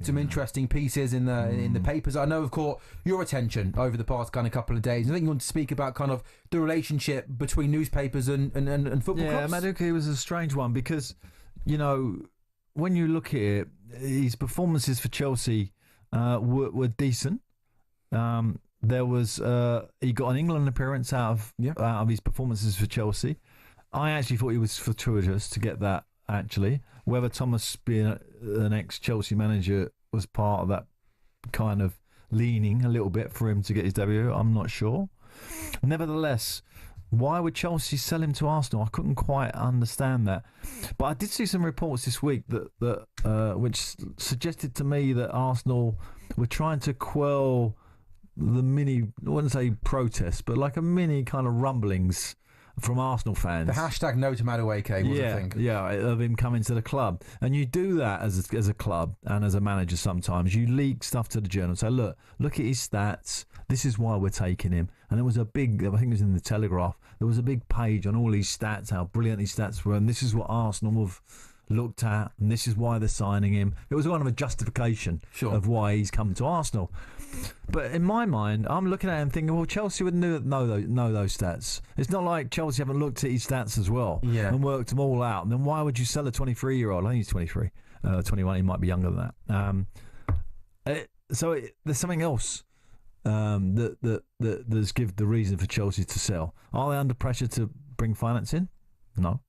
interesting pieces in the papers. I know have caught your attention over the past kind of couple of days. I think you want to speak about kind of the relationship between newspapers and football clubs. Yeah, Madueke was a strange one because, you know, when you look at it, his performances for Chelsea were decent. There was he got an England appearance out of his performances for Chelsea. I actually thought he was fortuitous to get that, actually. Whether Thomas, being an ex-Chelsea manager, was part of that kind of leaning a little bit for him to get his debut, I'm not sure. Nevertheless, why would Chelsea sell him to Arsenal? I couldn't quite understand that. But I did see some reports this week that which suggested to me that Arsenal were trying to quell the mini, I wouldn't say protest, but like a mini kind of rumblings from Arsenal fans. The hashtag no to Madueke was a thing. Yeah, of him coming to the club. And you do that as a club and as a manager sometimes. You leak stuff to the journal. Say, look at his stats. This is why we're taking him. And there was a big, I think it was in the Telegraph, there was a big page on all his stats, how brilliant his stats were. And this is what Arsenal looked at, and this is why they're signing him. It was kind of a justification of why he's come to Arsenal. But in my mind, I'm looking at it and thinking, well, Chelsea would know those stats. It's not like Chelsea haven't looked at his stats as well and worked them all out. And then why would you sell a 23-year-old? I think he's 23, 21. He might be younger than that. There's something else that's give the reason for Chelsea to sell. Are they under pressure to bring finance in? No.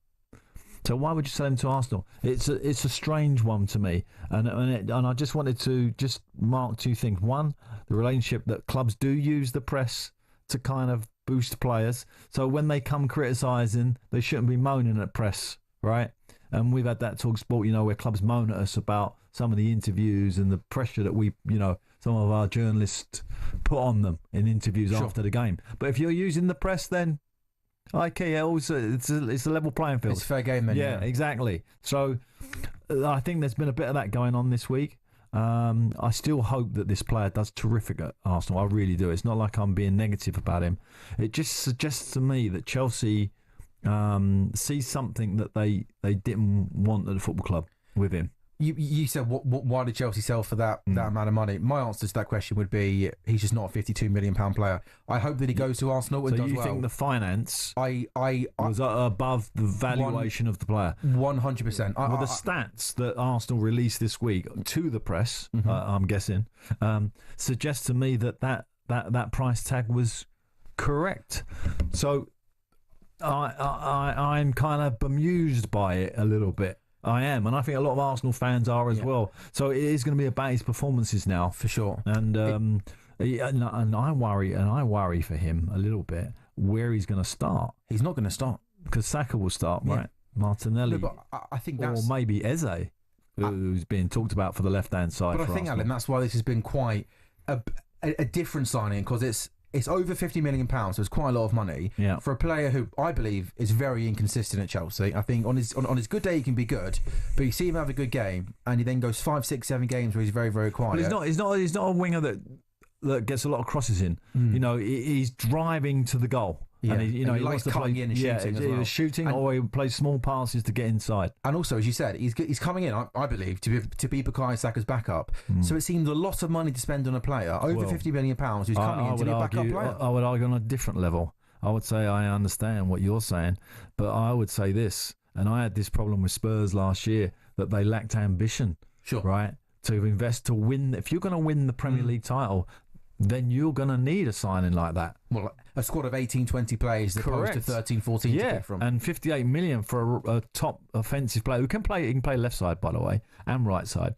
So why would you sell him to Arsenal? It's a strange one to me, and I just wanted to just mark two things. One, the relationship that clubs do use the press to kind of boost players. So when they come criticising, they shouldn't be moaning at press, right? And we've had that talkSPORT, where clubs moan at us about some of the interviews and the pressure that we, some of our journalists put on them in interviews after the game. But if you're using the press, then it's a level playing field. It's fair game then. Yeah, exactly. So I think there's been a bit of that going on this week. I still hope that this player does terrific at Arsenal. I really do. It's not like I'm being negative about him. It just suggests to me that Chelsea sees something that they didn't want at the football club with him. You said, why did Chelsea sell for that amount of money? My answer to that question would be, he's just not a £52 million player. I hope that he goes to Arsenal and does well. So you think the finance was above the valuation of the player? 100%. Well, the stats that Arsenal released this week to the press, I'm guessing, suggest to me that price tag was correct. So I'm kind of bemused by it a little bit. I am, and I think a lot of Arsenal fans are as well. So it is going to be about his performances now, for sure. And I worry for him a little bit where he's going to start. He's not going to start because Saka will start, right? Martinelli, no, but I think or maybe Eze, who's being talked about for the left-hand side. But I think, Alan, that's why this has been quite a different signing, because it's over £50 million, so it's quite a lot of money for a player who I believe is very inconsistent at Chelsea. I think on his good day he can be good, but you see him have a good game and he then goes 5, 6, 7 games where he's very, very quiet. But he's not a winger that gets a lot of crosses in. He's driving to the goal. Yeah. And he likes wants to coming play, in and shooting as well. Shooting, or he plays small passes to get inside. And also, as you said, he's coming in, I believe, to be Bukayo Saka's backup. So it seems a lot of money to spend on a player, over £50 million, who's coming in to be a backup player. I would argue on a different level. I would say I understand what you're saying, but I would say this, and I had this problem with Spurs last year, that they lacked ambition, right, to invest, to win. If you're going to win the Premier League title, then you're going to need a signing like that. Well, a squad of 18, 20 players as opposed to 13, 14 to pick from. And 58 million for a top offensive player who can play. He can play left side, by the way, and right side,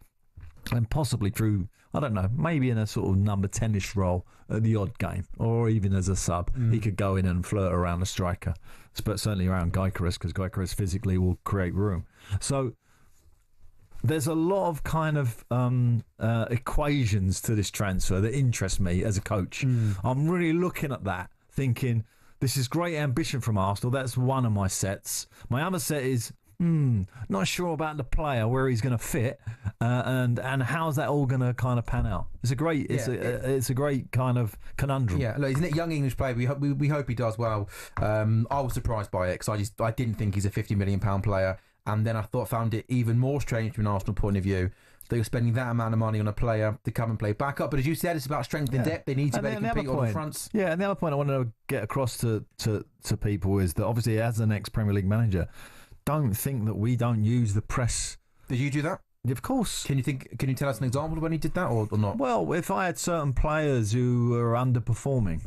and possibly through, I don't know, maybe in a sort of number 10-ish role at the odd game, or even as a sub. He could go in and flirt around the striker, but certainly around Gyökeres, because Gyökeres physically will create room. So there's a lot of kind of equations to this transfer that interest me as a coach. I'm really looking at that, thinking this is great ambition from Arsenal. That's one of my sets. My other set is not sure about the player, where he's going to fit, and how's that all going to kind of pan out. It's a great, it's a great kind of conundrum. Yeah, look, he's a young English player. We hope he does well. I was surprised by it because I didn't think he's a £50 million player. And then I found it even more strange from an Arsenal point of view. They were spending that amount of money on a player to come and play backup. But as you said, it's about strength and depth. They need to be able to compete on the fronts. Yeah, and the other point I want to get across to people is that obviously as an ex-Premier League manager, don't think that we don't use the press. Did you do that? Of course. Can you tell us an example of when you did that or not? Well, if I had certain players who were underperforming,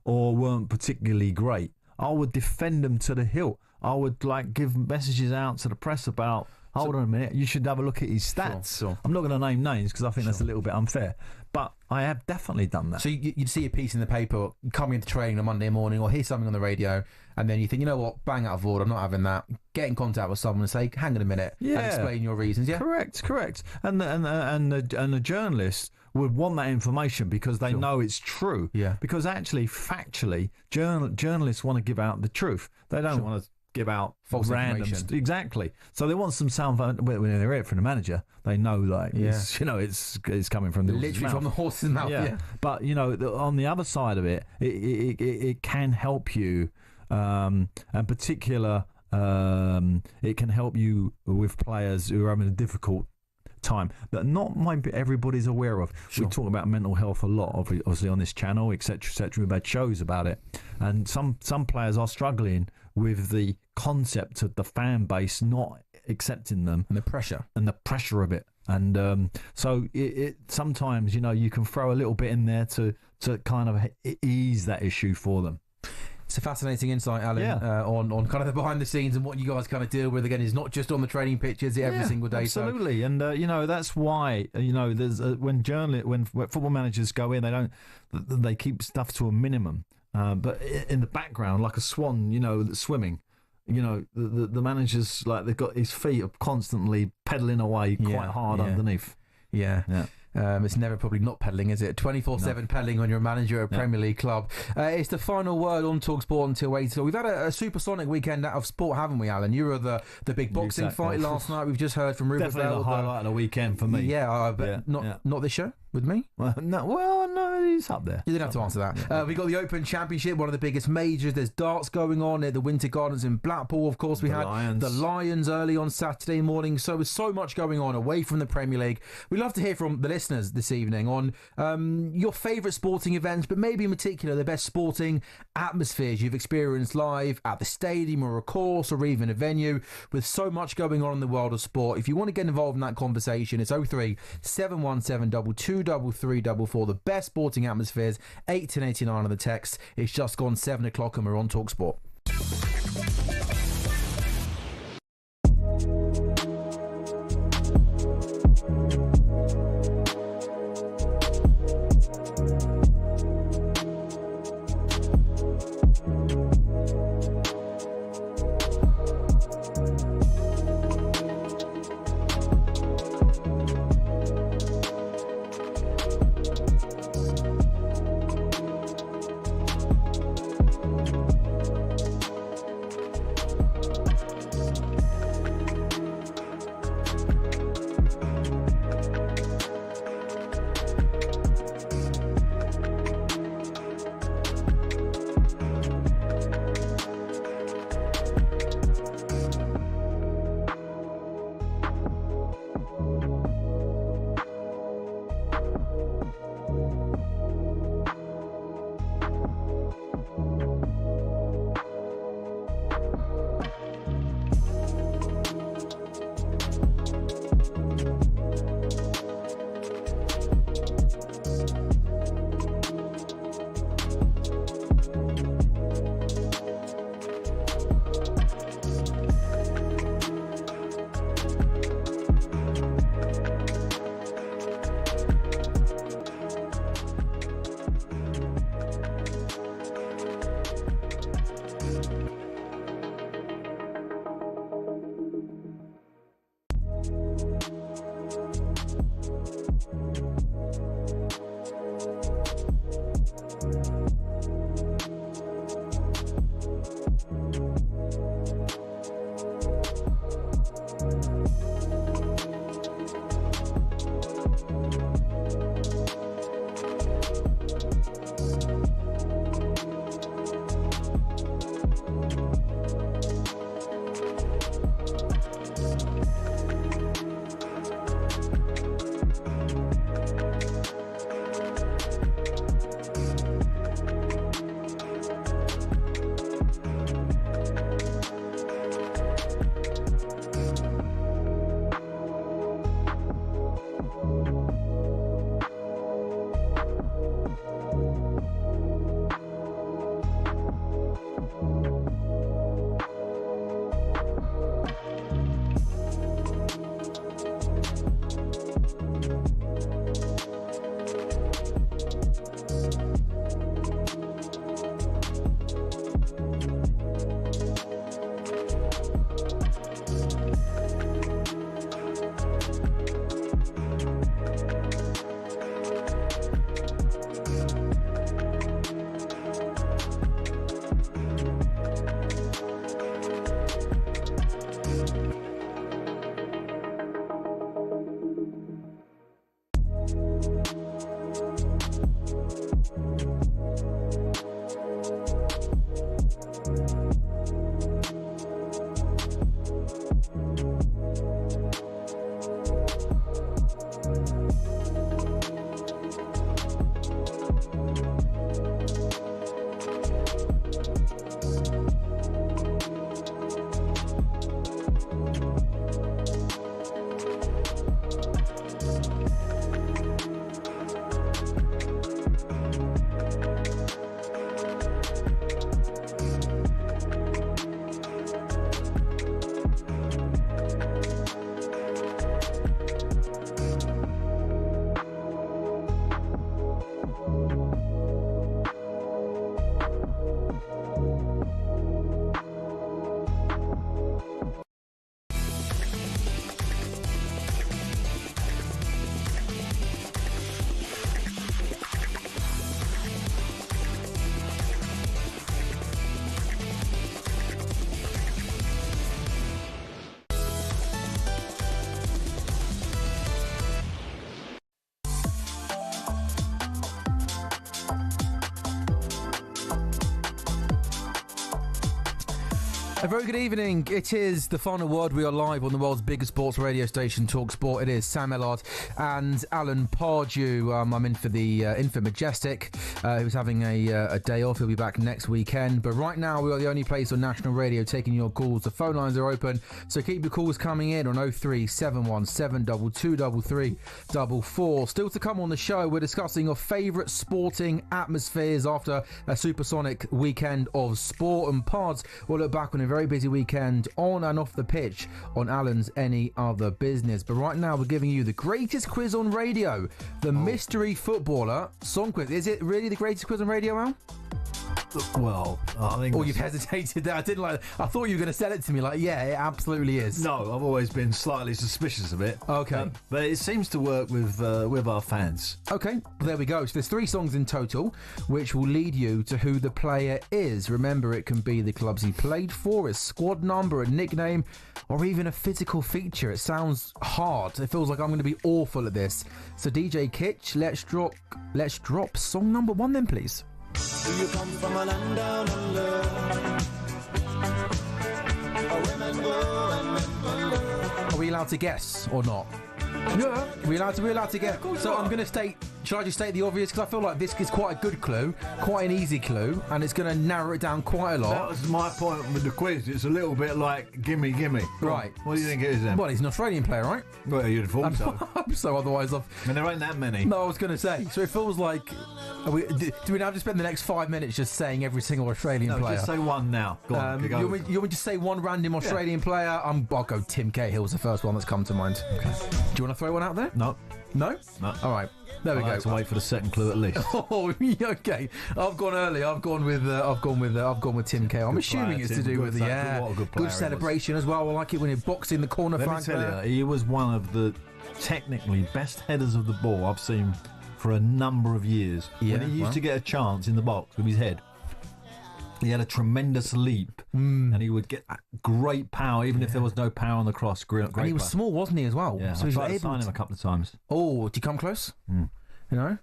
or weren't particularly great, I would defend them to the hilt. I would give messages out to the press about, hold on a minute, you should have a look at his stats. Sure. I'm not going to name names because I think that's a little bit unfair, but I have definitely done that. So you'd see a piece in the paper coming into training on Monday morning, or hear something on the radio, and then you think, you know what, bang out of order, I'm not having that. Get in contact with someone and say, hang on a minute, and explain your reasons. Yeah, correct. And the journalist would want that information because they know it's true. Yeah. Because actually, factually, journalists want to give out the truth. They don't want to give out false information. Exactly. So they want some sound. When they hear it from the manager, they know it's coming from the literally from the horse's mouth. Yeah. But on the other side of it, it can help you, and particular It can help you with players who are having a difficult time that not everybody's aware of. We talk about mental health a lot, obviously on this channel, etc. We've had shows about it, and some players are struggling with the concept of the fan base not accepting them and the pressure of it. And so it sometimes, you can throw a little bit in there to kind of ease that issue for them. It's a fascinating insight, Alan, on kind of the behind the scenes and what you guys kind of deal with. Again, is not just on the training pitches every single day. Absolutely, and that's why there's when football managers go in, they keep stuff to a minimum. But in the background, like a swan, that's swimming. The managers, like, they've got his feet are constantly pedalling away quite hard underneath. Yeah. It's never probably not pedalling, is it? 24/7 pedalling when you're a manager at a Premier League club. It's the final word on talkSPORT until 8 o'clock. We've had a supersonic weekend out of sport, haven't we, Alan? You were the big boxing fight last night. We've just heard from Ruben. Definitely the highlight of the weekend for me. Yeah, but not this show with me? No, he's up there. You didn't have to answer that. We got the Open Championship, one of the biggest majors. There's darts going on at the Winter Gardens in Blackpool. Of course, we had the Lions early on Saturday morning. So there's so much going on away from the Premier League. We'd love to hear from the listeners this evening on your favourite sporting events, but maybe in particular the best sporting atmospheres you've experienced live at the stadium or a course or even a venue. With so much going on in the world of sport, if you want to get involved in that conversation, it's 03 717 223344. The best sporting atmospheres, 1889 on the text. It's just gone 7 o'clock and we're on talkSPORT. A very good evening. It is the final word. We are live on the world's biggest sports radio station, talkSPORT. It is Sam Ellard and Alan Pardew. I'm in for Majestic, who's having a day off. He'll be back next weekend. But right now, we are the only place on national radio taking your calls. The phone lines are open, so keep your calls coming in on 03717 223344. Still to come on the show, we're discussing your favourite sporting atmospheres after a supersonic weekend of sport and pods. We'll look back on a very busy weekend on and off the pitch on Alan's Any Other Business. But right now, we're giving you the greatest quiz on radio, the Mystery Footballer Song Quiz. Is it really the greatest quiz on radio, Al? Well, I think... Or you've hesitated there. I didn't like... I thought you were going to sell it to me like, yeah, it absolutely is. No, I've always been slightly suspicious of it. Okay. But it seems to work with our fans. Okay, there we go. So there's 3 songs in total, which will lead you to who the player is. Remember, it can be the clubs he played for, his squad number, a nickname, or even a physical feature. It sounds hard. It feels like I'm going to be awful at this. So DJ Kitch, let's drop song number 1 then, please. Do you come from a land down under? Women go and men wonder. Are we allowed to guess or not? Yeah. We're allowed to guess. So I'm going to state... Should I just state the obvious? Because I feel like this is quite a good clue, quite an easy clue, and it's going to narrow it down quite a lot. That was my point with the quiz. It's a little bit like gimme. Right. What do you think it is then? Well, he's an Australian player, right? Well, you'd have thought so. So otherwise I've... I mean, there ain't that many. No, I was going to say. So it feels like... do we now have to spend the next 5 minutes just saying every single Australian player? Just say one now. Go on. You want me to say one random Australian player? I'll go Tim Cahill's the first one that's come to mind. Okay. Do you want to throw one out there? No. No? No. All right. There we go. I have to wait for the second clue at least. Oh, okay. I've gone early. I've gone with Tim Cahill. I'm assuming it's to do with the good celebration as well. I like it when you're boxing the corner flag. Let me tell you, he was one of the technically best headers of the ball I've seen for a number of years. Yeah, when he used to get a chance in the box with his head, he had a tremendous leap, and he would get great power, even if there was no power on the cross. Great and he was power. small, wasn't he, as well? Yeah, so I he tried was to sign him a couple of times. Oh, did you come close? You know?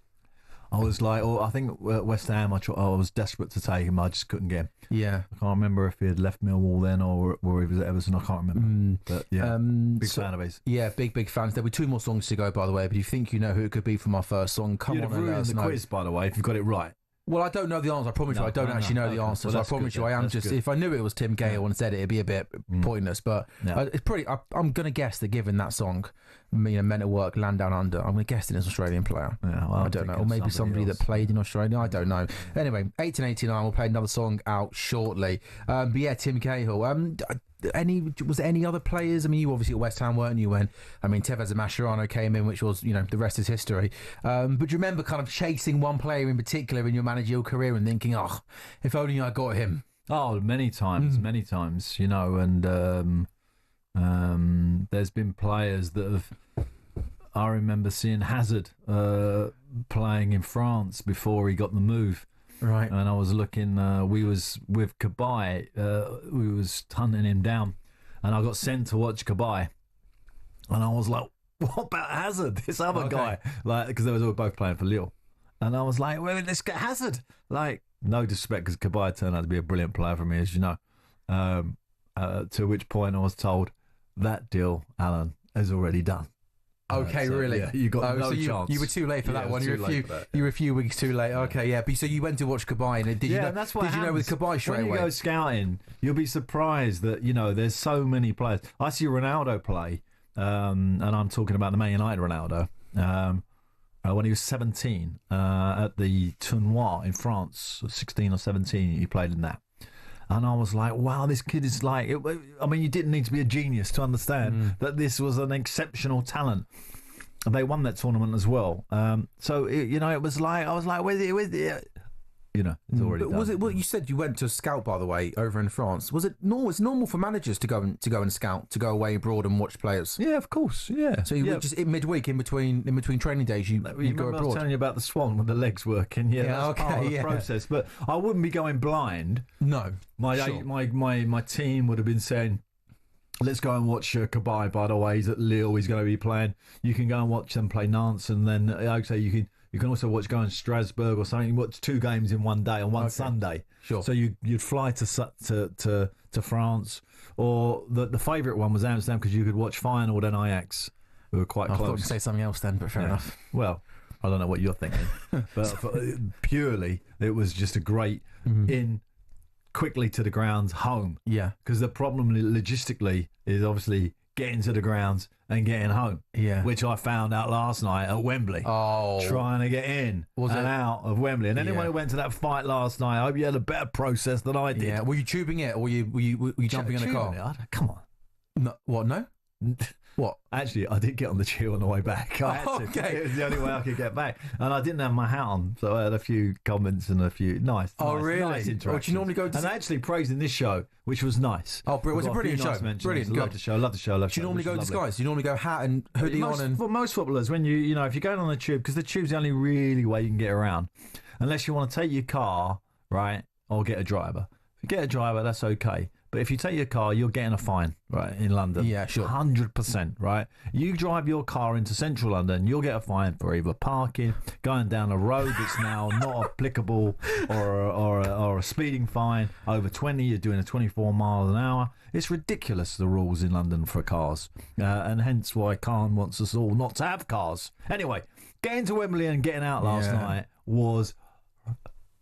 I was like, I think West Ham, I was desperate to take him. I just couldn't get him. Yeah. I can't remember if he had left Millwall then or he was at Everton. I can't remember. But yeah, big fan of his. Yeah, big fans. There'll be 2 more songs to go, by the way. But if you think you know who it could be from our first song, come You'd on have and let ruined us the know. quiz, by the way, if you've got it right. Well, I don't know the answer. I promise you, I don't actually know the answer. Well, so I promise you, I am just. If I knew it was Tim Cahill and said it, it'd be a bit pointless. But it's pretty. I'm going to guess that given that song, Men at Work, Land Down Under, I'm going to guess it is an Australian player. Yeah, well, I don't know, or maybe somebody that played in Australia. I don't know. Anyway, 1889. We'll play another song out shortly. But yeah, Tim Cahill. Was there any other players? I mean, you obviously at West Ham, weren't you? When Tevez and Mascherano came in, which was the rest is history. But do you remember kind of chasing one player in particular in your managerial career and thinking, oh, if only I got him? Oh, many times, and there's been players that have. I remember seeing Hazard playing in France before he got the move. Right. And I was looking, we was with Cabaye, we was hunting him down, and I got sent to watch Cabaye. And I was like, what about Hazard, this other guy? Like, because they were both playing for Lille. And I was like, well, let's get Hazard. Like, no disrespect, because Cabaye turned out to be a brilliant player for me, as you know. To which point I was told, that deal, Alan, is already done. Okay, so, really? Yeah, you got no chance. You were too late for that one. You were a few weeks too late. Okay, yeah. But so you went to watch Cabaye, and did you know? That's what did you know with Cabaye straight away? When you go scouting, you'll be surprised that there's so many players. I see Ronaldo play, and I'm talking about the Man United Ronaldo. When he was 17 at the Tournoi in France, 16 or 17, he played in that. And I was like, wow, this kid is like... you didn't need to be a genius to understand that this was an exceptional talent. And they won that tournament as well. So, it was like... I was like, where's the... it's already done. Was it? Well, you said you went to scout, by the way, over in France. Was it normal? It's normal for managers to go and scout, to go away abroad and watch players. Yeah, of course. Yeah. So you just in midweek, in between training days, you go abroad. I was telling you about the Swan with the legs working. Yeah, that's part of the process. But I wouldn't be going blind. No. My team would have been saying, let's go and watch Cabaye. By the way, he's at Lille. He's going to be playing. You can go and watch them play Nantes, and then you You can also go in Strasbourg or something. You watch 2 games in one day on one Sunday. Sure. So you'd fly to France, or the favourite one was Amsterdam because you could watch Feyenoord and Ajax, who were quite I close. thought you'd say something else then, but fair enough. Well, I don't know what you're thinking, but purely it was just a great in quickly to the grounds home. Yeah. Because the problem logistically is obviously getting to the grounds and getting home. Yeah. Which I found out last night at Wembley. Oh. Trying to get in out of Wembley. And anyone who went to that fight last night, I hope you had a better process than I did. Yeah. Were you tubing it, or were you jumping in a car? Come on. No, what? No. What? Actually, I did get on the tube on the way back. I had to. Okay. It was the only way I could get back. And I didn't have my hat on, so I had a few comments and a few nice really? Nice interactions. Or do you normally go to and actually praising this show, which was nice. Oh, it was a brilliant show. Brilliant. Love the show. Love the show. Do you normally go disguised? Do you normally go hat and hoodie on? And most footballers, when you know, if you're going on the tube, because the tube's the only really way you can get around, unless you want to take your car, right, or get a driver. If you get a driver, that's okay. But if you take your car, you're getting a fine, right, in London. Yeah, sure. 100%, right? You drive your car into central London, you'll get a fine for either parking, going down a road that's now not applicable, or a speeding fine. Over 20, you're doing a 24 miles an hour. It's ridiculous, the rules in London for cars. And hence why Khan wants us all not to have cars. Anyway, getting to Wembley and getting out last night was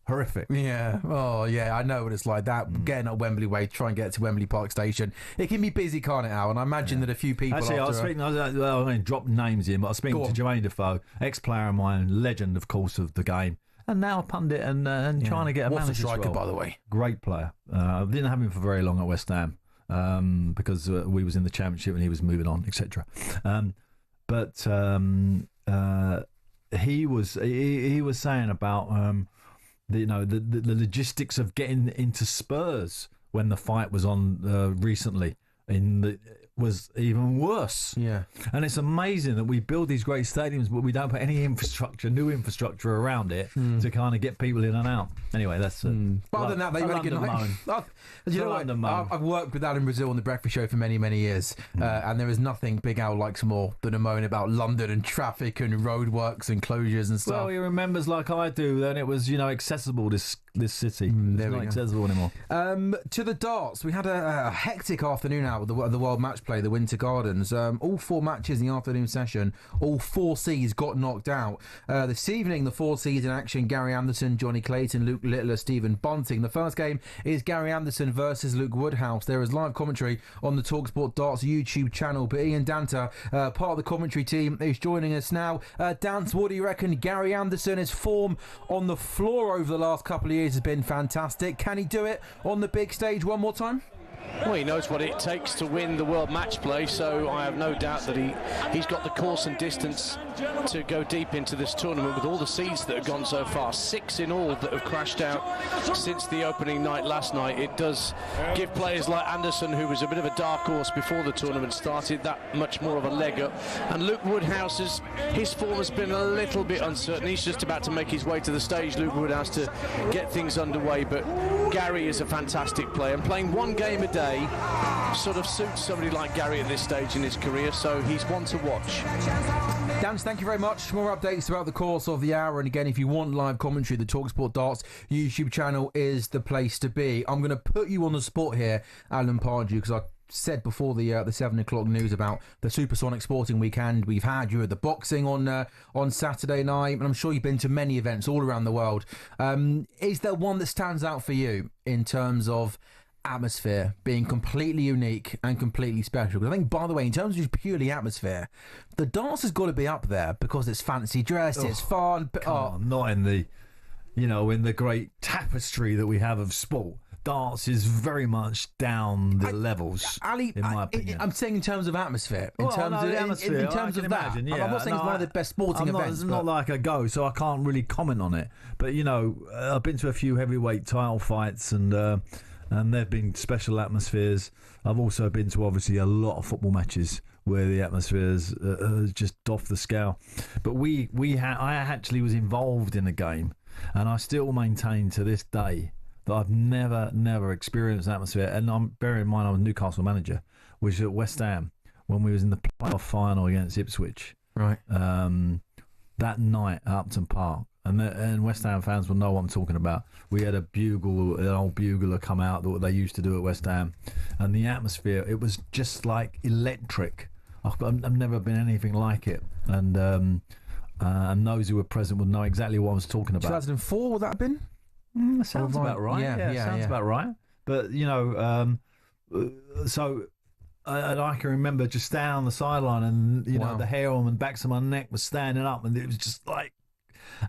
horrific. Yeah. Oh, yeah. I know what it's like. That getting up Wembley Way, try and get to Wembley Park Station. It can be busy, can't it, Al? And I imagine that a few people. Actually, I was speaking. I going to drop names in, but I was speaking to Jermaine Defoe, ex-player of mine, legend, of course, of the game, and now a pundit and trying to get a manager's striker, role. by the way. Great player. I didn't have him for very long at West Ham because we was in the Championship and he was moving on, etc. But he was saying about. The logistics of getting into Spurs when the fight was on recently was even worse. Yeah. And it's amazing that we build these great stadiums, but we don't put any new infrastructure around it to kind of get people in and out. Anyway, that's. But other than that, they've had a good night. You know what? I've worked with Al in Brazil on the Breakfast Show for many, many years, and there is nothing Big Al likes more than a moan about London and traffic and roadworks and closures and stuff. Well, he remembers like I do. Then it was accessible. This city. It's not accessible anymore. To the darts, we had a hectic afternoon out with the World Match Play, the Winter Gardens. All 4 matches in the afternoon session, all 4 Cs got knocked out. This evening, the 4 Cs in action: Gary Anderson, Johnny Clayton, Luke Littler, Stephen Bunting. The first game is Gary Anderson versus Luke Woodhouse. There is live commentary on the talkSPORT Darts YouTube channel. But Ian Danter, part of the commentary team, is joining us now. Dance, what do you reckon? Gary Anderson, his form on the floor over the last couple of years has been fantastic. Can he do it on the big stage one more time? Well, he knows what it takes to win the World Match Play, so I have no doubt that he's got the course and distance to go deep into this tournament with all the seeds that have gone so far. 6 in all that have crashed out since the opening night last night. It does give players like Anderson, who was a bit of a dark horse before the tournament started, that much more of a leg up. And Luke Woodhouse, his form has been a little bit uncertain. He's just about to make his way to the stage, Luke Woodhouse, to get things underway. But Gary is a fantastic player, and playing 1 game a day sort of suits somebody like Gary at this stage in his career, so he's one to watch. Dance, thank you very much. More updates throughout the course of the hour, and again, if you want live commentary, the talkSPORT Darts YouTube channel is the place to be. I'm going to put you on the spot here, Alan Pardew, because I said before the 7 o'clock news about the Supersonic Sporting Weekend we've had. You were at the boxing on Saturday night, and I'm sure you've been to many events all around the world. Is there one that stands out for you in terms of atmosphere being completely unique and completely special? Because I think, by the way, in terms of just purely atmosphere, the darts has got to be up there because it's fancy dressed, it's fun. Not in the, in the great tapestry that we have of sport. Darts is very much down the levels, Ali, in my opinion. I'm saying in terms of atmosphere. In terms of that. Yeah. I'm not saying it's one of the best sporting events. It's not like I go, so I can't really comment on it. But, I've been to a few heavyweight title fights, and they've been special atmospheres. I've also been to, obviously, a lot of football matches where the atmosphere's just off the scale. But I actually was involved in a game, and I still maintain to this day that I've never experienced an atmosphere. And I'm bearing in mind I was Newcastle manager, which was at West Ham when we was in the playoff final against Ipswich. Right. that night at Upton Park, and West Ham fans will know what I'm talking about. We had an old bugler come out that they used to do at West Ham, and the atmosphere, it was just like electric. I've never been anything like it, and those who were present would know exactly what I was talking about. 2004, would that have been? Sounds about right. Yeah, sounds about right. But and I can remember just standing on the sideline, and the hair on the backs of my neck was standing up, and it was just like.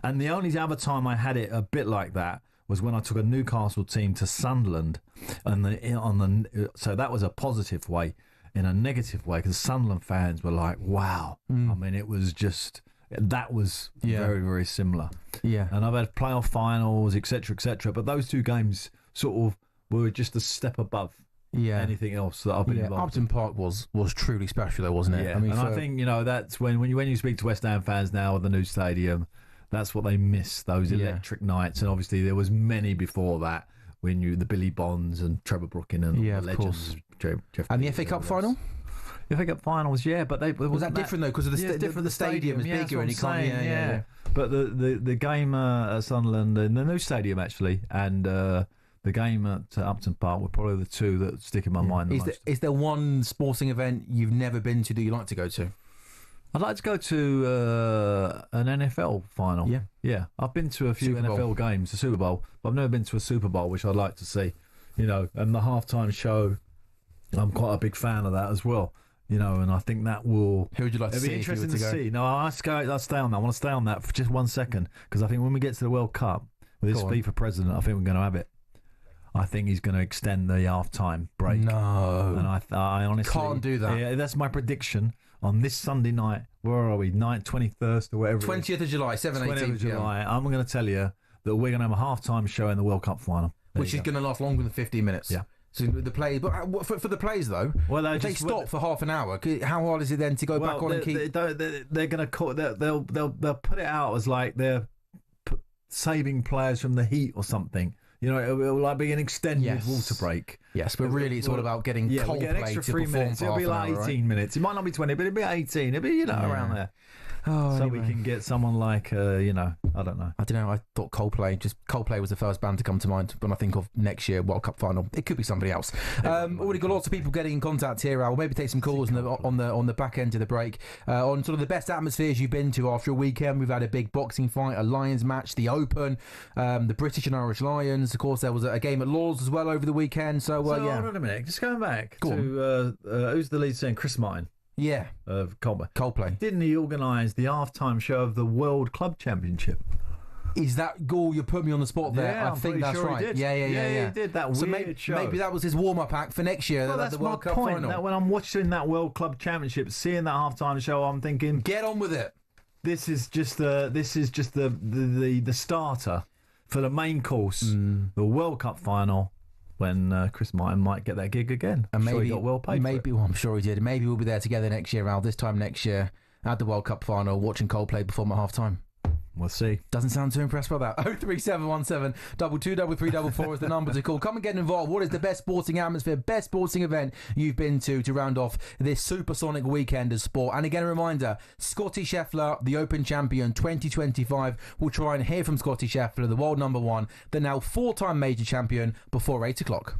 And the only other time I had it a bit like that was when I took a Newcastle team to Sunderland, so that was a positive way. In a negative way, because Sunderland fans were like, "Wow!" I mean, it was just that was very, very similar. Yeah, and I've had playoff finals, etc., etc. But those two games sort of were just a step above anything else that I've been involved. Upton Park was truly special, though, wasn't it? Yeah, I think that's when you speak to West Ham fans now at the new stadium, that's what they miss, those electric nights. And obviously there was many before that. When the Billy Bonds and Trevor Brooking and the legends. And the FA Cup final? The FA Cup finals, but was that different though? Because of the stadium is bigger and you can't. But the game at Sunderland in the new stadium actually, and the game at Upton Park were probably the two that stick in my mind the most. Is there one sporting event you've never been to that you like to go to? I'd like to go to an NFL final. Yeah. I've been to a few NFL games, the Super Bowl, but I've never been to a Super Bowl, which I'd like to see. And the halftime show, I'm quite a big fan of that as well. And I think that will. Who would you like to see? It'd be interesting to see. No, I'll stay on that. I want to stay on that for just 1 second, because I think when we get to the World Cup with this FIFA president, I think we're going to have it. I think he's going to extend the halftime break. No, and I honestly can't do that. Yeah, that's my prediction. On this Sunday night, where are we? 21st or whatever. 20th of July, 7:18 July. I'm going to tell you that we're going to have a half-time show in the World Cup final, which is going to last longer than 15 minutes. Yeah. So the players, but for the players though, if they stop for half an hour, how hard is it then to go back on and keep? They're going to call. They'll put it out as like they're saving players from the heat or something. It'll like be an extended water break. Yes, but really it's all about getting Coldplay to perform 3 minutes. It'll be like 18 minutes. It might not be 20, but it'll be 18. It'll be, around there. We can get someone like, I don't know. I thought Coldplay was the first band to come to mind when I think of next year World Cup final. It could be somebody else. Already got lots of people getting in contact here. We'll maybe take some calls on the back end of the break on sort of the best atmospheres you've been to after a weekend. We've had a big boxing fight, a Lions match, the Open, the British and Irish Lions. Of course, there was a game at Lord's as well over the weekend. So hold on a minute. Just going back to who's the lead singer? Chris Martin. Yeah. Of Coldplay. Didn't he organise the halftime show of the World Club Championship? Is that goal? You put me on the spot there. Yeah, I think that's sure right. He did. Yeah. He did that weird show. Maybe that was his warm-up act for next year. That's the World Cup point. final. That when I'm watching that World Club Championship, seeing that halftime show, I'm thinking, get on with it. This is just the starter for the main course, the World Cup final. When Chris Martin might get that gig again. And maybe he got well paid. I'm sure he did. Maybe we'll be there together next year, Al. This time next year at the World Cup final, watching Coldplay perform at half time. We'll see. Doesn't sound too impressed by that. 03717 223344 is the number to call. Come and get involved. What is the best sporting atmosphere, best sporting event you've been to round off this supersonic weekend of sport? And again, a reminder, Scottie Scheffler, the Open champion 2025. We'll try and hear from Scottie Scheffler, the world number one, the now 4-time major champion, before 8 o'clock.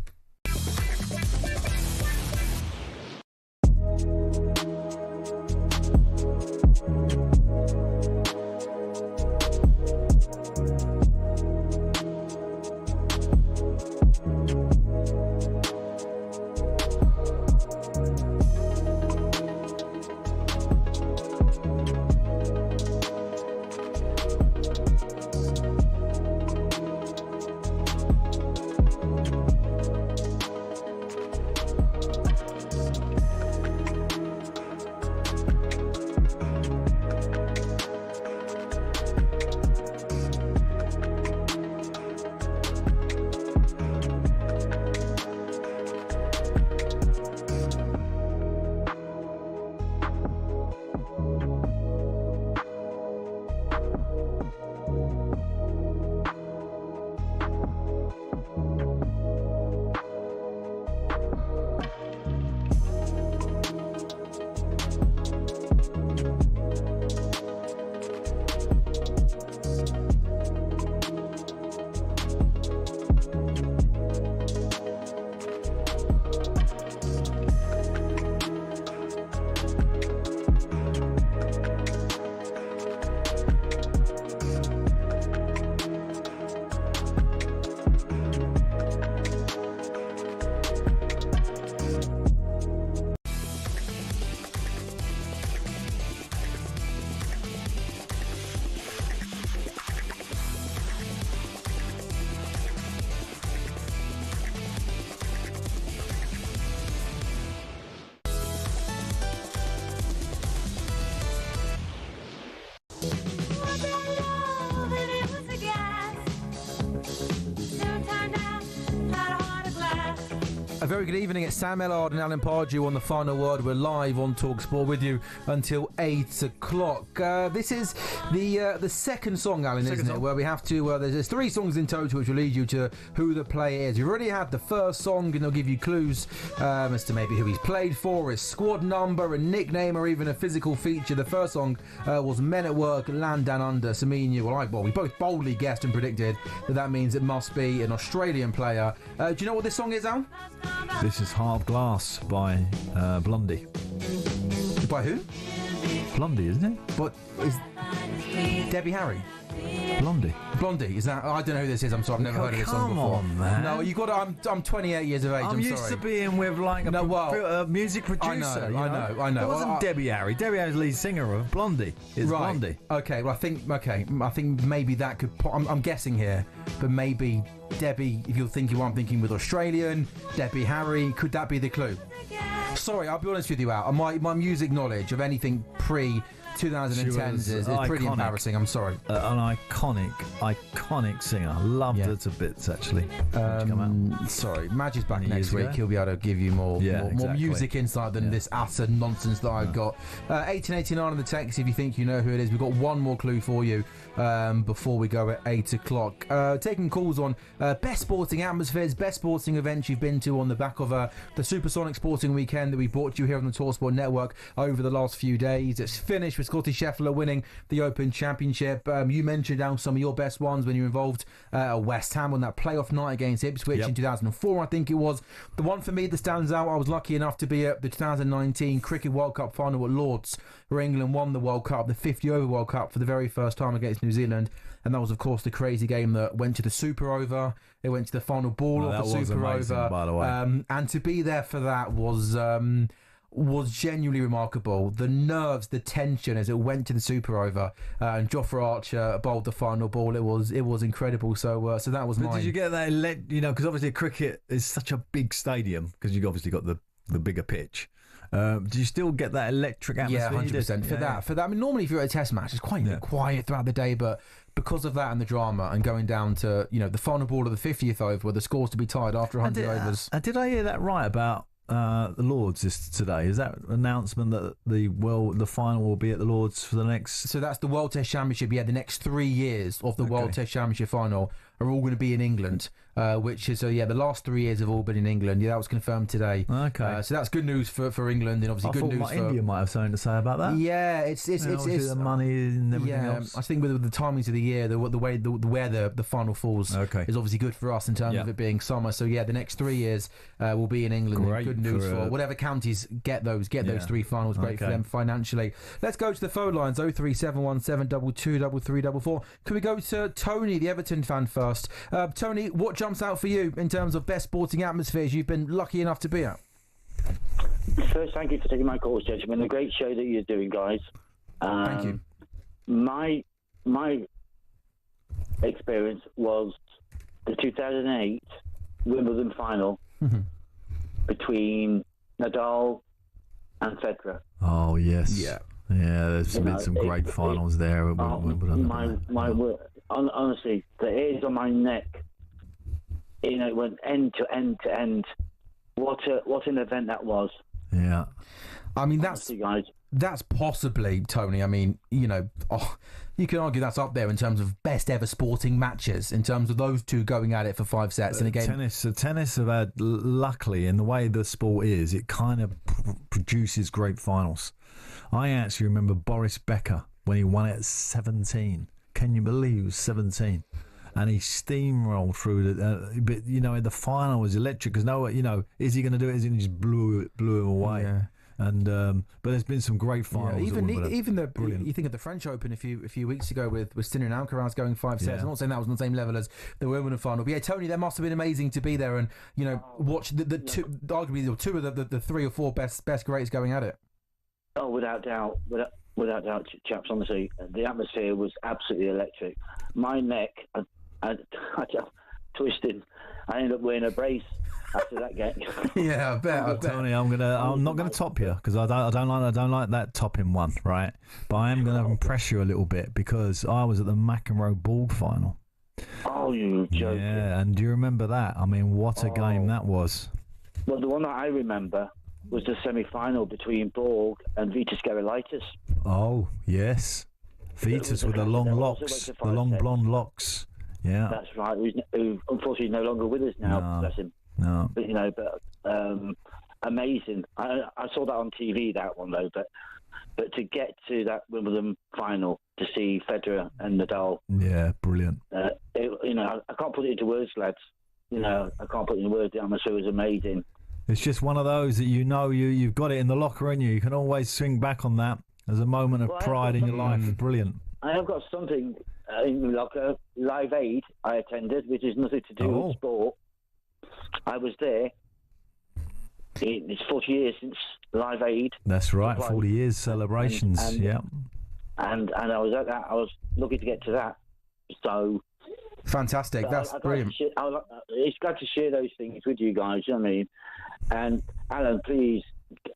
very good evening. It's Sam Ellard and Alan Pardew on The Final Word. We're live on talkSPORT with you until 8 o'clock. This is the second song, Alan, isn't it? Where we have to... there's 3 songs in total which will lead you to who the player is. You've already had the first song, and they'll give you clues as to maybe who he's played for, his squad number, a nickname, or even a physical feature. The first song was Men at Work, Land Down Under, Semenyo. Well, we both boldly guessed and predicted that means it must be an Australian player. Do you know what this song is, Al? This is Hard Glass by Blondie. By who? Blondie, isn't it? But is Debbie Harry? Blondie, is that? I don't know who this is. I'm sorry, I've never heard of this song before. Come on, man. No, you got. I'm 28 years of age. I'm used to being with like a music producer. I know. It wasn't Debbie Harry. Debbie Harry's lead singer of Blondie. It's right. Blondie. Okay. Well, I think maybe that could. I'm guessing here, but maybe Debbie. If you're thinking what I'm thinking with Australian, Debbie Harry, could that be the clue? Sorry, I'll be honest with you, Al. My music knowledge of anything pre 2010s is pretty embarrassing. I'm sorry. An iconic singer. Loved her to bits, actually. Sorry, Madge is back next week. He'll be able to give you more music insight than this utter nonsense that I've got. 1889 on the text if you think you know who it is. We've got one more clue for you before we go at 8 o'clock. Taking calls on best sporting atmospheres, best sporting events you've been to on the back of the Supersonic Sporting Weekend that we brought you here on the talkSPORT Network over the last few days. It's finished with Scottie Scheffler winning the Open Championship. You mentioned down some of your best ones when you were involved at West Ham on that playoff night against Ipswich in 2004, I think it was. The one for me that stands out, I was lucky enough to be at the 2019 Cricket World Cup final at Lords, where England won the World Cup, the 50 over World Cup, for the very first time against New Zealand. And that was, of course, the crazy game that went to the Super Over. It went to the final ball of the Super amazing, Over. by the way. And to be there for that was genuinely remarkable. The nerves, the tension as it went to the Super Over, and Jofra Archer bowled the final ball. It was incredible. So that was mine. Did you get that? Because obviously cricket is such a big stadium because you've obviously got the bigger pitch. Do you still get that electric atmosphere? Yeah, 100%. For that, I mean, normally if you're at a Test match, it's quite quiet throughout the day, but because of that and the drama and going down to the final ball of the 50th over, where the score's to be tied after 100 overs. Did I hear that right about the Lords today? Is that announcement that the final will be at the Lords for the next? So that's the World Test Championship. Yeah, the next 3 years of the World Test Championship final are all going to be in England, which is the last 3 years have all been in England. Yeah, that was confirmed today. Okay, so that's good news for England, and obviously good news for India. Might have something to say about that. Yeah, it's the money and everything else. I think with the timings of the year, the way where the final falls is obviously good for us in terms of it being summer. So yeah, the next 3 years will be in England. Great good news for whatever counties get those 3 finals. Great for them financially. Let's go to the phone lines. 03717223344. Can we go to Tony, the Everton fan, first? Tony, what jumps out for you in terms of best sporting atmospheres you've been lucky enough to be at? First, thank you for taking my calls, gentlemen. A great show that you're doing, guys. Thank you. My experience was the 2008 Wimbledon final between Nadal and Federer. Oh yes, yeah. There's been some great finals there at Wimbledon. Honestly, the hairs on my neck. It went end to end to end. What an event that was. Yeah. I mean, honestly, guys. That's possibly, Tony. I mean, you can argue that's up there in terms of best ever sporting matches, in terms of those two going at it for 5 sets. And again, tennis have had, luckily, in the way the sport is, it kind of produces great finals. I actually remember Boris Becker when he won it at 17. Can you believe he was 17? And he steamrolled through but the final was electric because is he going to do it? Is he just blew him away? Yeah. And but there's been some great finals. Even you think of the French Open a few weeks ago with Sinner and Alcaraz going 5 sets. I'm not saying that was on the same level as the Wimbledon final, but yeah, Tony, that must have been amazing to be there and watch the two, arguably two of the 3 or 4 best greats going at it. Oh, without doubt, chaps. Honestly, the atmosphere was absolutely electric. My neck, I just twisted. I ended up wearing a brace after that game. Yeah, I bet. Tony, I'm not gonna top you because I don't like that topping one, right? But I am gonna impress you a little bit because I was at the McEnroe Bald final. Oh, you joking? Yeah, and do you remember that? I mean, what a game that was. Well, the one that I remember was the semi-final between Borg and Vitas Gerulaitis. Oh, yes. Vitas with the long locks, the long blonde locks. Yeah. That's right. Who unfortunately is no longer with us now. No. Bless him. No. But amazing. I saw that on TV, that one though. But to get to that Wimbledon final, to see Federer and Nadal. Yeah, brilliant. I can't put it into words, lads. I can't put it into words. The atmosphere was amazing. It's just one of those that you've got it in the locker, and you can always swing back on that as a moment of pride in your life. Brilliant. I have got something like a Live Aid I attended, which is nothing to do with sport. I was there. It's 40 years since Live Aid. That's right, 40 years celebrations. And I was at that. I was looking to get to that. So fantastic. That's brilliant. It's glad to share those things with you guys. You know what I mean? And Alan, please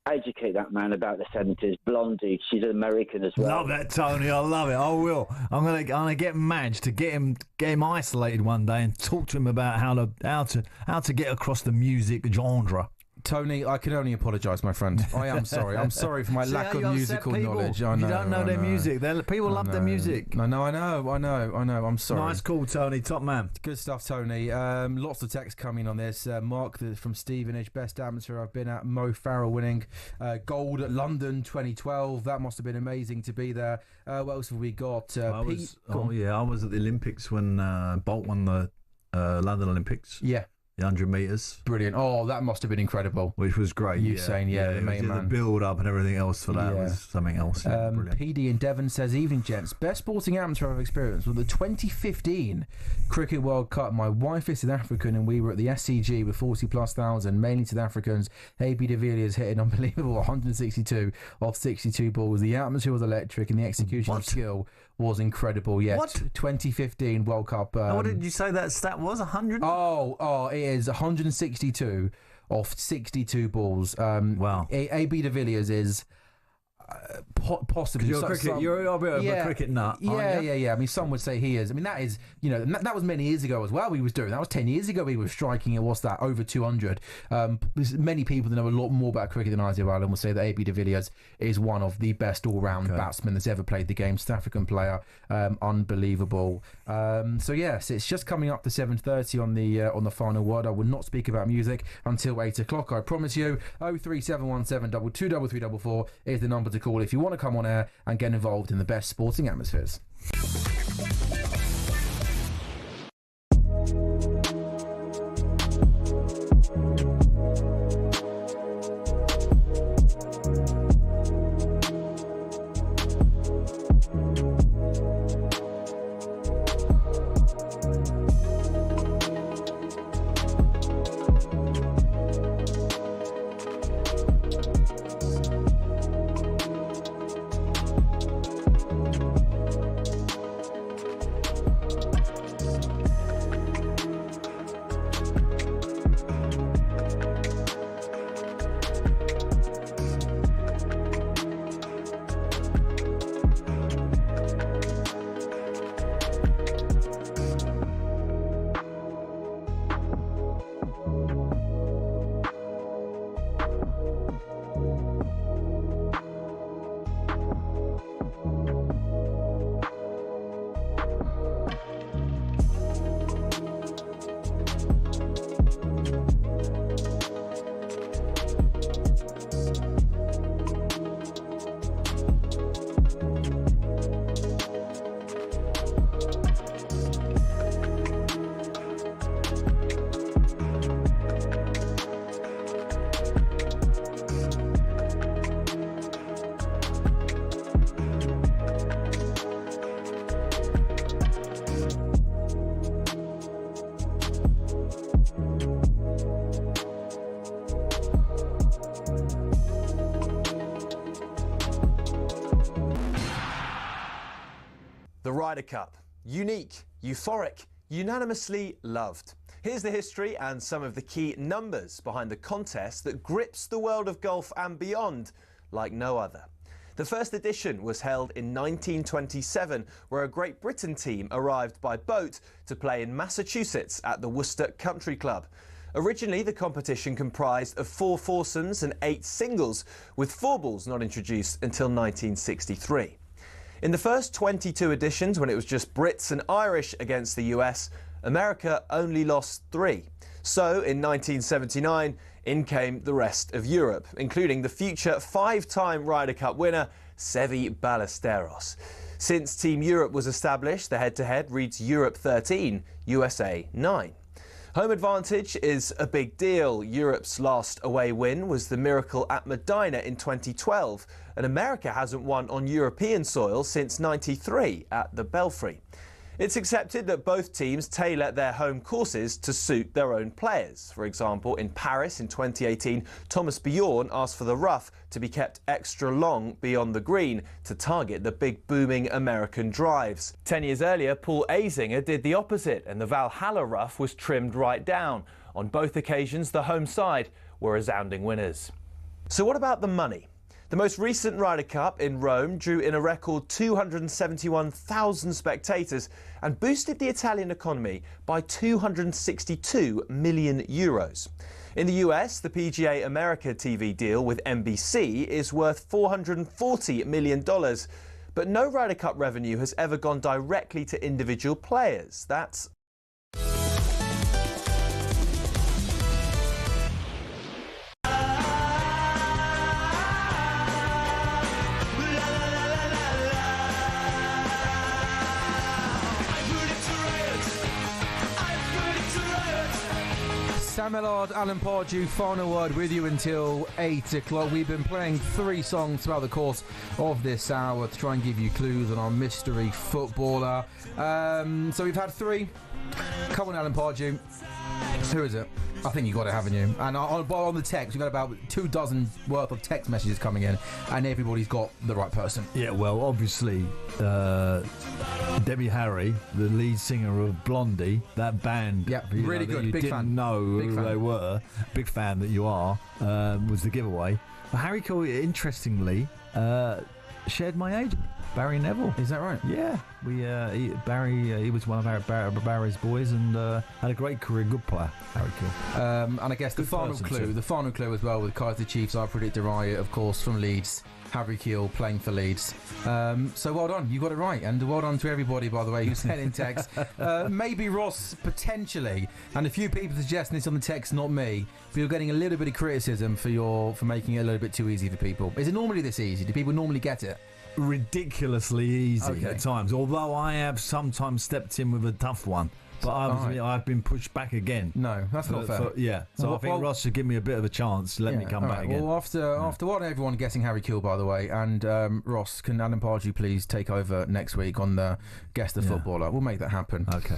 educate that man about the 70s. Blondie, she's an American as well. Love that, Tony. I love it. I will. I'm gonna get Madge to get him isolated one day and talk to him about how to get across the music genre. Tony, I can only apologise, my friend. I am sorry. I'm sorry for my lack of musical knowledge. I know, you don't know their music. People love their music. I know. I'm sorry. Nice call, Tony. Top man. Good stuff, Tony. Lots of text coming on this. Mark from Stevenage, best amateur I've been at. Mo Farrell winning gold at London 2012. That must have been amazing to be there. What else have we got? I was at the Olympics when Bolt won the London Olympics. Yeah. The 100 metres. Brilliant. Oh, that must have been incredible. Which was great. The build-up and everything else for that was something else. PD in Devon says, evening, gents. Best sporting amateur I've experienced was the 2015 Cricket World Cup. My wife is South African and we were at the SCG with 40+ thousand, mainly South Africans. AB de Villiers hit an unbelievable 162 off 62 balls. The atmosphere was electric and the execution skill was incredible. Yeah, what? 2015 World Cup. What did you say that stat was? 100? Oh, it is 162 off 62 balls. Wow. AB de Villiers is possibly. You're a bit of a cricket nut. Yeah. I mean, some would say he is. I mean, that is, that was many years ago as well. He was doing that. Was 10 years ago. He was striking. It was that over 200. Many people that know a lot more about cricket than I do, Alan, will say that AB de Villiers is one of the best all-round batsmen that's ever played the game. South African player, unbelievable. So yes, it's just coming up to 7:30 on the final word. I will not speak about music until 8 o'clock. I promise you. 03717 223344 is the number to call if you want to come on air and get involved in the best sporting atmospheres. The Ryder Cup. Unique, euphoric, unanimously loved. Here's the history and some of the key numbers behind the contest that grips the world of golf and beyond like no other. The first edition was held in 1927, where a Great Britain team arrived by boat to play in Massachusetts at the Worcester Country Club. Originally, the competition comprised of 4 foursomes and 8 singles, with 4 balls not introduced until 1963. In the first 22 editions, when it was just Brits and Irish against the US, America only lost 3. So, in 1979, in came the rest of Europe, including the future 5-time Ryder Cup winner, Seve Ballesteros. Since Team Europe was established, the head-to-head reads Europe 13, USA 9. Home advantage is a big deal. Europe's last away win was the miracle at Medina in 2012, and America hasn't won on European soil since '93 at the Belfry. It's accepted that both teams tailor their home courses to suit their own players. For example, in Paris in 2018, Thomas Bjorn asked for the rough to be kept extra long beyond the green to target the big booming American drives. 10 years earlier, Paul Azinger did the opposite, and the Valhalla rough was trimmed right down. On both occasions, the home side were resounding winners. So what about the money? The most recent Ryder Cup in Rome drew in a record 271,000 spectators and boosted the Italian economy by €262 million. In the US, the PGA America TV deal with NBC is worth $440 million. But no Ryder Cup revenue has ever gone directly to individual players. That's Sam Ellard, Alan Pardew, final word with you until 8 o'clock. We've been playing 3 songs throughout the course of this hour to try and give you clues on our mystery footballer. So we've had 3. Come on, Alan Pardew. Who is it? I think you got it, haven't you? And on the text, we've got about 24 worth of text messages coming in, and everybody's got the right person. Yeah, well, obviously, Debbie Harry, the lead singer of Blondie, that band, really good, you big didn't fan. know Big who fan. they were, big fan that you are, was the giveaway. But Harry Cole, interestingly, shared my agent, Barry Neville. Is that right? Yeah, he was one of Barry's boys and had a great career, good player, Harry Cole. And I guess the final clue as well with Kaiser Chiefs, I predict Araya, of course, from Leeds. Harry Keel playing for Leeds. So well done, you got it right, and well done to everybody, by the way, who sent in text. Maybe Ross, potentially, and a few people suggesting this on the text, not me, but you're getting a little bit of criticism for making it a little bit too easy for people. Is it normally this easy? Do people normally get it? Ridiculously easy at times, although I have sometimes stepped in with a tough one. But I've been pushed back again. No, that's not fair. So I think Ross should give me a bit of a chance to let me come back again. Well, after what everyone guessing Harry Keel, by the way, and Ross, can Alan Pardew please take over next week on the Guess the Footballer? We'll make that happen. Okay.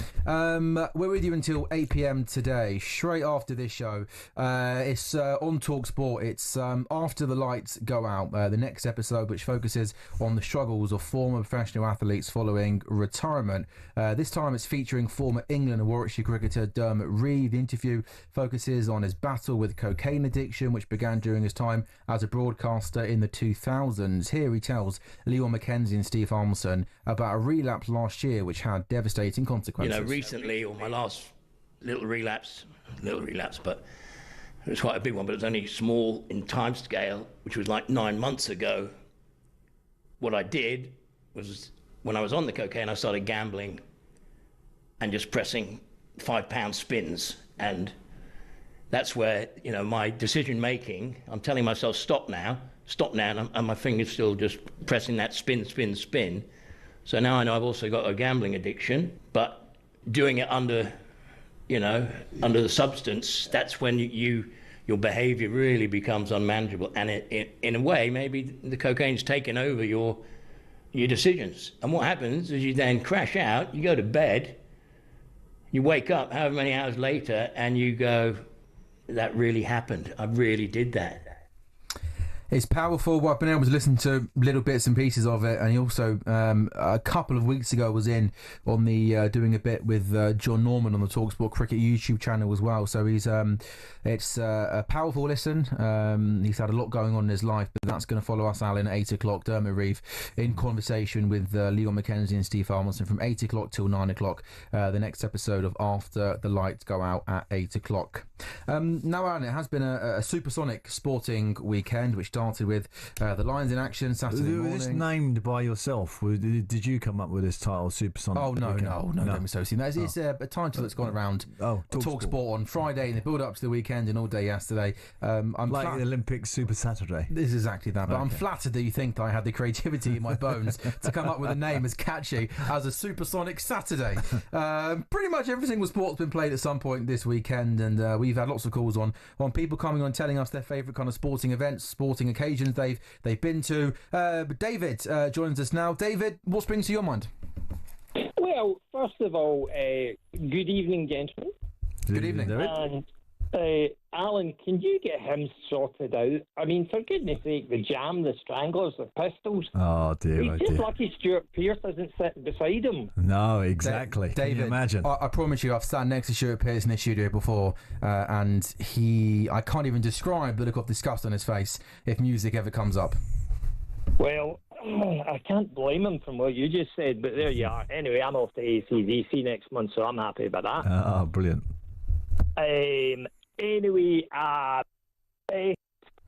We're with you until 8 p.m. today. Straight after this show, it's on talkSPORT. It's After the Lights Go Out, the next episode, which focuses on the struggles of former professional athletes following retirement. This time it's featuring former England and Warwickshire cricketer Dermot Reid. The interview focuses on his battle with cocaine addiction, which began during his time as a broadcaster in the 2000s. Here he tells Leon McKenzie and Steve Armstrong about a relapse last year which had devastating consequences. You know, recently, or my last little relapse, but it was quite a big one, but it was only small in time scale, which was like 9 months ago. What I did was, when I was on the cocaine, I started gambling and just pressing £5 spins, and that's where, you know, my decision making, I'm telling myself stop now, and my finger's still just pressing that spin. So now I know I've also got a gambling addiction, but doing it under the substance, that's when your behavior really becomes unmanageable, and in a way maybe the cocaine's taken over your decisions. And what happens is you then crash out, you go to bed, you wake up however many hours later and you go, that really happened. I really did that. It's powerful. Well, I've been able to listen to little bits and pieces of it, and he also a couple of weeks ago was in on the doing a bit with John Norman on the talkSPORT Cricket YouTube channel as well. So he's it's a powerful listen. He's had a lot going on in his life, but that's going to follow us, Alan, at 8 o'clock. Dermot Reeve in conversation with Leon McKenzie and Steve Armstrong from 8 o'clock till 9 o'clock. The next episode of After the Lights Go Out at 8 o'clock. Now, Alan, it has been a supersonic sporting weekend, which started with the Lions in action Saturday morning. Was this named by yourself? Did you come up with this title, Supersonic? Oh, no, don't be so silly. It's a title that's gone around talkSPORT on Friday in the build-up to the weekend and all day yesterday. I'm like the Olympic Super Saturday. This is exactly that, but I'm flattered that you think that I had the creativity in my bones to come up with a name as catchy as a Supersonic Saturday. Pretty much every single sport's been played at some point this weekend, and we've had lots of calls on people coming on telling us their favourite kind of sporting events, sporting occasions they've been to. David joins us now. David, what springs to your mind? Well, first of all, good evening, gentlemen. Good evening. And Alan, can you get him sorted out? I mean, for goodness sake, the Jam, the Stranglers, the Pistols. Oh dear, He's just lucky Stuart Pearce isn't sitting beside him. No, exactly. David, can you imagine? I promise you, I've sat next to Stuart Pearce in this studio before, and I can't even describe the look of disgust on his face if music ever comes up. Well, I can't blame him from what you just said, but there you are. Anyway, I'm off to AC/DC next month, so I'm happy about that. Oh, brilliant. Anyway, best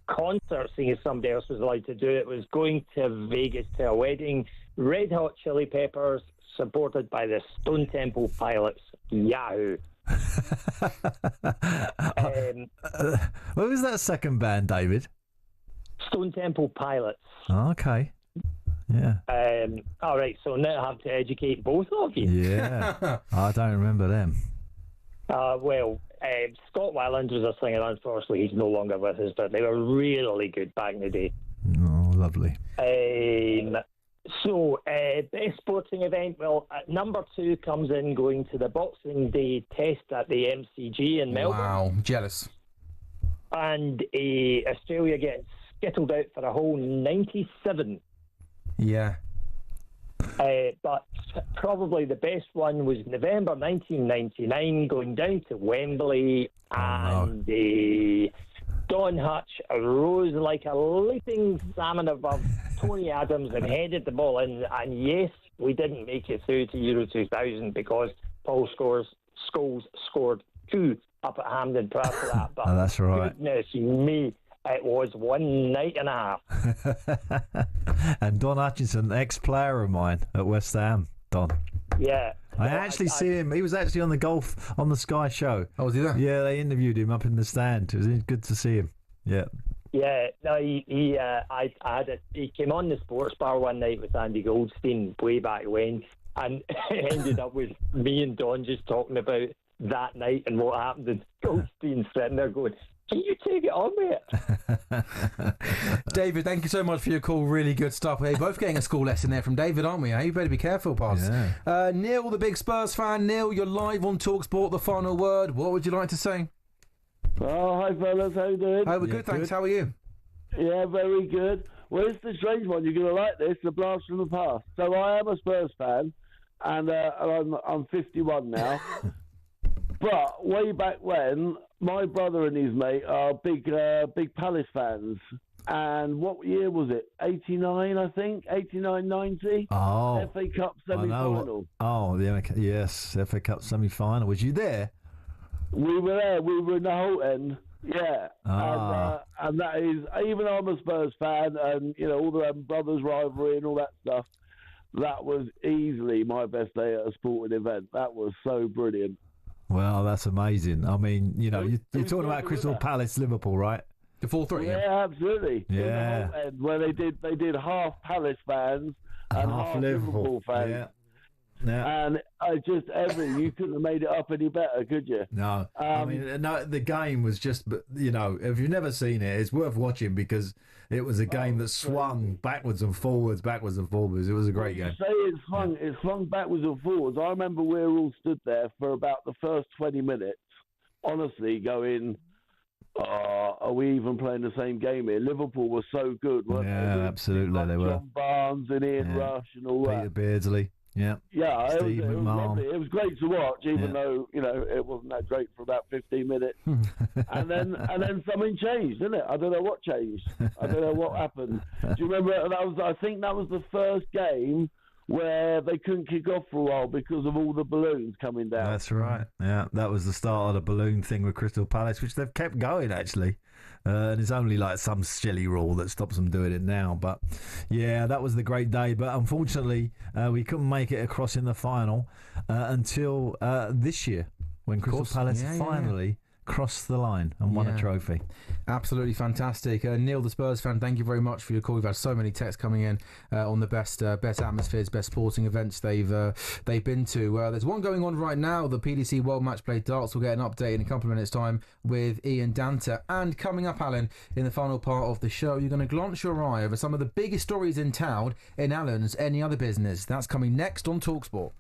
concert, seeing as somebody else was allowed to do it, was going to Vegas to a wedding. Red Hot Chili Peppers, supported by the Stone Temple Pilots. Yahoo! What was that second band, David? Stone Temple Pilots. Oh, okay. Yeah. All right, so now I have to educate both of you. Yeah. I don't remember them. Scott Weiland was a singer. Unfortunately, he's no longer with us, but they were really good back in the day. Oh, lovely. Best sporting event. Well, number 2 comes in going to the Boxing Day test at the MCG in Melbourne. Wow, jealous. And Australia gets skittled out for a whole 97. Yeah. But probably the best one was November 1999, going down to Wembley, and Don Hutch rose like a leaping salmon above Tony Adams and headed the ball in. And yes, we didn't make it through to Euro 2000 because Paul Scholes scored 2 up at Hampden prior to that. But that's right. Goodness me. It was one night and a half. And Don Hutchinson, ex-player of mine at West Ham. Don. Yeah. I actually see him. He was actually on the Sky show. Oh, was he there? Yeah, they interviewed him up in the stand. It was good to see him. Yeah. Yeah. No, he came on the sports bar one night with Andy Goldstein way back when, and it ended up with me and Don just talking about that night and what happened. And Goldstein sitting there going, "Can you take it on with it?" David, thank you so much for your call. Really good stuff. We're both getting a school lesson there from David, aren't we? You better be careful, Pods. Yeah. Neil, the big Spurs fan. Neil, you're live on talkSPORT. The final word. What would you like to say? Oh, hi, fellas. How you doing? We're good, thanks. How are you? Yeah, very good. Well, it's the strange one. You're going to like this, the blast from the past. So I am a Spurs fan, and I'm 51 now. But way back when, my brother and his mate are big Palace fans. And what year was it? 89, I think? 89, 90? Oh. FA Cup semi-final. Yes, FA Cup semi-final. Was you there? We were there. We were in the Holt end. Yeah. And that is, even though I'm a Spurs fan and, all the brothers rivalry and all that stuff, that was easily my best day at a sporting event. That was so brilliant. Well, that's amazing. I mean, you're talking about Crystal Palace, Liverpool, right? The 4-3. Yeah, absolutely. Yeah. Where they did half Palace fans and half Liverpool fans. Yeah. And you couldn't have made it up any better, could you? No. The game was just, if you've never seen it, it's worth watching because it was a game that swung backwards and forwards. It was a great game. It swung backwards and forwards. I remember we were all stood there for about the first 20 minutes, honestly, going, are we even playing the same game here? Liverpool were so good, weren't they? Yeah, absolutely, they were. John Barnes and Ian Rush and all that. Peter Beardsley. Yeah. Yeah, Steve it was McMahon. lovely. It was great to watch, even though it wasn't that great for about 15 minutes. and then something changed, didn't it? I don't know what changed. I don't know what happened. Do you remember? I think that was the first game where they couldn't kick off for a while because of all the balloons coming down. That's right. Yeah, that was the start of the balloon thing with Crystal Palace, which they've kept going actually. And it's only like some silly rule that stops them doing it now. But yeah, that was the great day. But unfortunately, we couldn't make it across in the final until this year when Crystal Palace finally crossed the line and won a trophy. Absolutely fantastic. Neil, the Spurs fan, thank you very much for your call. We've had so many texts coming in on the best atmospheres, best sporting events they've been to. There's one going on right now. The PDC World Match Play Darts will get an update in a couple of minutes' time with Ian Danter. And coming up, Alan, in the final part of the show, you're going to glance your eye over some of the biggest stories in town in Alan's Any Other Business. That's coming next on talkSPORT.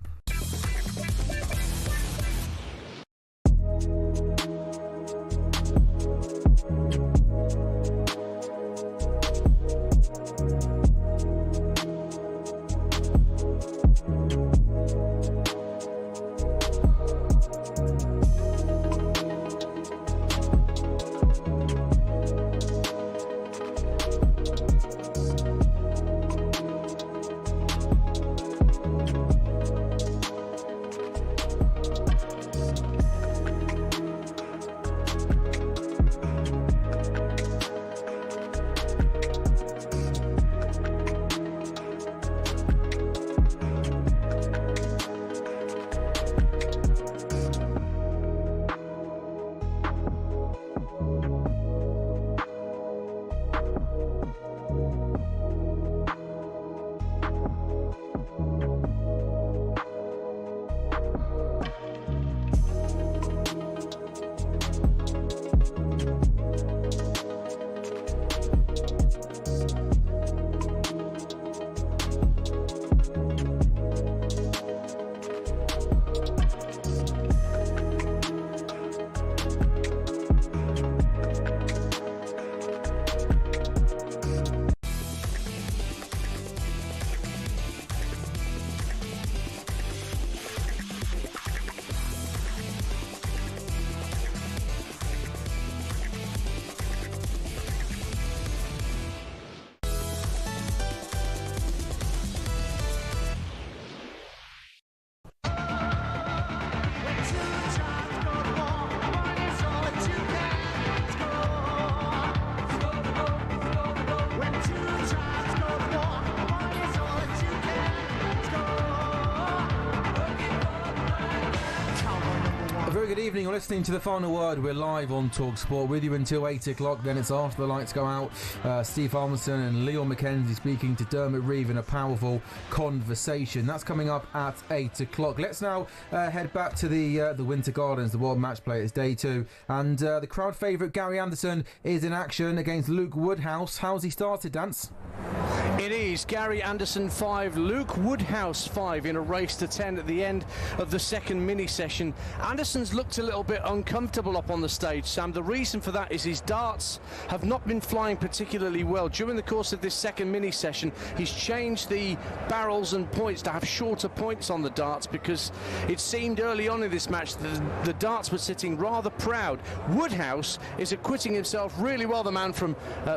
Good evening, you're listening to The Final Word. We're live on talkSPORT with you until 8 o'clock, then it's after the lights go out. Steve Armstrong and Leon McKenzie speaking to Dermot Reeve in a powerful conversation. That's coming up at 8 o'clock. Let's now head back to the Winter Gardens, the World Match Play. It's day 2, and the crowd favourite Gary Anderson is in action against Luke Woodhouse. How's he started, Dance? It is Gary Anderson 5, Luke Woodhouse 5 in a race to 10 at the end of the second mini session. Anderson's looked a little bit uncomfortable up on the stage, Sam. The reason for that is his darts have not been flying particularly well. During the course of this second mini session, he's changed the barrels and points to have shorter points on the darts because it seemed early on in this match that the darts were sitting rather proud. Woodhouse is acquitting himself really well, the man from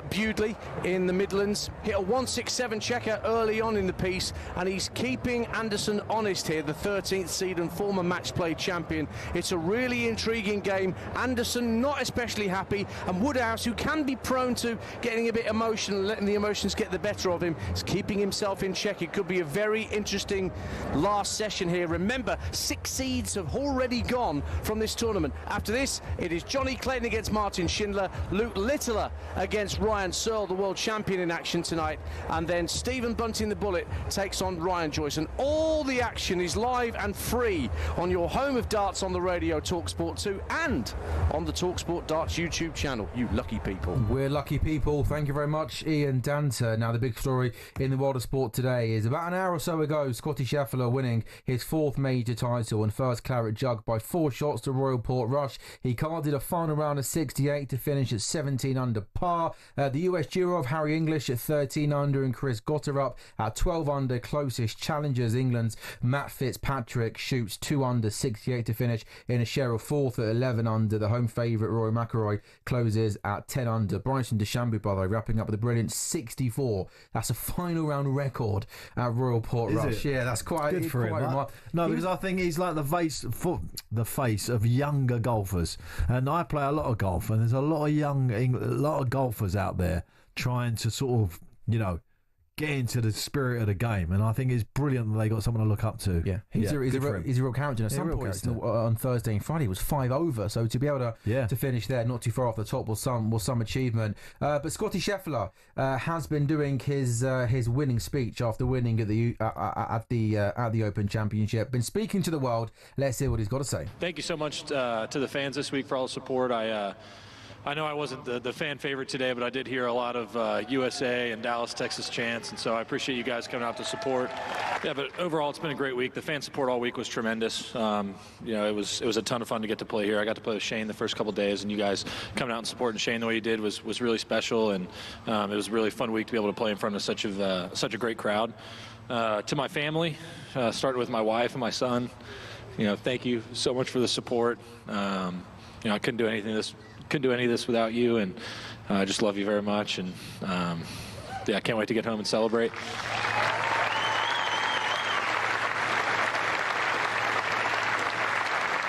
Bewdley in the Midlands. Hit a 167 checker early on in the piece, and he's keeping Anderson honest here, the 13th seed and former match play champion. It's a really intriguing game. Anderson not especially happy, and Woodhouse, who can be prone to getting a bit emotional, letting the emotions get the better of him, is keeping himself in check. It could be a very interesting last session here. Remember, 6 seeds have already gone from this tournament. After this, it is Johnny Clayton against Martin Schindler, Luke Littler against Ryan Searle, the world champion, in action tonight, and then Stephen Bunting the Bullet takes on Ryan Joyce, and all the action is live and free on your home of darts on the radio, talkSPORT 2, and on the talkSPORT Darts YouTube channel. You lucky people. We're lucky people. Thank you very much, Ian Danter. Now, the big story in the world of sport today is about an hour or so ago, Scottie Scheffler winning his 4th major title and first claret jug by 4 shots to Royal Portrush. He carded a final round of 68 to finish at 17 under par. The US duo of Harry English at 13 under and Chris Gotterup at 12 under. Closest challengers, England's Matt Fitzpatrick shoots 2 under, 68 to finish in a share of 4th at 11 under. The home favourite Rory McIlroy closes at 10 under. Bryson DeChambeau, by the way, wrapping up with a brilliant 64. That's a final round record at Royal Portrush. Yeah, that's quite good for him. No, because I think he's like the face of younger golfers, and I play a lot of golf, and there's a lot of golfers out there trying to sort of, get into the spirit of the game, and I think it's brilliant that they got someone to look up to. Yeah, he's a real character. At some point on Thursday and Friday, he was 5 over, so to be able to finish there, not too far off the top, was some achievement. But Scottie Scheffler has been doing his winning speech after winning at the Open Championship. Been speaking to the world. Let's hear what he's got to say. Thank you so much to the fans this week for all the support. I know I wasn't the fan favorite today, but I did hear a lot of USA and Dallas, Texas chants, and so I appreciate you guys coming out to support. Yeah, but overall, it's been a great week. The fan support all week was tremendous. It was a ton of fun to get to play here. I got to play with Shane the first couple of days, and you guys coming out and supporting Shane the way you did was really special, and it was a really fun week to be able to play in front of such a great crowd. To my family, starting with my wife and my son, thank you so much for the support. I couldn't do any of this without you, and I just love you very much, and I can't wait to get home and celebrate.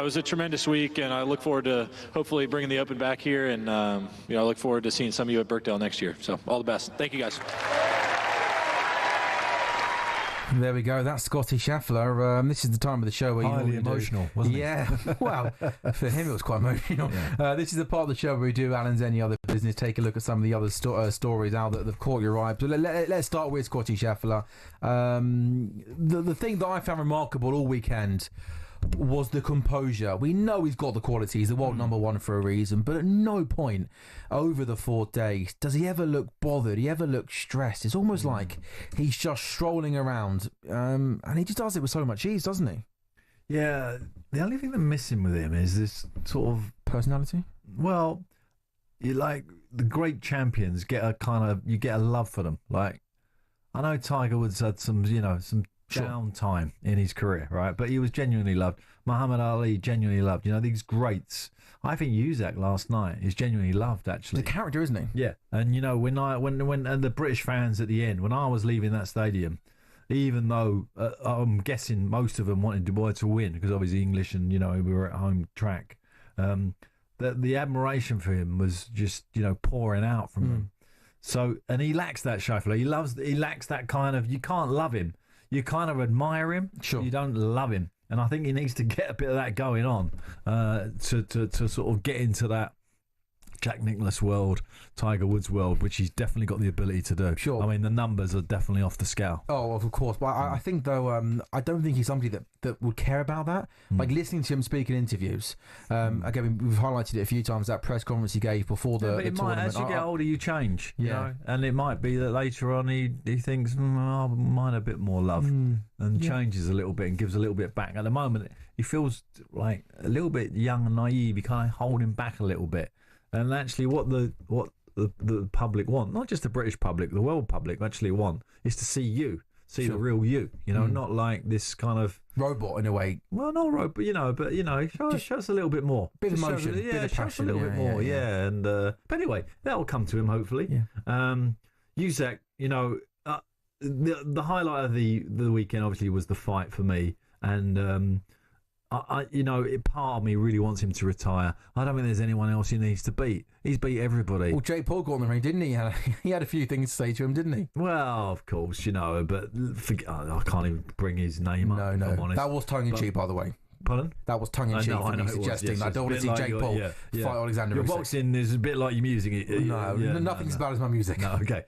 It was a tremendous week, and I look forward to hopefully bringing the Open back here, and I look forward to seeing some of you at Birkdale next year. So all the best. Thank you, guys. There we go. That's Scottie Scheffler. This is the time of the show where highly emotional, wasn't it? Yeah. Well, for him it was quite emotional. Yeah. This is the part of the show where we do Alan's Any Other Business. Take a look at some of the other stories out that have caught your eye. But let's start with Scottie Scheffler. The thing that I found remarkable all weekend was the composure. We know he's got the quality. He's the world number one for a reason, but at no point over the 4 days does he ever look bothered. He ever look stressed. It's almost like he's just strolling around, and he just does it with so much ease, doesn't he? Yeah. The only thing that's missing with him is this sort of personality. Well, you like the great champions get you get a love for them. Like, I know Tiger Woods had some downtime in his career, right? But he was genuinely loved. Muhammad Ali genuinely loved. These greats. I think Isak last night is genuinely loved. Actually, the character, isn't he? Yeah. And when the British fans at the end, when I was leaving that stadium, even though I'm guessing most of them wanted Dubois to win because obviously English and we were at home track, the admiration for him was just pouring out from them. So, and he lacks that, Scheffler. He lacks that kind of. You can't love him. You kind of admire him, sure. You don't love him, and I think he needs to get a bit of that going on to sort of get into that Jack Nicklaus world, Tiger Woods world, which he's definitely got the ability to do. Sure. I mean, the numbers are definitely off the scale. Oh, of course. But I think, though, I don't think he's somebody that would care about that. Like, listening to him speak in interviews, again, we've highlighted it a few times, that press conference he gave before the tournament. As you get older, you change, you know? And it might be that later on he thinks, I mind a bit more love, and changes a little bit and gives a little bit back. At the moment, he feels like a little bit young and naive. You kind of hold him back a little bit. And actually what the public want, not just the British public, the world public actually want, is to see the real you, not like this kind of robot in a way. Well, not robot, but show us a little bit more. Bit of emotion, bit of passion. A little bit more, yeah. And but anyway, that'll come to him hopefully. Yeah. Isak, the highlight of the weekend obviously was the fight for me, and part of me really wants him to retire. I don't think there's anyone else he needs to beat. He's beat everybody. Well, Jake Paul got on the ring, didn't he? He had a few things to say to him, didn't he? Well, of course, but I can't even bring his name up. No. I'm honest. That was tongue-in-cheek, by the way. Pardon? That was tongue-in-cheek for me suggesting that I don't want to see Jake Paul fight Alexander Your Usyk. boxing is a bit like your music. Nothing's as bad as my music. No, okay.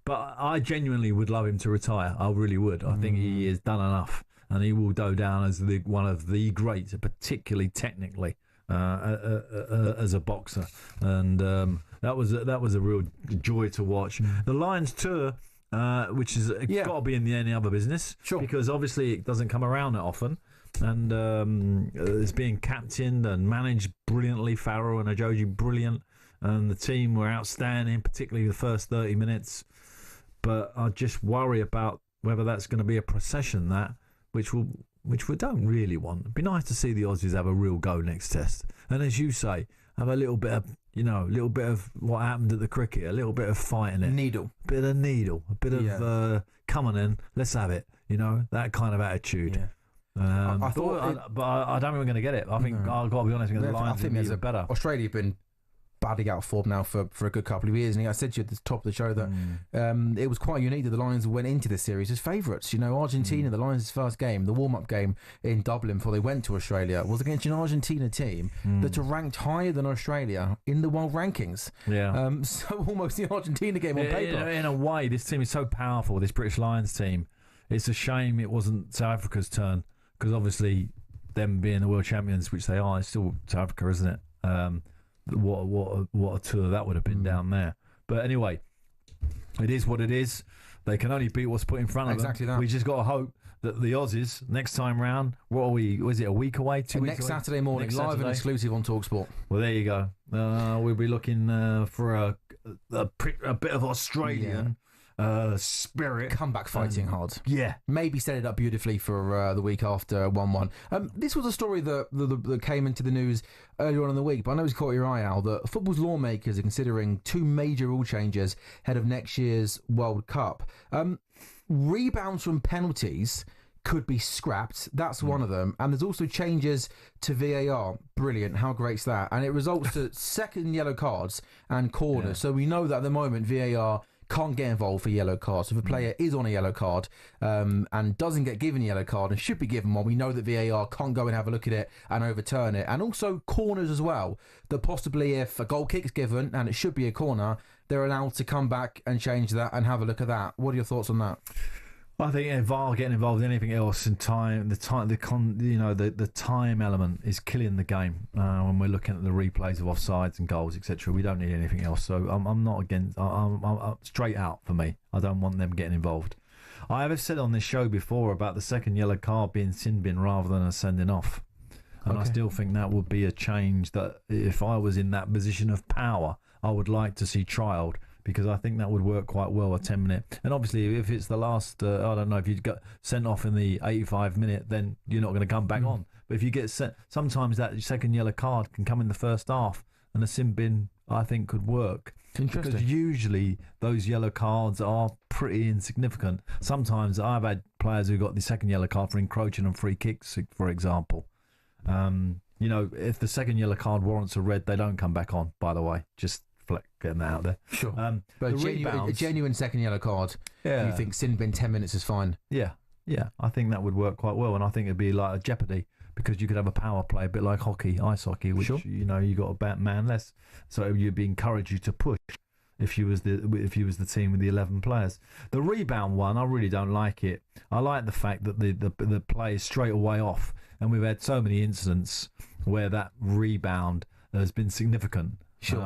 But I genuinely would love him to retire. I really would. I think he has done enough, and he will go down as one of the greats, particularly technically as a boxer. And that was a real joy to watch. The Lions tour, which has got to be in any other business, because obviously it doesn't come around that often. And it's being captained and managed brilliantly. Farrell and Ajoji brilliant, and the team were outstanding, particularly the first 30 minutes. But I just worry about whether that's going to be a procession, which we don't really want. It'd be nice to see the Aussies have a real go next test, and as you say, have a little bit of what happened at the cricket, a little bit of fighting it, a bit of come on in, let's have it, that kind of attitude. Yeah. I thought, but I don't think we're going to get it. I think I've got to be honest. The Lions are even better. Australia have been batting out form now for a good couple of years, and I said to you at the top of the show that it was quite unique that the Lions went into this series as favourites. Argentina, the Lions' first game, the warm-up game in Dublin before they went to Australia, was against an Argentina team that are ranked higher than Australia in the world rankings. Yeah. So almost the Argentina game on paper. In a way, this team is so powerful, this British Lions team. It's a shame it wasn't South Africa's turn, because obviously them being the world champions, which they are, it's still South Africa, isn't it? What a tour that would have been down there. But anyway, it is what it is. They can only beat what's put in front of them. Exactly that. We just got to hope that the Aussies next time round. What are we? Was it a week away? 2 weeks next away? Saturday morning, Next live Saturday? and exclusive on talkSPORT. Well, there you go. We'll be looking for a bit of Australian spirit. Comeback fighting hard. Yeah. Maybe set it up beautifully for the week after 1-1. This was a story that came into the news earlier on in the week, but I know it's caught your eye, Al, that football's lawmakers are considering 2 major rule changes ahead of next year's World Cup. Rebounds from penalties could be scrapped. That's one of them. And there's also changes to VAR. Brilliant. How great's that? And it results to second yellow cards and corners. Yeah. So we know that at the moment VAR can't get involved for yellow cards. If a player is on a yellow card and doesn't get given a yellow card and should be given one, we know that VAR can't go and have a look at it and overturn it. And also corners as well, that possibly if a goal kick is given and it should be a corner, they're allowed to come back and change that and have a look at that. What are your thoughts on that? I think VAR getting involved in anything else in time, the time element is killing the game when we're looking at the replays of offsides and goals, etc. We don't need anything else. So I'm not against. I'm straight out for me. I don't want them getting involved. I have said on this show before about the second yellow card being sin bin rather than a sending off, and I still think that would be a change that if I was in that position of power, I would like to see trialled. Because I think that would work quite well, a 10-minute. And obviously, if it's the last, I don't know, if you got sent off in the 85-minute, then you're not going to come back on. But if you get sent, sometimes that second yellow card can come in the first half, and a sin bin, I think, could work. Interesting. Because usually those yellow cards are pretty insignificant. Sometimes I've had players who got the second yellow card for encroaching on free kicks, for example. If the second yellow card warrants a red, they don't come back on, by the way. Just getting that out there. Sure. But a genuine second yellow card, you think sin bin 10 minutes is fine? Yeah. I think that would work quite well, and I think it'd be like a jeopardy because you could have a power play, a bit like hockey, ice hockey, which you got a man less, so you'd be encouraged you to push if you was the team with the 11 players. The rebound one, I really don't like it. I like the fact that the play is straight away off, and we've had so many incidents where that rebound has been significant. Sure.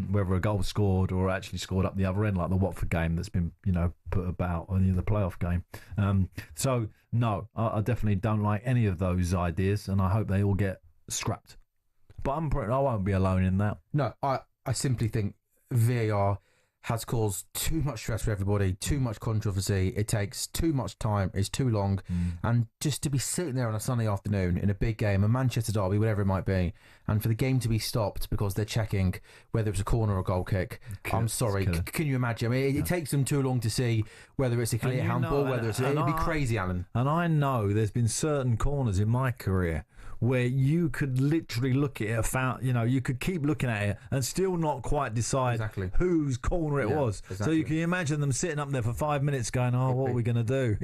Whether a goal scored or actually scored up the other end, like the Watford game that's been put about on the playoff game. So no, I definitely don't like any of those ideas, and I hope they all get scrapped. But I won't be alone in that. No, I simply think VAR has caused too much stress for everybody, too much controversy. It takes too much time. It's too long. And just to be sitting there on a Sunday afternoon in a big game, a Manchester derby, whatever it might be, and for the game to be stopped because they're checking whether it's a corner or a goal kick. I'm sorry. Can you imagine? I mean, it takes them too long to see whether it's a clear handball, whether it's... It'd be crazy, Alan. And I know there's been certain corners in my career where you could literally look at it, you could keep looking at it and still not quite decide whose corner it was. Exactly. So you can imagine them sitting up there for 5 minutes going, what are we going to do?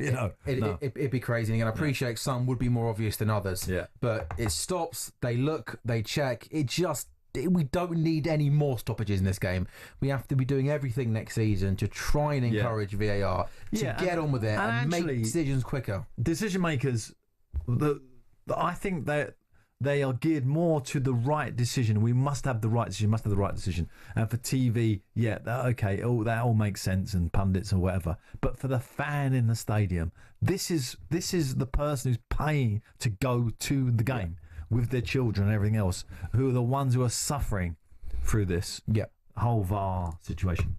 It'd be crazy. And I appreciate some would be more obvious than others. Yeah. But it stops, they look, they check. It just we don't need any more stoppages in this game. We have to be doing everything next season to try and encourage VAR to get on with it and make decisions quicker. Decision makers, I think that they are geared more to the right decision. We must have the right decision. And for TV, that all makes sense, and pundits or whatever. But for the fan in the stadium, this is the person who's paying to go to the game with their children and everything else, who are the ones who are suffering through this whole VAR situation.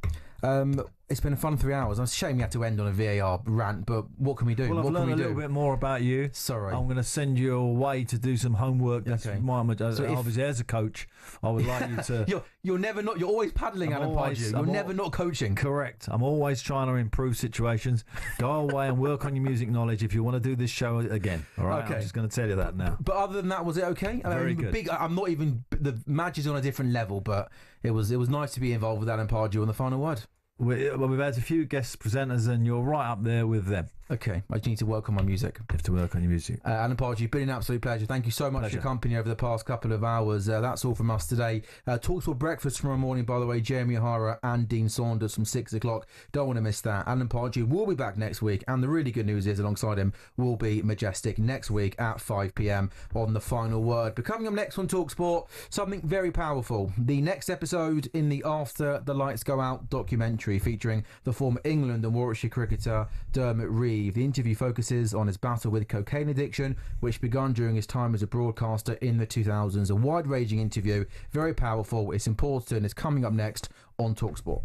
It's been a fun 3 hours. It's a shame you had to end on a VAR rant, but what can we do? Well, I've learned a little bit more about you. Sorry. I'm going to send you away to do some homework. That's obviously, as a coach, I would like you to... You're always paddling, Alan Pardew. You're never not coaching. Correct. I'm always trying to improve situations. Go away and work on your music knowledge if you want to do this show again. All right? Okay. I'm just going to tell you that now. But other than that, was it okay? Very good. I'm not even... The match is on a different level, but it was nice to be involved with Alan Pardew on the final word. We've had a few guest presenters, and you're right up there with them. Okay, I just need to work on my music. You have to work on your music. Alan Pardew, been an absolute pleasure. Thank you so much for your company over the past couple of hours. That's all from us today. talkSPORT breakfast tomorrow morning, by the way. Jeremy O'Hara and Dean Saunders from 6 o'clock. Don't want to miss that. Alan Pardew will be back next week, and the really good news is, alongside him will be Majestic next week at 5 p.m. on the final word. But coming up next on talkSPORT, something very powerful. The next episode in the After the Lights Go Out documentary, featuring the former England and Warwickshire cricketer Dermot Reeve. The interview focuses on his battle with cocaine addiction, which began during his time as a broadcaster in the 2000s. A wide-ranging interview, very powerful. It's important. It's coming up next on talkSPORT.